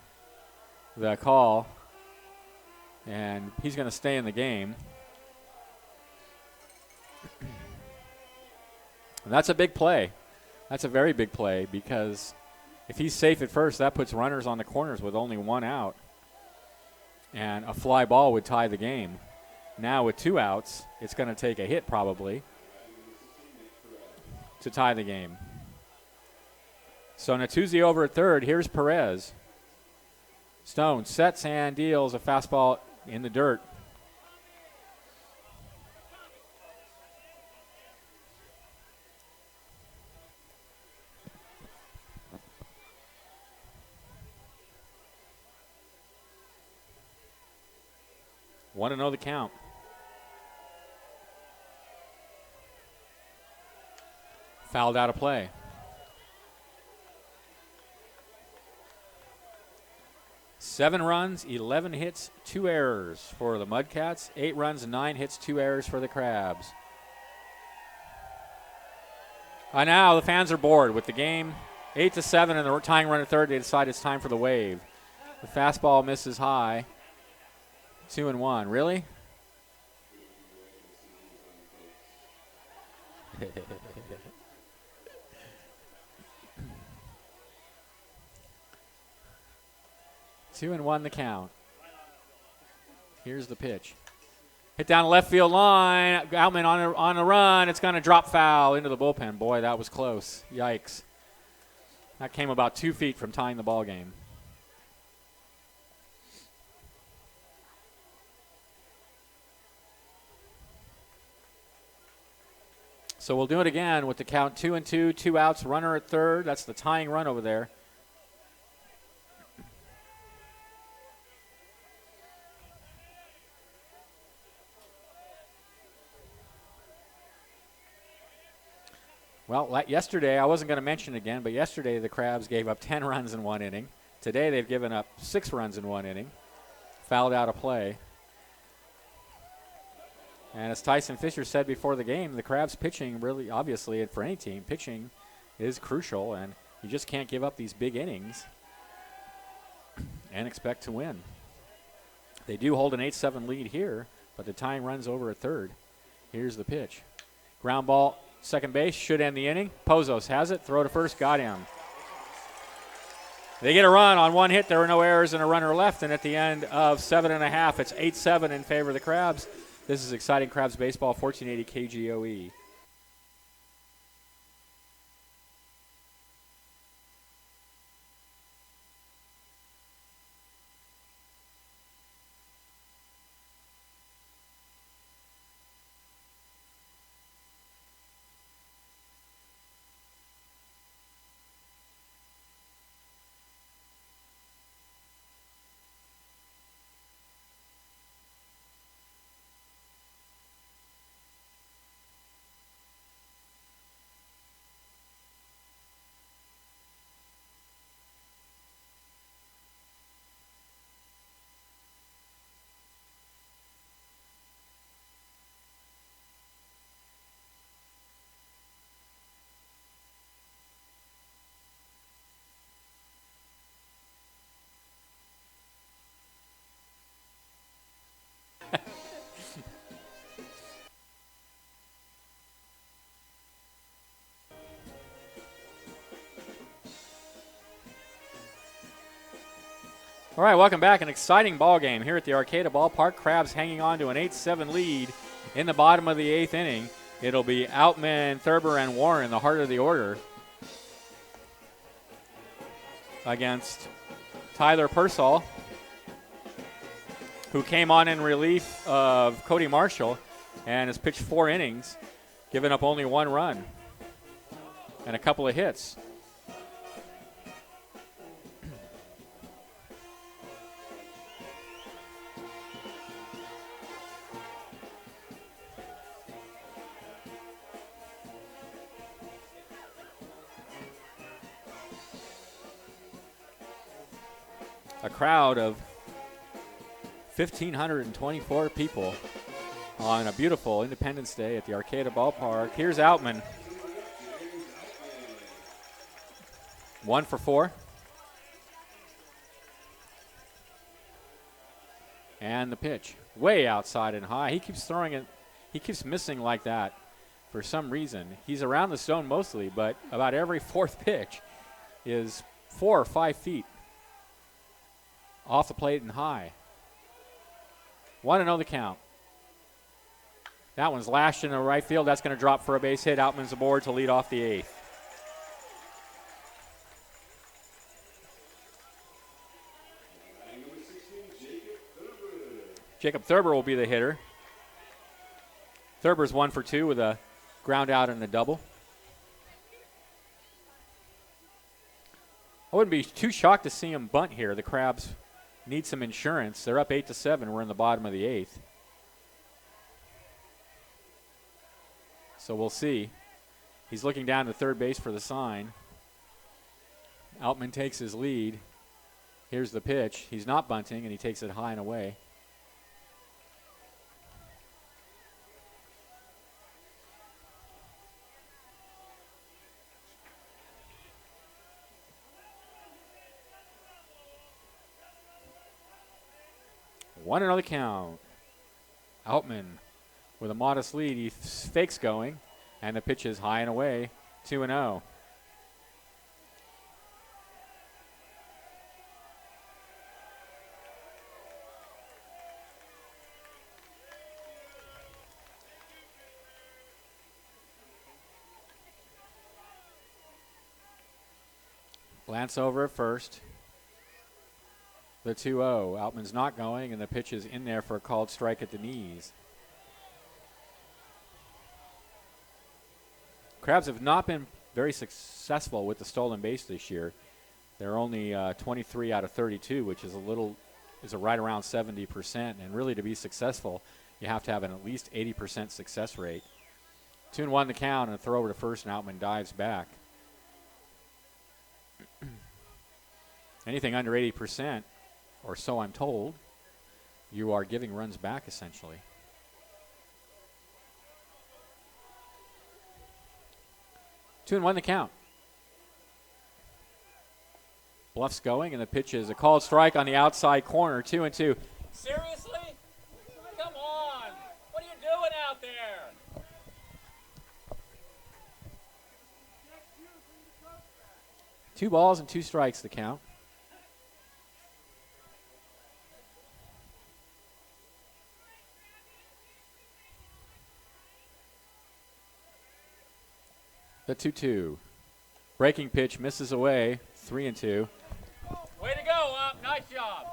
the call. And he's going to stay in the game. And that's a big play. That's a very big play because if he's safe at first, that puts runners on the corners with only 1 out. And a fly ball would tie the game. Now with 2 outs, it's going to take a hit probably to tie the game. So Natuzzi over at third. Here's Perez. Stone sets and deals a fastball in the dirt. Want to know the count. Fouled out of play. Seven runs, 11 hits, 2 errors for the Mudcats. 8 runs, 9 hits, 2 errors for the Crabs. Now the fans are bored with the game. 8-7 and the tying run at third. They decide it's time for the wave. The fastball misses high. 2-1. Really? Two and 1 the count. Here's the pitch. Hit down left field line. Outman on a run. It's going to drop foul into the bullpen. Boy, that was close. Yikes. That came about 2 feet from tying the ball game. So we'll do it again with the count 2-2, 2 outs, runner at third. That's the tying run over there. Well, yesterday, I wasn't going to mention it again, but yesterday the Crabs gave up 10 runs in 1 inning. Today they've given up 6 runs in 1 inning. Fouled out of play. And as Tyson Fisher said before the game, the Crabs pitching really, obviously, for any team, pitching is crucial, and you just can't give up these big innings and expect to win. They do hold an 8-7 lead here, but the tying run's over at third. Here's the pitch. Ground ball. Second base, should end the inning. Pozos has it, throw to first, got him. They get a run on 1 hit. There were no errors and a runner left, and at the end of 7.5, it's 8-7 in favor of the Crabs. This is exciting Crabs baseball, 1480 KGOE. All right, welcome back. An exciting ball game here at the Arcata Ballpark. Crabs hanging on to an 8-7 lead in the bottom of the 8th inning. It'll be Outman, Thurber, and Warren, the heart of the order, against Tyler Persall, who came on in relief of Cody Marshall and has pitched 4 innings, giving up only 1 run. and a couple of hits. A crowd of 1,524 people on a beautiful Independence Day at the Arcata Ballpark. Here's Outman. 1 for 4. And the pitch. Way outside and high. He keeps throwing it. He keeps missing like that for some reason. He's around the stone mostly, but about every fourth pitch is 4 or 5 feet off the plate and high. 1-0 the count. That one's lashed into right field. That's going to drop for a base hit. Outman's aboard to lead off the 8th. Jacob Thurber will be the hitter. Thurber's 1 for 2 with a ground out and a double. I wouldn't be too shocked to see him bunt here. The Crabs need some insurance. They're up 8-7. We're in the bottom of the 8th. So we'll see. He's looking down to third base for the sign. Outman takes his lead. Here's the pitch. He's not bunting, and he takes it high and away. One another count. Outman with a modest lead. He fakes going, and the pitch is high and away. 2-0. Glance over at first. The 2-0. Outman's not going, and the pitch is in there for a called strike at the knees. Crabs have not been very successful with the stolen base this year. They're only 23 out of 32, which is right around 70%. And really, to be successful, you have to have an at least 80% success rate. 2-1 the count, and a throw over to first, and Outman dives back. Anything under 80%, or so I'm told, you are giving runs back essentially. Two and one the count. Bluff's going, and the pitch is a called strike on the outside corner. 2-2. Seriously? Come on. What are you doing out there? 2 balls and 2 strikes the count. The 2-2. Breaking pitch misses away. 3-2. Way to go, Up. Nice job.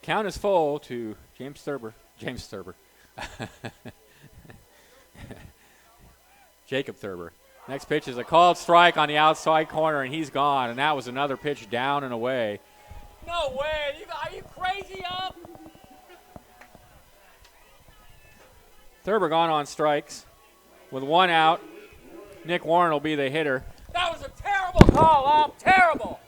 Count is full to James Thurber. Jacob Thurber. Next pitch is a called strike on the outside corner, and he's gone. And that was another pitch down and away. No way. Are you crazy, Up? Thurber gone on strikes. With 1 out, Nick Warren will be the hitter. That was a terrible call, Up. Terrible.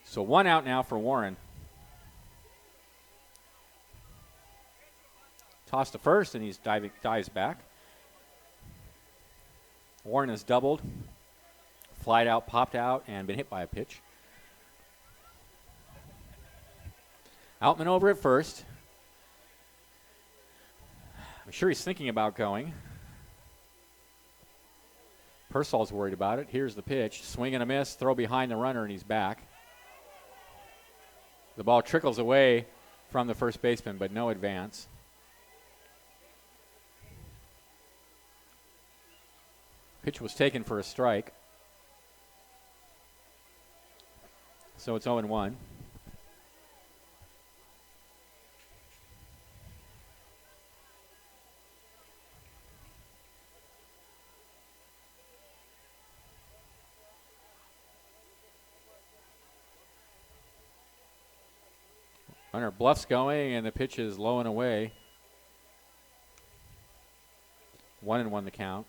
So 1 out now for Warren. Toss to first, and he's dives back. Warren has doubled, flied out, popped out, and been hit by a pitch. Outman over at first. I'm sure he's thinking about going. Persall's worried about it. Here's the pitch. Swing and a miss. Throw behind the runner, and he's back. The ball trickles away from the first baseman, but no advance. Pitch was taken for a strike. So it's 0-1. Runner bluffs going, and the pitch is low and away. 1-1 the count.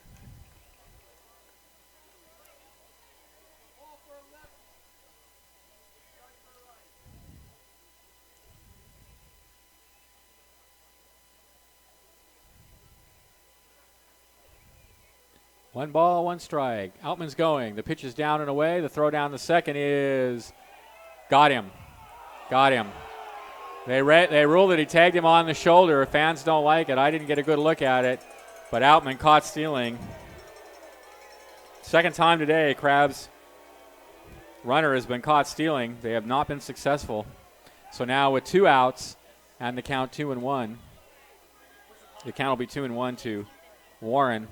One ball, one strike. Outman's going. The pitch is down and away. The throw down the second is got him. Got him. They ruled that he tagged him on the shoulder. Fans don't like it. I didn't get a good look at it, but Outman caught stealing. Second time today, Crabs runner has been caught stealing. They have not been successful. So now with 2 outs and the count 2-1, the count will be 2-1 to Warren.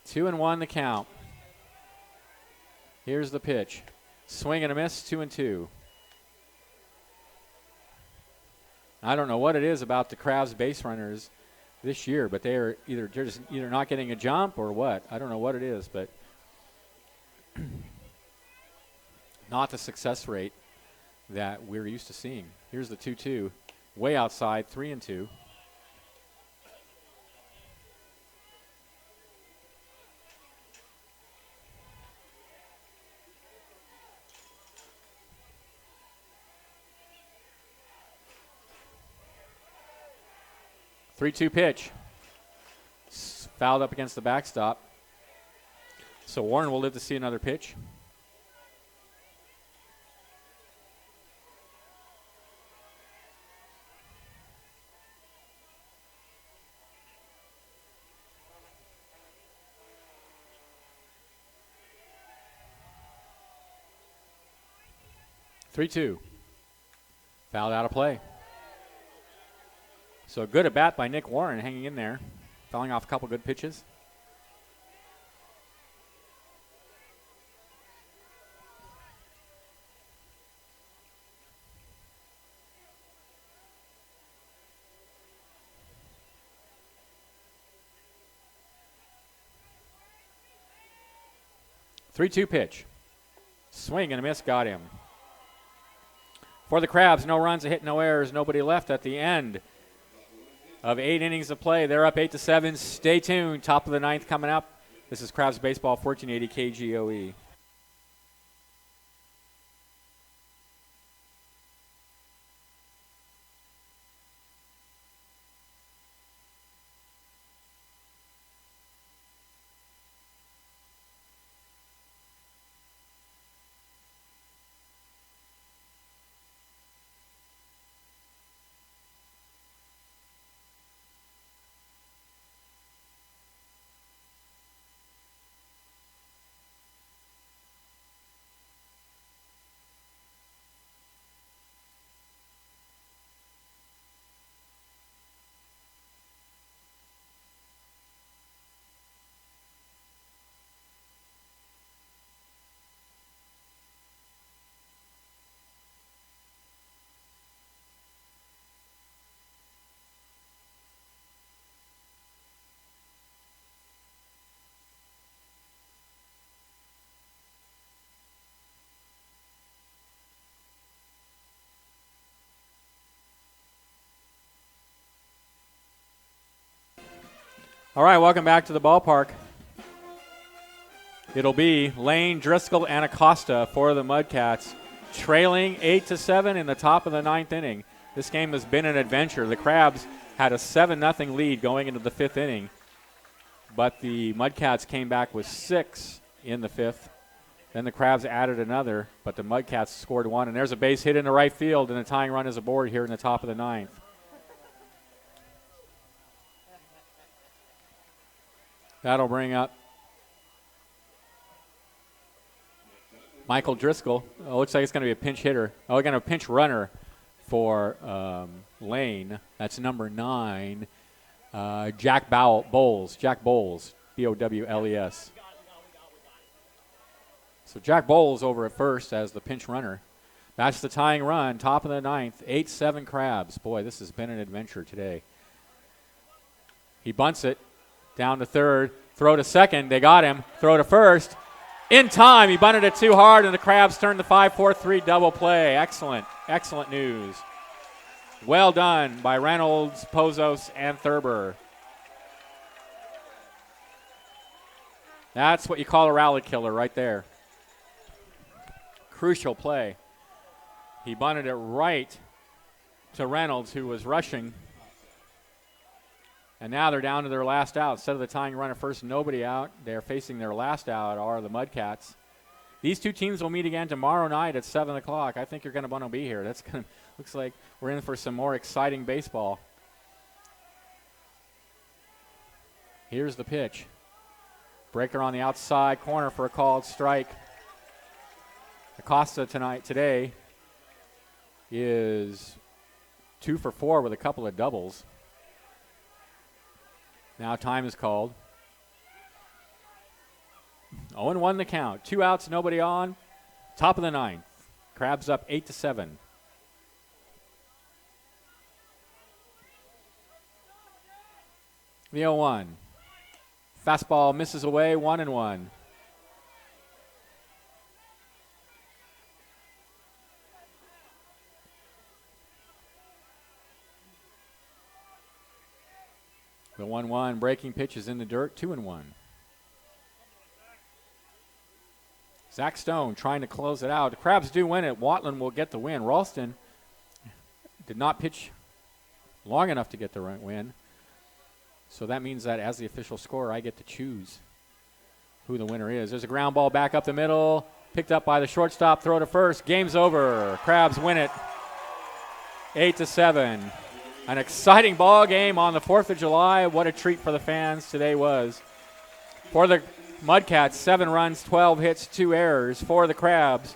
Two and one the count. Here's the pitch. Swing and a miss, 2-2. I don't know what it is about the Crabs base runners this year, but they're just either not getting a jump or what. I don't know what it is, but not the success rate that we're used to seeing. Here's the 2-2. Way outside, 3-2. Three-two pitch. Fouled up against the backstop. So Warren will live to see another pitch. Three-two. Fouled out of play. So good at bat by Nick Warren, hanging in there, fouling off a couple good pitches. Three-two pitch. Swing and a miss, got him. For the Crabs, no runs, a hit, no errors, nobody left at the end of 8 innings of play. They're up 8-7. Stay tuned. Top of the 9th coming up. This is Crabs Baseball, 1480 KGOE. All right, welcome back to the ballpark. It'll be Lane, Driscoll, and Acosta for the Mudcats, trailing 8-7 in the top of the 9th inning. This game has been an adventure. The Crabs had a 7-0 lead going into the 5th inning, but the Mudcats came back with 6 in the 5th. Then the Crabs added another, but the Mudcats scored 1, and there's a base hit into right field, and a tying run is aboard here in the top of the 9th. That'll bring up Michael Driscoll. Looks like it's going to be a pinch hitter. We're going to pinch runner for Lane. That's number 9, Jack Bowles. Jack Bowles, Bowles. So Jack Bowles over at first as the pinch runner. That's the tying run, top of the 9th, 8-7 Crabs. Boy, this has been an adventure today. He bunts it down to third, throw to second. They got him. Throw to first. In time, he bunted it too hard, and the Crabs turned the 5-4-3 double play. Excellent, excellent news. Well done by Reynolds, Pozos, and Thurber. That's what you call a rally killer right there. Crucial play. He bunted it right to Reynolds, who was rushing. And now they're down to their last out. Instead of the tying run at first, nobody out. They're facing their last out are the Mudcats. These two teams will meet again tomorrow night at 7 o'clock. I think you're going to want to be here. Looks like we're in for some more exciting baseball. Here's the pitch. Breaker on the outside corner for a called strike. Acosta today is 2 for 4 with a couple of doubles. Now time is called. 0-1 the count. 2 outs, nobody on. Top of the 9th. Crabs up 8-7. The 0-1. Fastball misses away, 1-1. The 1-1 breaking pitch is in the dirt, 2-1. Zach Stone trying to close it out. The Crabs do win it. Watland will get the win. Ralston did not pitch long enough to get the win. So that means that as the official scorer, I get to choose who the winner is. There's a ground ball back up the middle. Picked up by the shortstop. Throw to first. Game's over. Crabs win it 8-7. An exciting ball game on the 4th of July. What a treat for the fans today was. For the Mudcats, 7 runs, 12 hits, 2 errors. For the Crabs,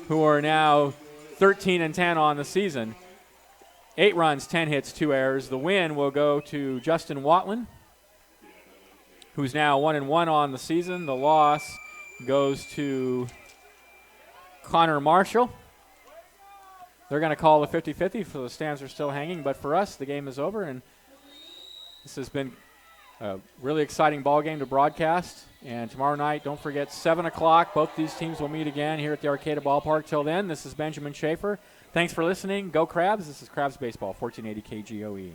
who are now 13-10 on the season, 8 runs, 10 hits, 2 errors. The win will go to Justin Watland, who's now 1-1 on the season. The loss goes to Connor Marshall. They're going to call the 50-50, so the stands are still hanging. But for us, the game is over, and this has been a really exciting ball game to broadcast. And tomorrow night, don't forget, 7 o'clock, both these teams will meet again here at the Arcata Ballpark. Till then, this is Benjamin Schaefer. Thanks for listening. Go Crabs. This is Crabs Baseball, 1480 KGOE.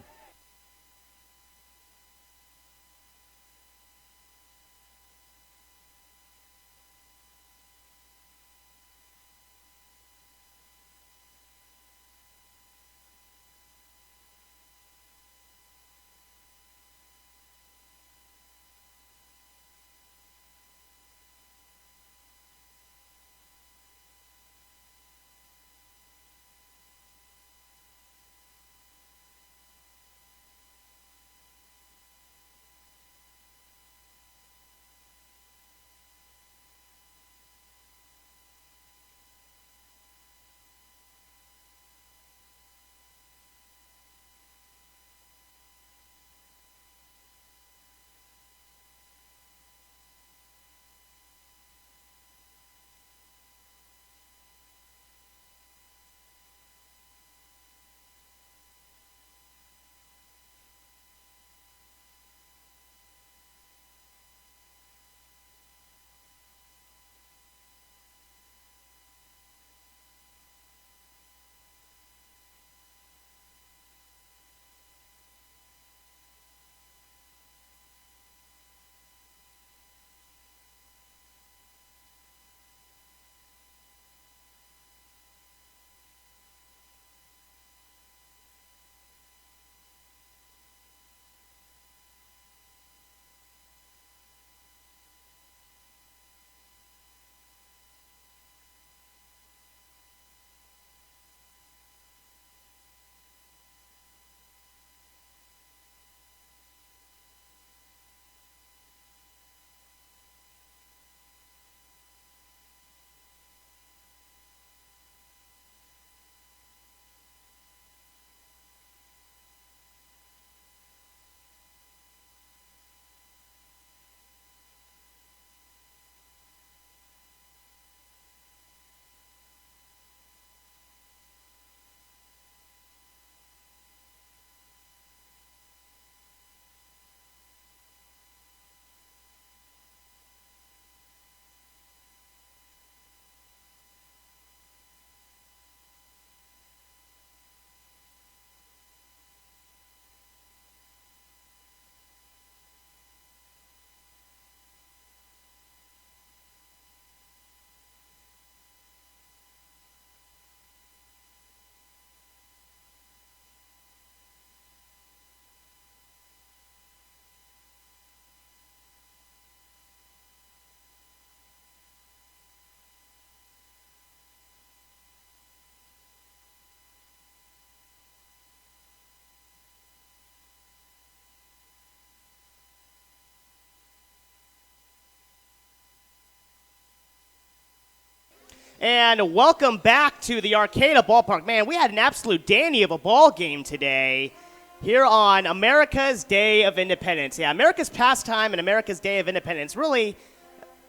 And welcome back to the Arcata Ballpark. Man, we had an absolute dandy of a ball game today here on America's Day of Independence. Yeah, America's pastime and America's Day of Independence. Really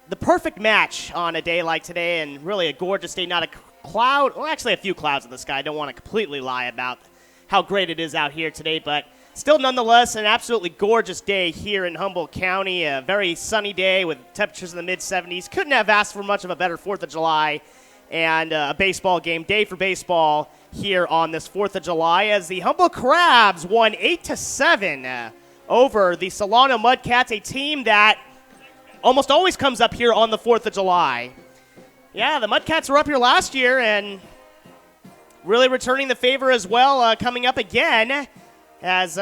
the perfect match on a day like today, and really a gorgeous day. Not a cloud, well, actually a few clouds in the sky. I don't want to completely lie about how great it is out here today, but still nonetheless an absolutely gorgeous day here in Humboldt County. A very sunny day with temperatures in the mid-70s. Couldn't have asked for much of a better 4th of July. And a baseball game, day for baseball here on this 4th of July, as the Humboldt Crabs won 8-7 over the Solano Mudcats, a team that almost always comes up here on the 4th of July. Yeah, the Mudcats were up here last year and really returning the favor as well, coming up again, as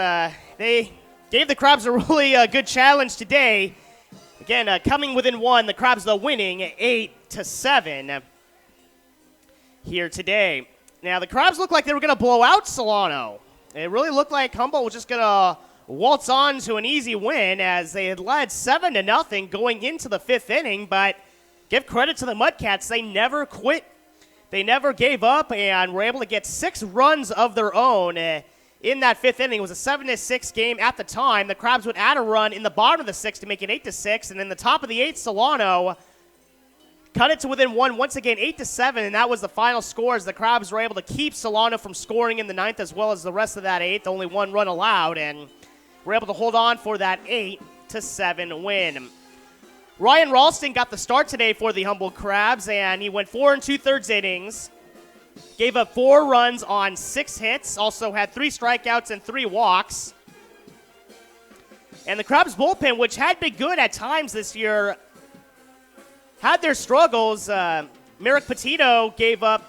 they gave the Crabs a really good challenge today. Again, coming within one, the Crabs, though, winning 8-7. Here today. Now, the Crabs looked like they were going to blow out Solano. It really looked like Humboldt was just going to waltz on to an easy win, as they had led 7-0 going into the 5th inning, but give credit to the Mudcats. They never quit. They never gave up and were able to get 6 runs of their own in that 5th inning. It was a 7-6 game at the time. The Crabs would add a run in the bottom of the 6th to make it 8-6, and in the top of the 8th, Solano cut it to within one, once again 8-7, and that was the final score, as the Crabs were able to keep Solano from scoring in the 9th as well as the rest of that 8th. Only 1 run allowed, and were able to hold on for that 8-7 win. Ryan Ralston got the start today for the Humboldt Crabs, and he went 4 2/3 innings, gave up 4 runs on 6 hits, also had 3 strikeouts and 3 walks. And the Crabs bullpen, which had been good at times this year, had their struggles. Merrick Petito gave up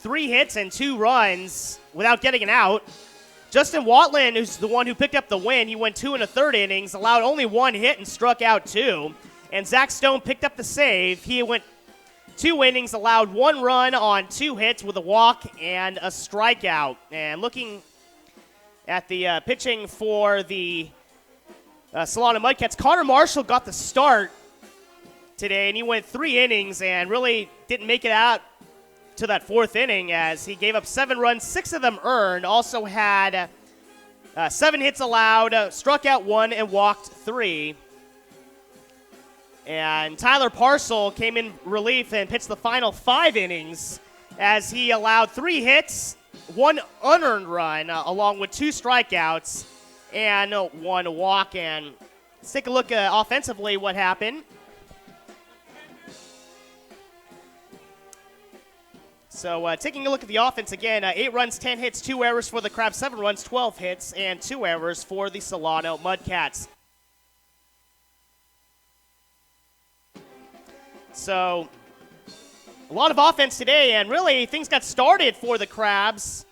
3 hits and 2 runs without getting an out. Justin Watland, who's the one who picked up the win, he went 2 1/3 innings, allowed only 1 hit and struck out 2. And Zach Stone picked up the save. He went 2 innings, allowed 1 run on 2 hits with a walk and a strikeout. And looking at the pitching for the Solano Mudcats, Connor Marshall got the start today, and he went 3 innings and really didn't make it out to that 4th inning, as he gave up 7 runs, 6 of them earned, also had 7 hits allowed, struck out 1 and walked 3. And Tyler Parcel came in relief and pitched the final 5 innings, as he allowed 3 hits, 1 unearned run, along with 2 strikeouts and 1 walk. And let's take a look offensively what happened. So taking a look at the offense again, 8 runs, 10 hits, 2 errors for the Crabs, 7 runs, 12 hits, and 2 errors for the Solano Mudcats. So a lot of offense today, and really things got started for the Crabs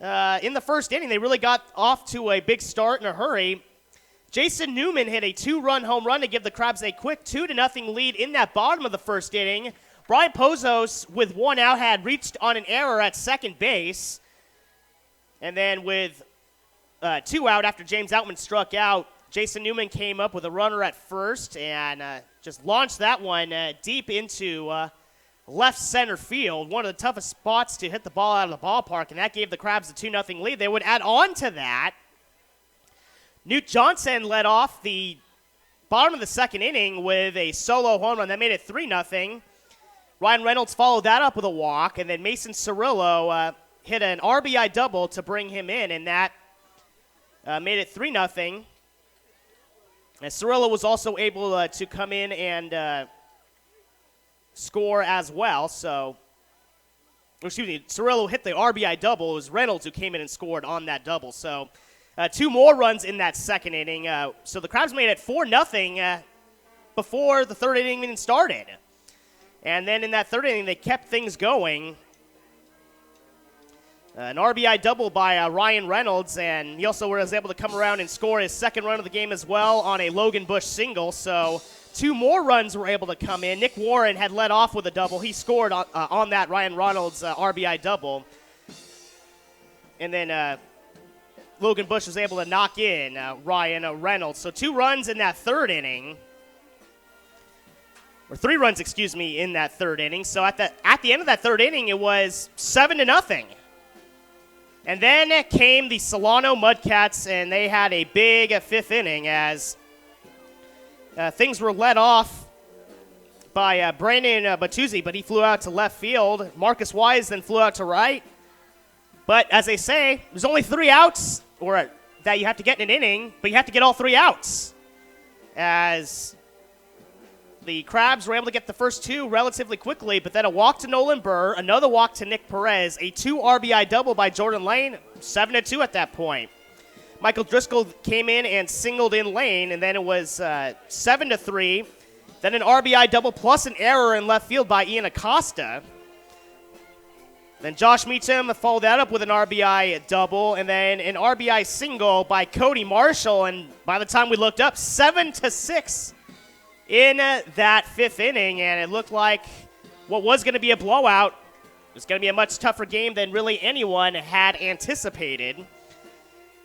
in the 1st inning. They really got off to a big start in a hurry. Jason Newman hit a 2-run home run to give the Crabs a quick 2-0 lead in that bottom of the 1st inning. Brian Pozos, with 1 out, had reached on an error at second base. And then with 2 out after James Outman struck out, Jason Newman came up with a runner at first and just launched that one deep into left center field. One of the toughest spots to hit the ball out of the ballpark, and that gave the Crabs a 2-0 lead. They would add on to that. Newt Johnson led off the bottom of the 2nd inning with a solo home run that made it 3-0. Ryan Reynolds followed that up with a walk, and then Mason Cirillo hit an RBI double to bring him in, and that made it 3-0. And Cirillo was also able to come in and score as well. So, excuse me, Cirillo hit the RBI double. It was Reynolds who came in and scored on that double. So 2 more runs in that 2nd inning. So the Crabs made it 4-0 before the 3rd inning even started. And then in that 3rd inning, they kept things going. An RBI double by Ryan Reynolds, and he also was able to come around and score his 2nd run of the game as well on a Logan Bush single. So 2 more runs were able to come in. Nick Warren had led off with a double. He scored on that Ryan Reynolds RBI double. And then Logan Bush was able to knock in Ryan Reynolds. So 2 runs in that 3rd inning. or 3 runs, excuse me, in that third inning. So at the end of that third inning, it was 7-0. And then came the Solano Mudcats, and they had a big 5th inning as things were led off by Brandon Batuzzi, but he flew out to left field. Marcus Wise then flew out to right. But as they say, there's only 3 outs or that you have to get in an inning, but you have to get all 3 outs. As the Crabs were able to get the first 2 relatively quickly, but then a walk to Nolan Burr, another walk to Nick Perez, a 2 RBI double by Jordan Lane, 7-2 at that point. Michael Driscoll came in and singled in Lane, and then it was 7-3. Then an RBI double plus an error in left field by Ian Acosta. Then Josh Meacham followed that up with an RBI double, and then an RBI single by Cody Marshall. And by the time we looked up, 7-6 in that 5th inning, and it looked like what was going to be a blowout was going to be a much tougher game than really anyone had anticipated.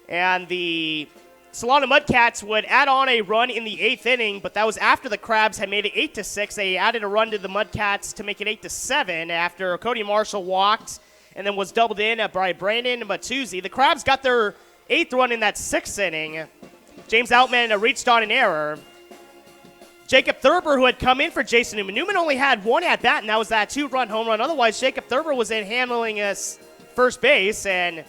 And the Solano Mudcats would add on a run in the 8th inning, but that was after the Crabs had made it 8-6. They added a run to the Mudcats to make it 8-7 after Cody Marshall walked and then was doubled in by Brandon Batuzzi. The Crabs got their 8th run in that 6th inning. James Outman reached on an error. Jacob Thurber, who had come in for Jason Newman. Newman only had 1 at-bat, and that was that 2-run home run. Otherwise, Jacob Thurber was in handling first base, and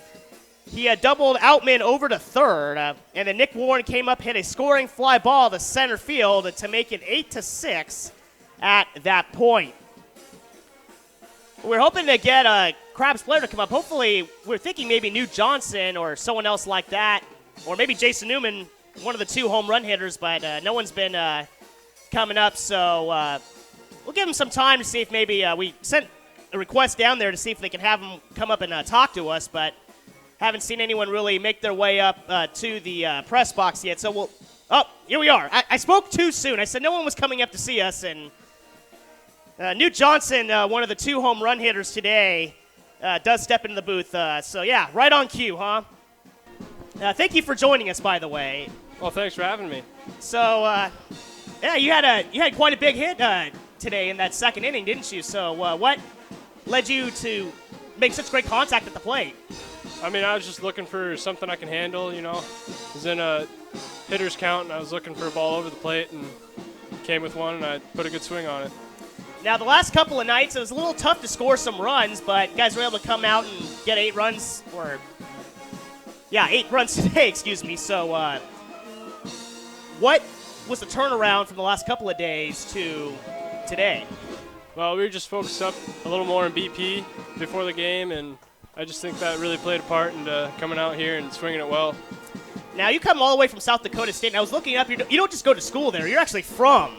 he had doubled Outman over to third. And then Nick Warren came up, hit a scoring fly ball to center field to make it 8-6 at that point. We're hoping to get a Crabs player to come up. Hopefully, we're thinking maybe Newt Johnson or someone else like that, or maybe Jason Newman, one of the 2 home run hitters, but no one's been coming up, so we'll give them some time to see if maybe we sent a request down there to see if they can have them come up and talk to us, but haven't seen anyone really make their way up to the press box yet. So here we are. I spoke too soon. I said no one was coming up to see us, and Newt Johnson, one of the 2 home run hitters today, does step into the booth. So yeah, right on cue, huh? Thank you for joining us, by the way. Well, thanks for having me. So yeah, you had quite a big hit today in that 2nd inning, didn't you? So what led you to make such great contact at the plate? I mean, I was just looking for something I can handle, you know. I was in a hitter's count, and I was looking for a ball over the plate, and came with one, and I put a good swing on it. Now, the last couple of nights, it was a little tough to score some runs, but you guys were able to come out and get 8 runs, 8 runs today, excuse me. So what was the turnaround from the last couple of days to today? Well, we were just focused up a little more on BP before the game, and I just think that really played a part into coming out here and swinging it well. Now, you come all the way from South Dakota State, and I was looking up, you don't just go to school there. You're actually from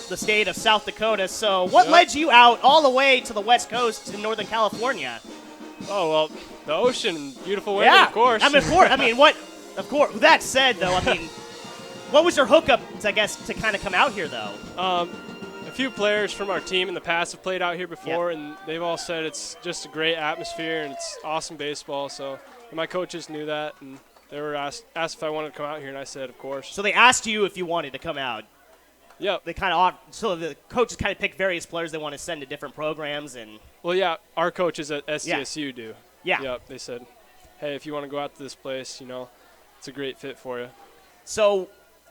the state of South Dakota. So what led you out all the way to the West Coast to Northern California? Oh, well, the ocean, beautiful weather, of course. Of course. With that said, though, what was your hookup, I guess, to kind of come out here, though? A few players from our team in the past have played out here before, and they've all said it's just a great atmosphere and it's awesome baseball. So my coaches knew that, and they were asked if I wanted to come out here, and I said, of course. So they asked you if you wanted to come out. Yep. So the coaches kind of pick various players they want to send to different programs, and. Well, yeah, our coaches at SDSU do. Yeah. Yep. They said, hey, if you want to go out to this place, you know, it's a great fit for you. So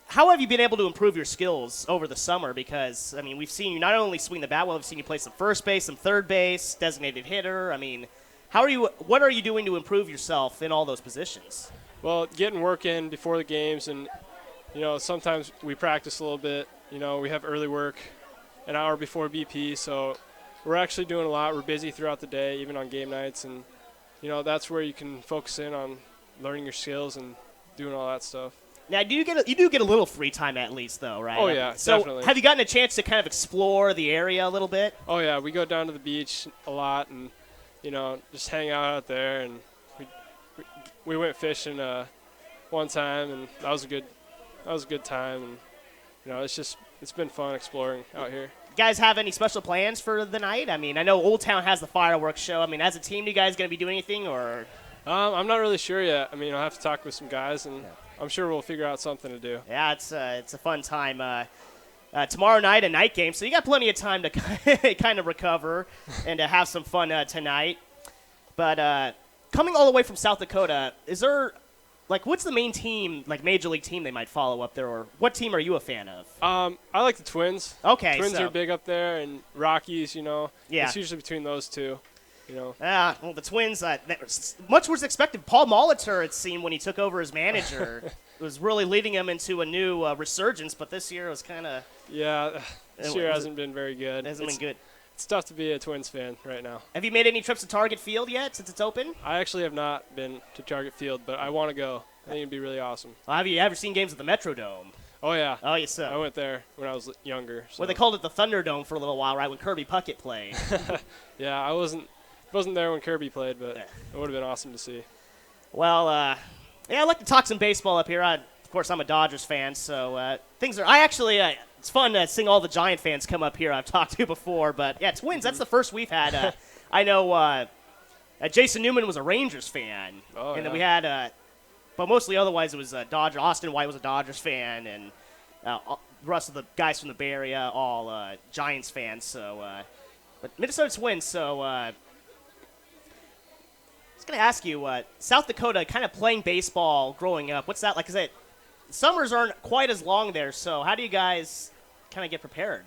how have you been able to improve your skills over the summer? Because, we've seen you not only swing the bat well, we've seen you play some first base, some third base, designated hitter. What are you doing to improve yourself in all those positions? Well, getting work in before the games, and, you know, sometimes we practice a little bit. You know, we have early work an hour before BP, so we're actually doing a lot. We're busy throughout the day, even on game nights, and, you know, that's where you can focus in on learning your skills and doing all that stuff. Now, you do get a little free time at least, though, right? Oh, yeah, so definitely. Have you gotten a chance to kind of explore the area a little bit? Oh, yeah. We go down to the beach a lot and, you know, just hang out there. And we went fishing one time, and that was a good time. And, you know, it's been fun exploring out here. You guys have any special plans for the night? I know Old Town has the fireworks show. As a team, you guys going to be doing anything, or? I'm not really sure yet. I'll have to talk with some guys, and I'm sure we'll figure out something to do. Yeah, it's a fun time. Tomorrow night, a night game, so you got plenty of time to kind of recover and to have some fun tonight. But coming all the way from South Dakota, is there, like, what's the main team, like major league team they might follow up there, or what team are you a fan of? I like the Twins. Okay, Twins so are big up there, and Rockies, Yeah. It's usually between those two, Well, the Twins, much was expected. Paul Molitor, it seemed, when he took over as manager, was really leading him into a new resurgence, but this year it was kind of Yeah, this year hasn't been very good. It hasn't been good. It's tough to be a Twins fan right now. Have you made any trips to Target Field yet since it's open? I actually have not been to Target Field, but I want to go. I think it'd be really awesome. Well, have you ever seen games at the Metrodome? Oh, yeah. Oh, yes, sir. I went there when I was younger. So. Well, they called it the Thunderdome for a little while, right, when Kirby Puckett played. Yeah, I wasn't there when Kirby played, but it would have been awesome to see. Well, yeah, I'd like to talk some baseball up here. Of course, I'm a Dodgers fan, so things are – I actually it's fun seeing all the Giant fans come up here I've talked to before. But, yeah, Twins, that's the first we've had. I know Jason Newman was a Rangers fan. Oh, and then we had but mostly otherwise it was Dodger. Austin White was a Dodgers fan, and the rest of the guys from the Bay Area all Giants fans. So, but Minnesota Twins, so I was going to ask you, South Dakota, kind of playing baseball growing up, what's that like? Because summers aren't quite as long there, so how do you guys kind of get prepared?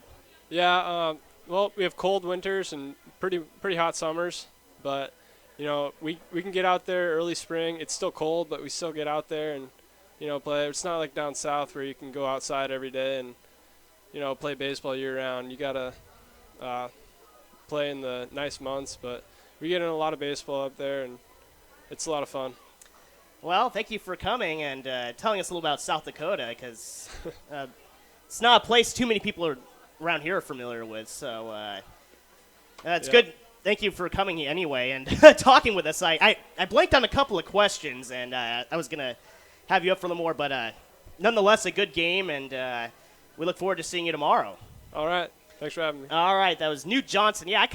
Yeah, well, we have cold winters and pretty hot summers, but we can get out there early spring. It's still cold, but we still get out there and play. It's not like down south where you can go outside every day and play baseball year round. You gotta play in the nice months, but we get in a lot of baseball up there, and it's a lot of fun. Well, thank you for coming and telling us a little about South Dakota, because it's not a place too many people around here are familiar with. So it's good. Thank you for coming here anyway and talking with us. I blanked on a couple of questions, and I was going to have you up for a little more, but nonetheless, a good game, and we look forward to seeing you tomorrow. All right. Thanks for having me. All right. That was Newt Johnson. Yeah,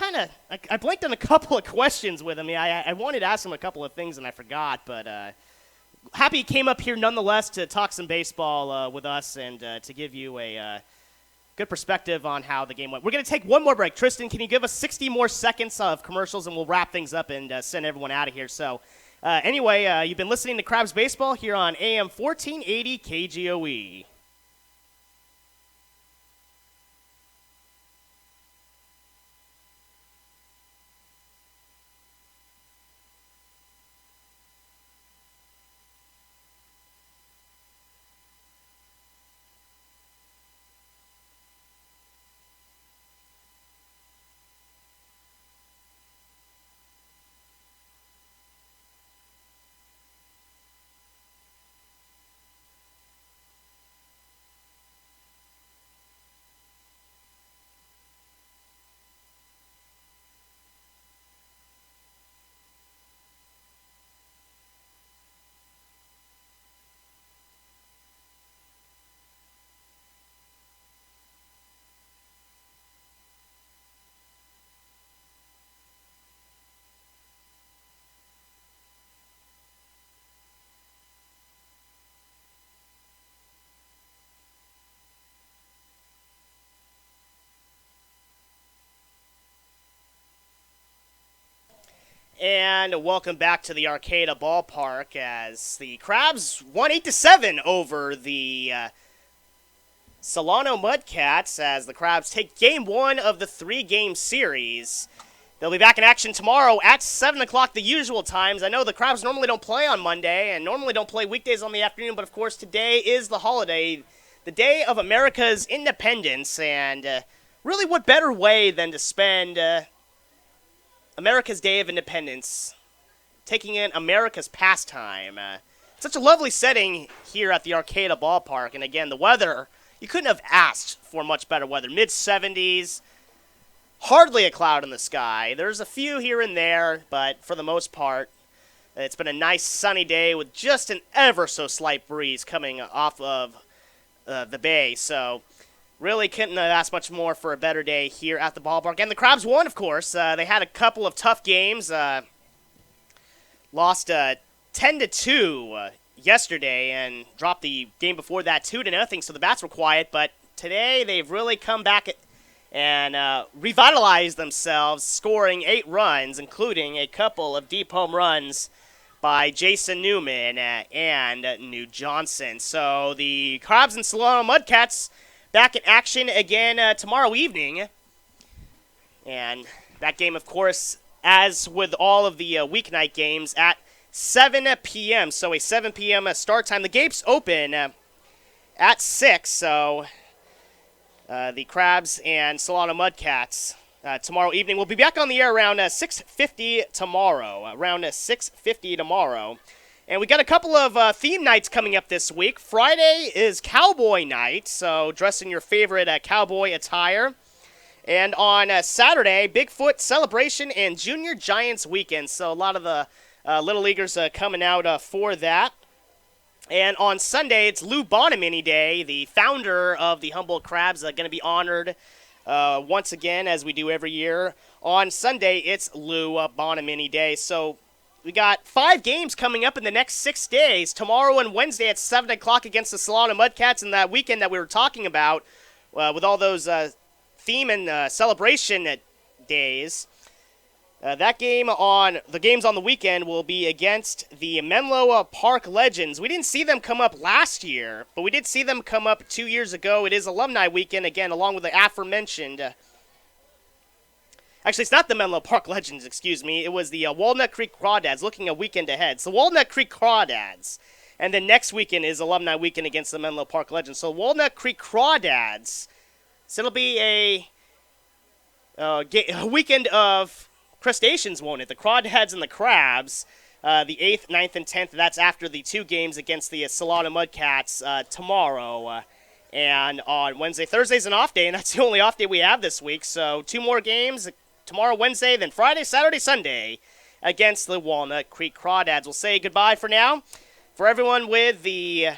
I blanked on a couple of questions with him. Yeah, I wanted to ask him a couple of things, and I forgot, but happy he came up here nonetheless to talk some baseball with us and to give you a good perspective on how the game went. We're going to take one more break. Tristan, can you give us 60 more seconds of commercials, and we'll wrap things up and send everyone out of here. So anyway, you've been listening to Crabs Baseball here on AM 1480 KGOE. And welcome back to the Arcata Ballpark as the Crabs won 8-7 over the Solano Mudcats as the Crabs take Game 1 of the 3-game series. They'll be back in action tomorrow at 7 o'clock, the usual times. I know the Crabs normally don't play on Monday and normally don't play weekdays on the afternoon, but of course today is the holiday, the day of America's independence, and really what better way than to spend America's Day of Independence, taking in America's pastime. Such a lovely setting here at the Arcata Ballpark. And again, the weather, you couldn't have asked for much better weather. Mid-70s, hardly a cloud in the sky. There's a few here and there, but for the most part, it's been a nice sunny day with just an ever so slight breeze coming off of the bay. So really couldn't have asked much more for a better day here at the ballpark. And the Crabs won, of course. They had a couple of tough games. Lost 10-2 yesterday and dropped the game before that 2-0. So the bats were quiet, but today they've really come back and revitalized themselves, scoring 8 runs, including a couple of deep home runs by Jason Newman and New Johnson. So the Crabs and Solano Mudcats back in action again tomorrow evening. And that game, of course, as with all of the weeknight games, at 7 p.m. So a 7 p.m. Start time. The gates open at 6, so the Crabs and Solano Mudcats tomorrow evening. We'll be back on the air around 6:50 tomorrow. Around 6:50 tomorrow. And we got a couple of theme nights coming up this week. Friday is Cowboy Night, so dress in your favorite cowboy attire. And on Saturday, Bigfoot Celebration and Junior Giants Weekend. So a lot of the Little Leaguers coming out for that. And on Sunday, it's Lou Bonamini Day. The founder of the Humboldt Crabs going to be honored once again, as we do every year. On Sunday, it's Lou Bonamini Day. So we got 5 games coming up in the next 6 days. Tomorrow and Wednesday at 7 o'clock against the Solano Mudcats, and that weekend that we were talking about with all those theme and celebration days. That game the games on the weekend will be against the Menlo Park Legends. We didn't see them come up last year, but we did see them come up 2 years ago. It is Alumni Weekend, again, along with the aforementioned. Actually, it's not the Menlo Park Legends, excuse me. It was the Walnut Creek Crawdads, looking a weekend ahead. So Walnut Creek Crawdads. And then next weekend is Alumni Weekend against the Menlo Park Legends. So Walnut Creek Crawdads. So it'll be a weekend of crustaceans, won't it? The Crawdads and the Crabs, the 8th, 9th, and 10th. That's after the 2 games against the Solano Mudcats tomorrow. And on Wednesday, Thursday's an off day, and that's the only off day we have this week. So 2 more games, tomorrow, Wednesday, then Friday, Saturday, Sunday against the Walnut Creek Crawdads. We'll say goodbye for now. For everyone with the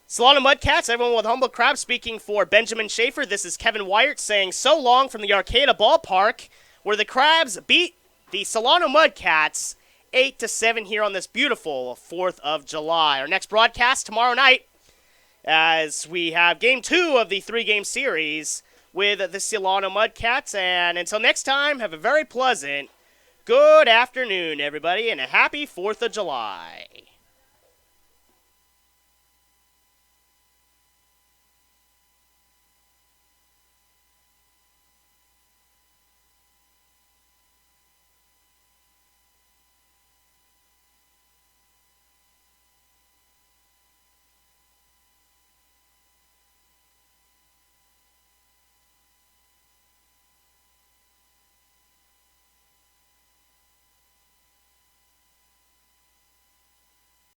Solano Mudcats, everyone with Humboldt Crabs, speaking for Benjamin Schaefer, this is Kevin Wyatt saying so long from the Arcata Ballpark, where the Crabs beat the Solano Mudcats 8-7 here on this beautiful 4th of July. Our next broadcast tomorrow night, as we have Game 2 of the 3-game series with the Solano Mudcats. And until next time, have a very pleasant good afternoon, everybody, and a happy 4th of July.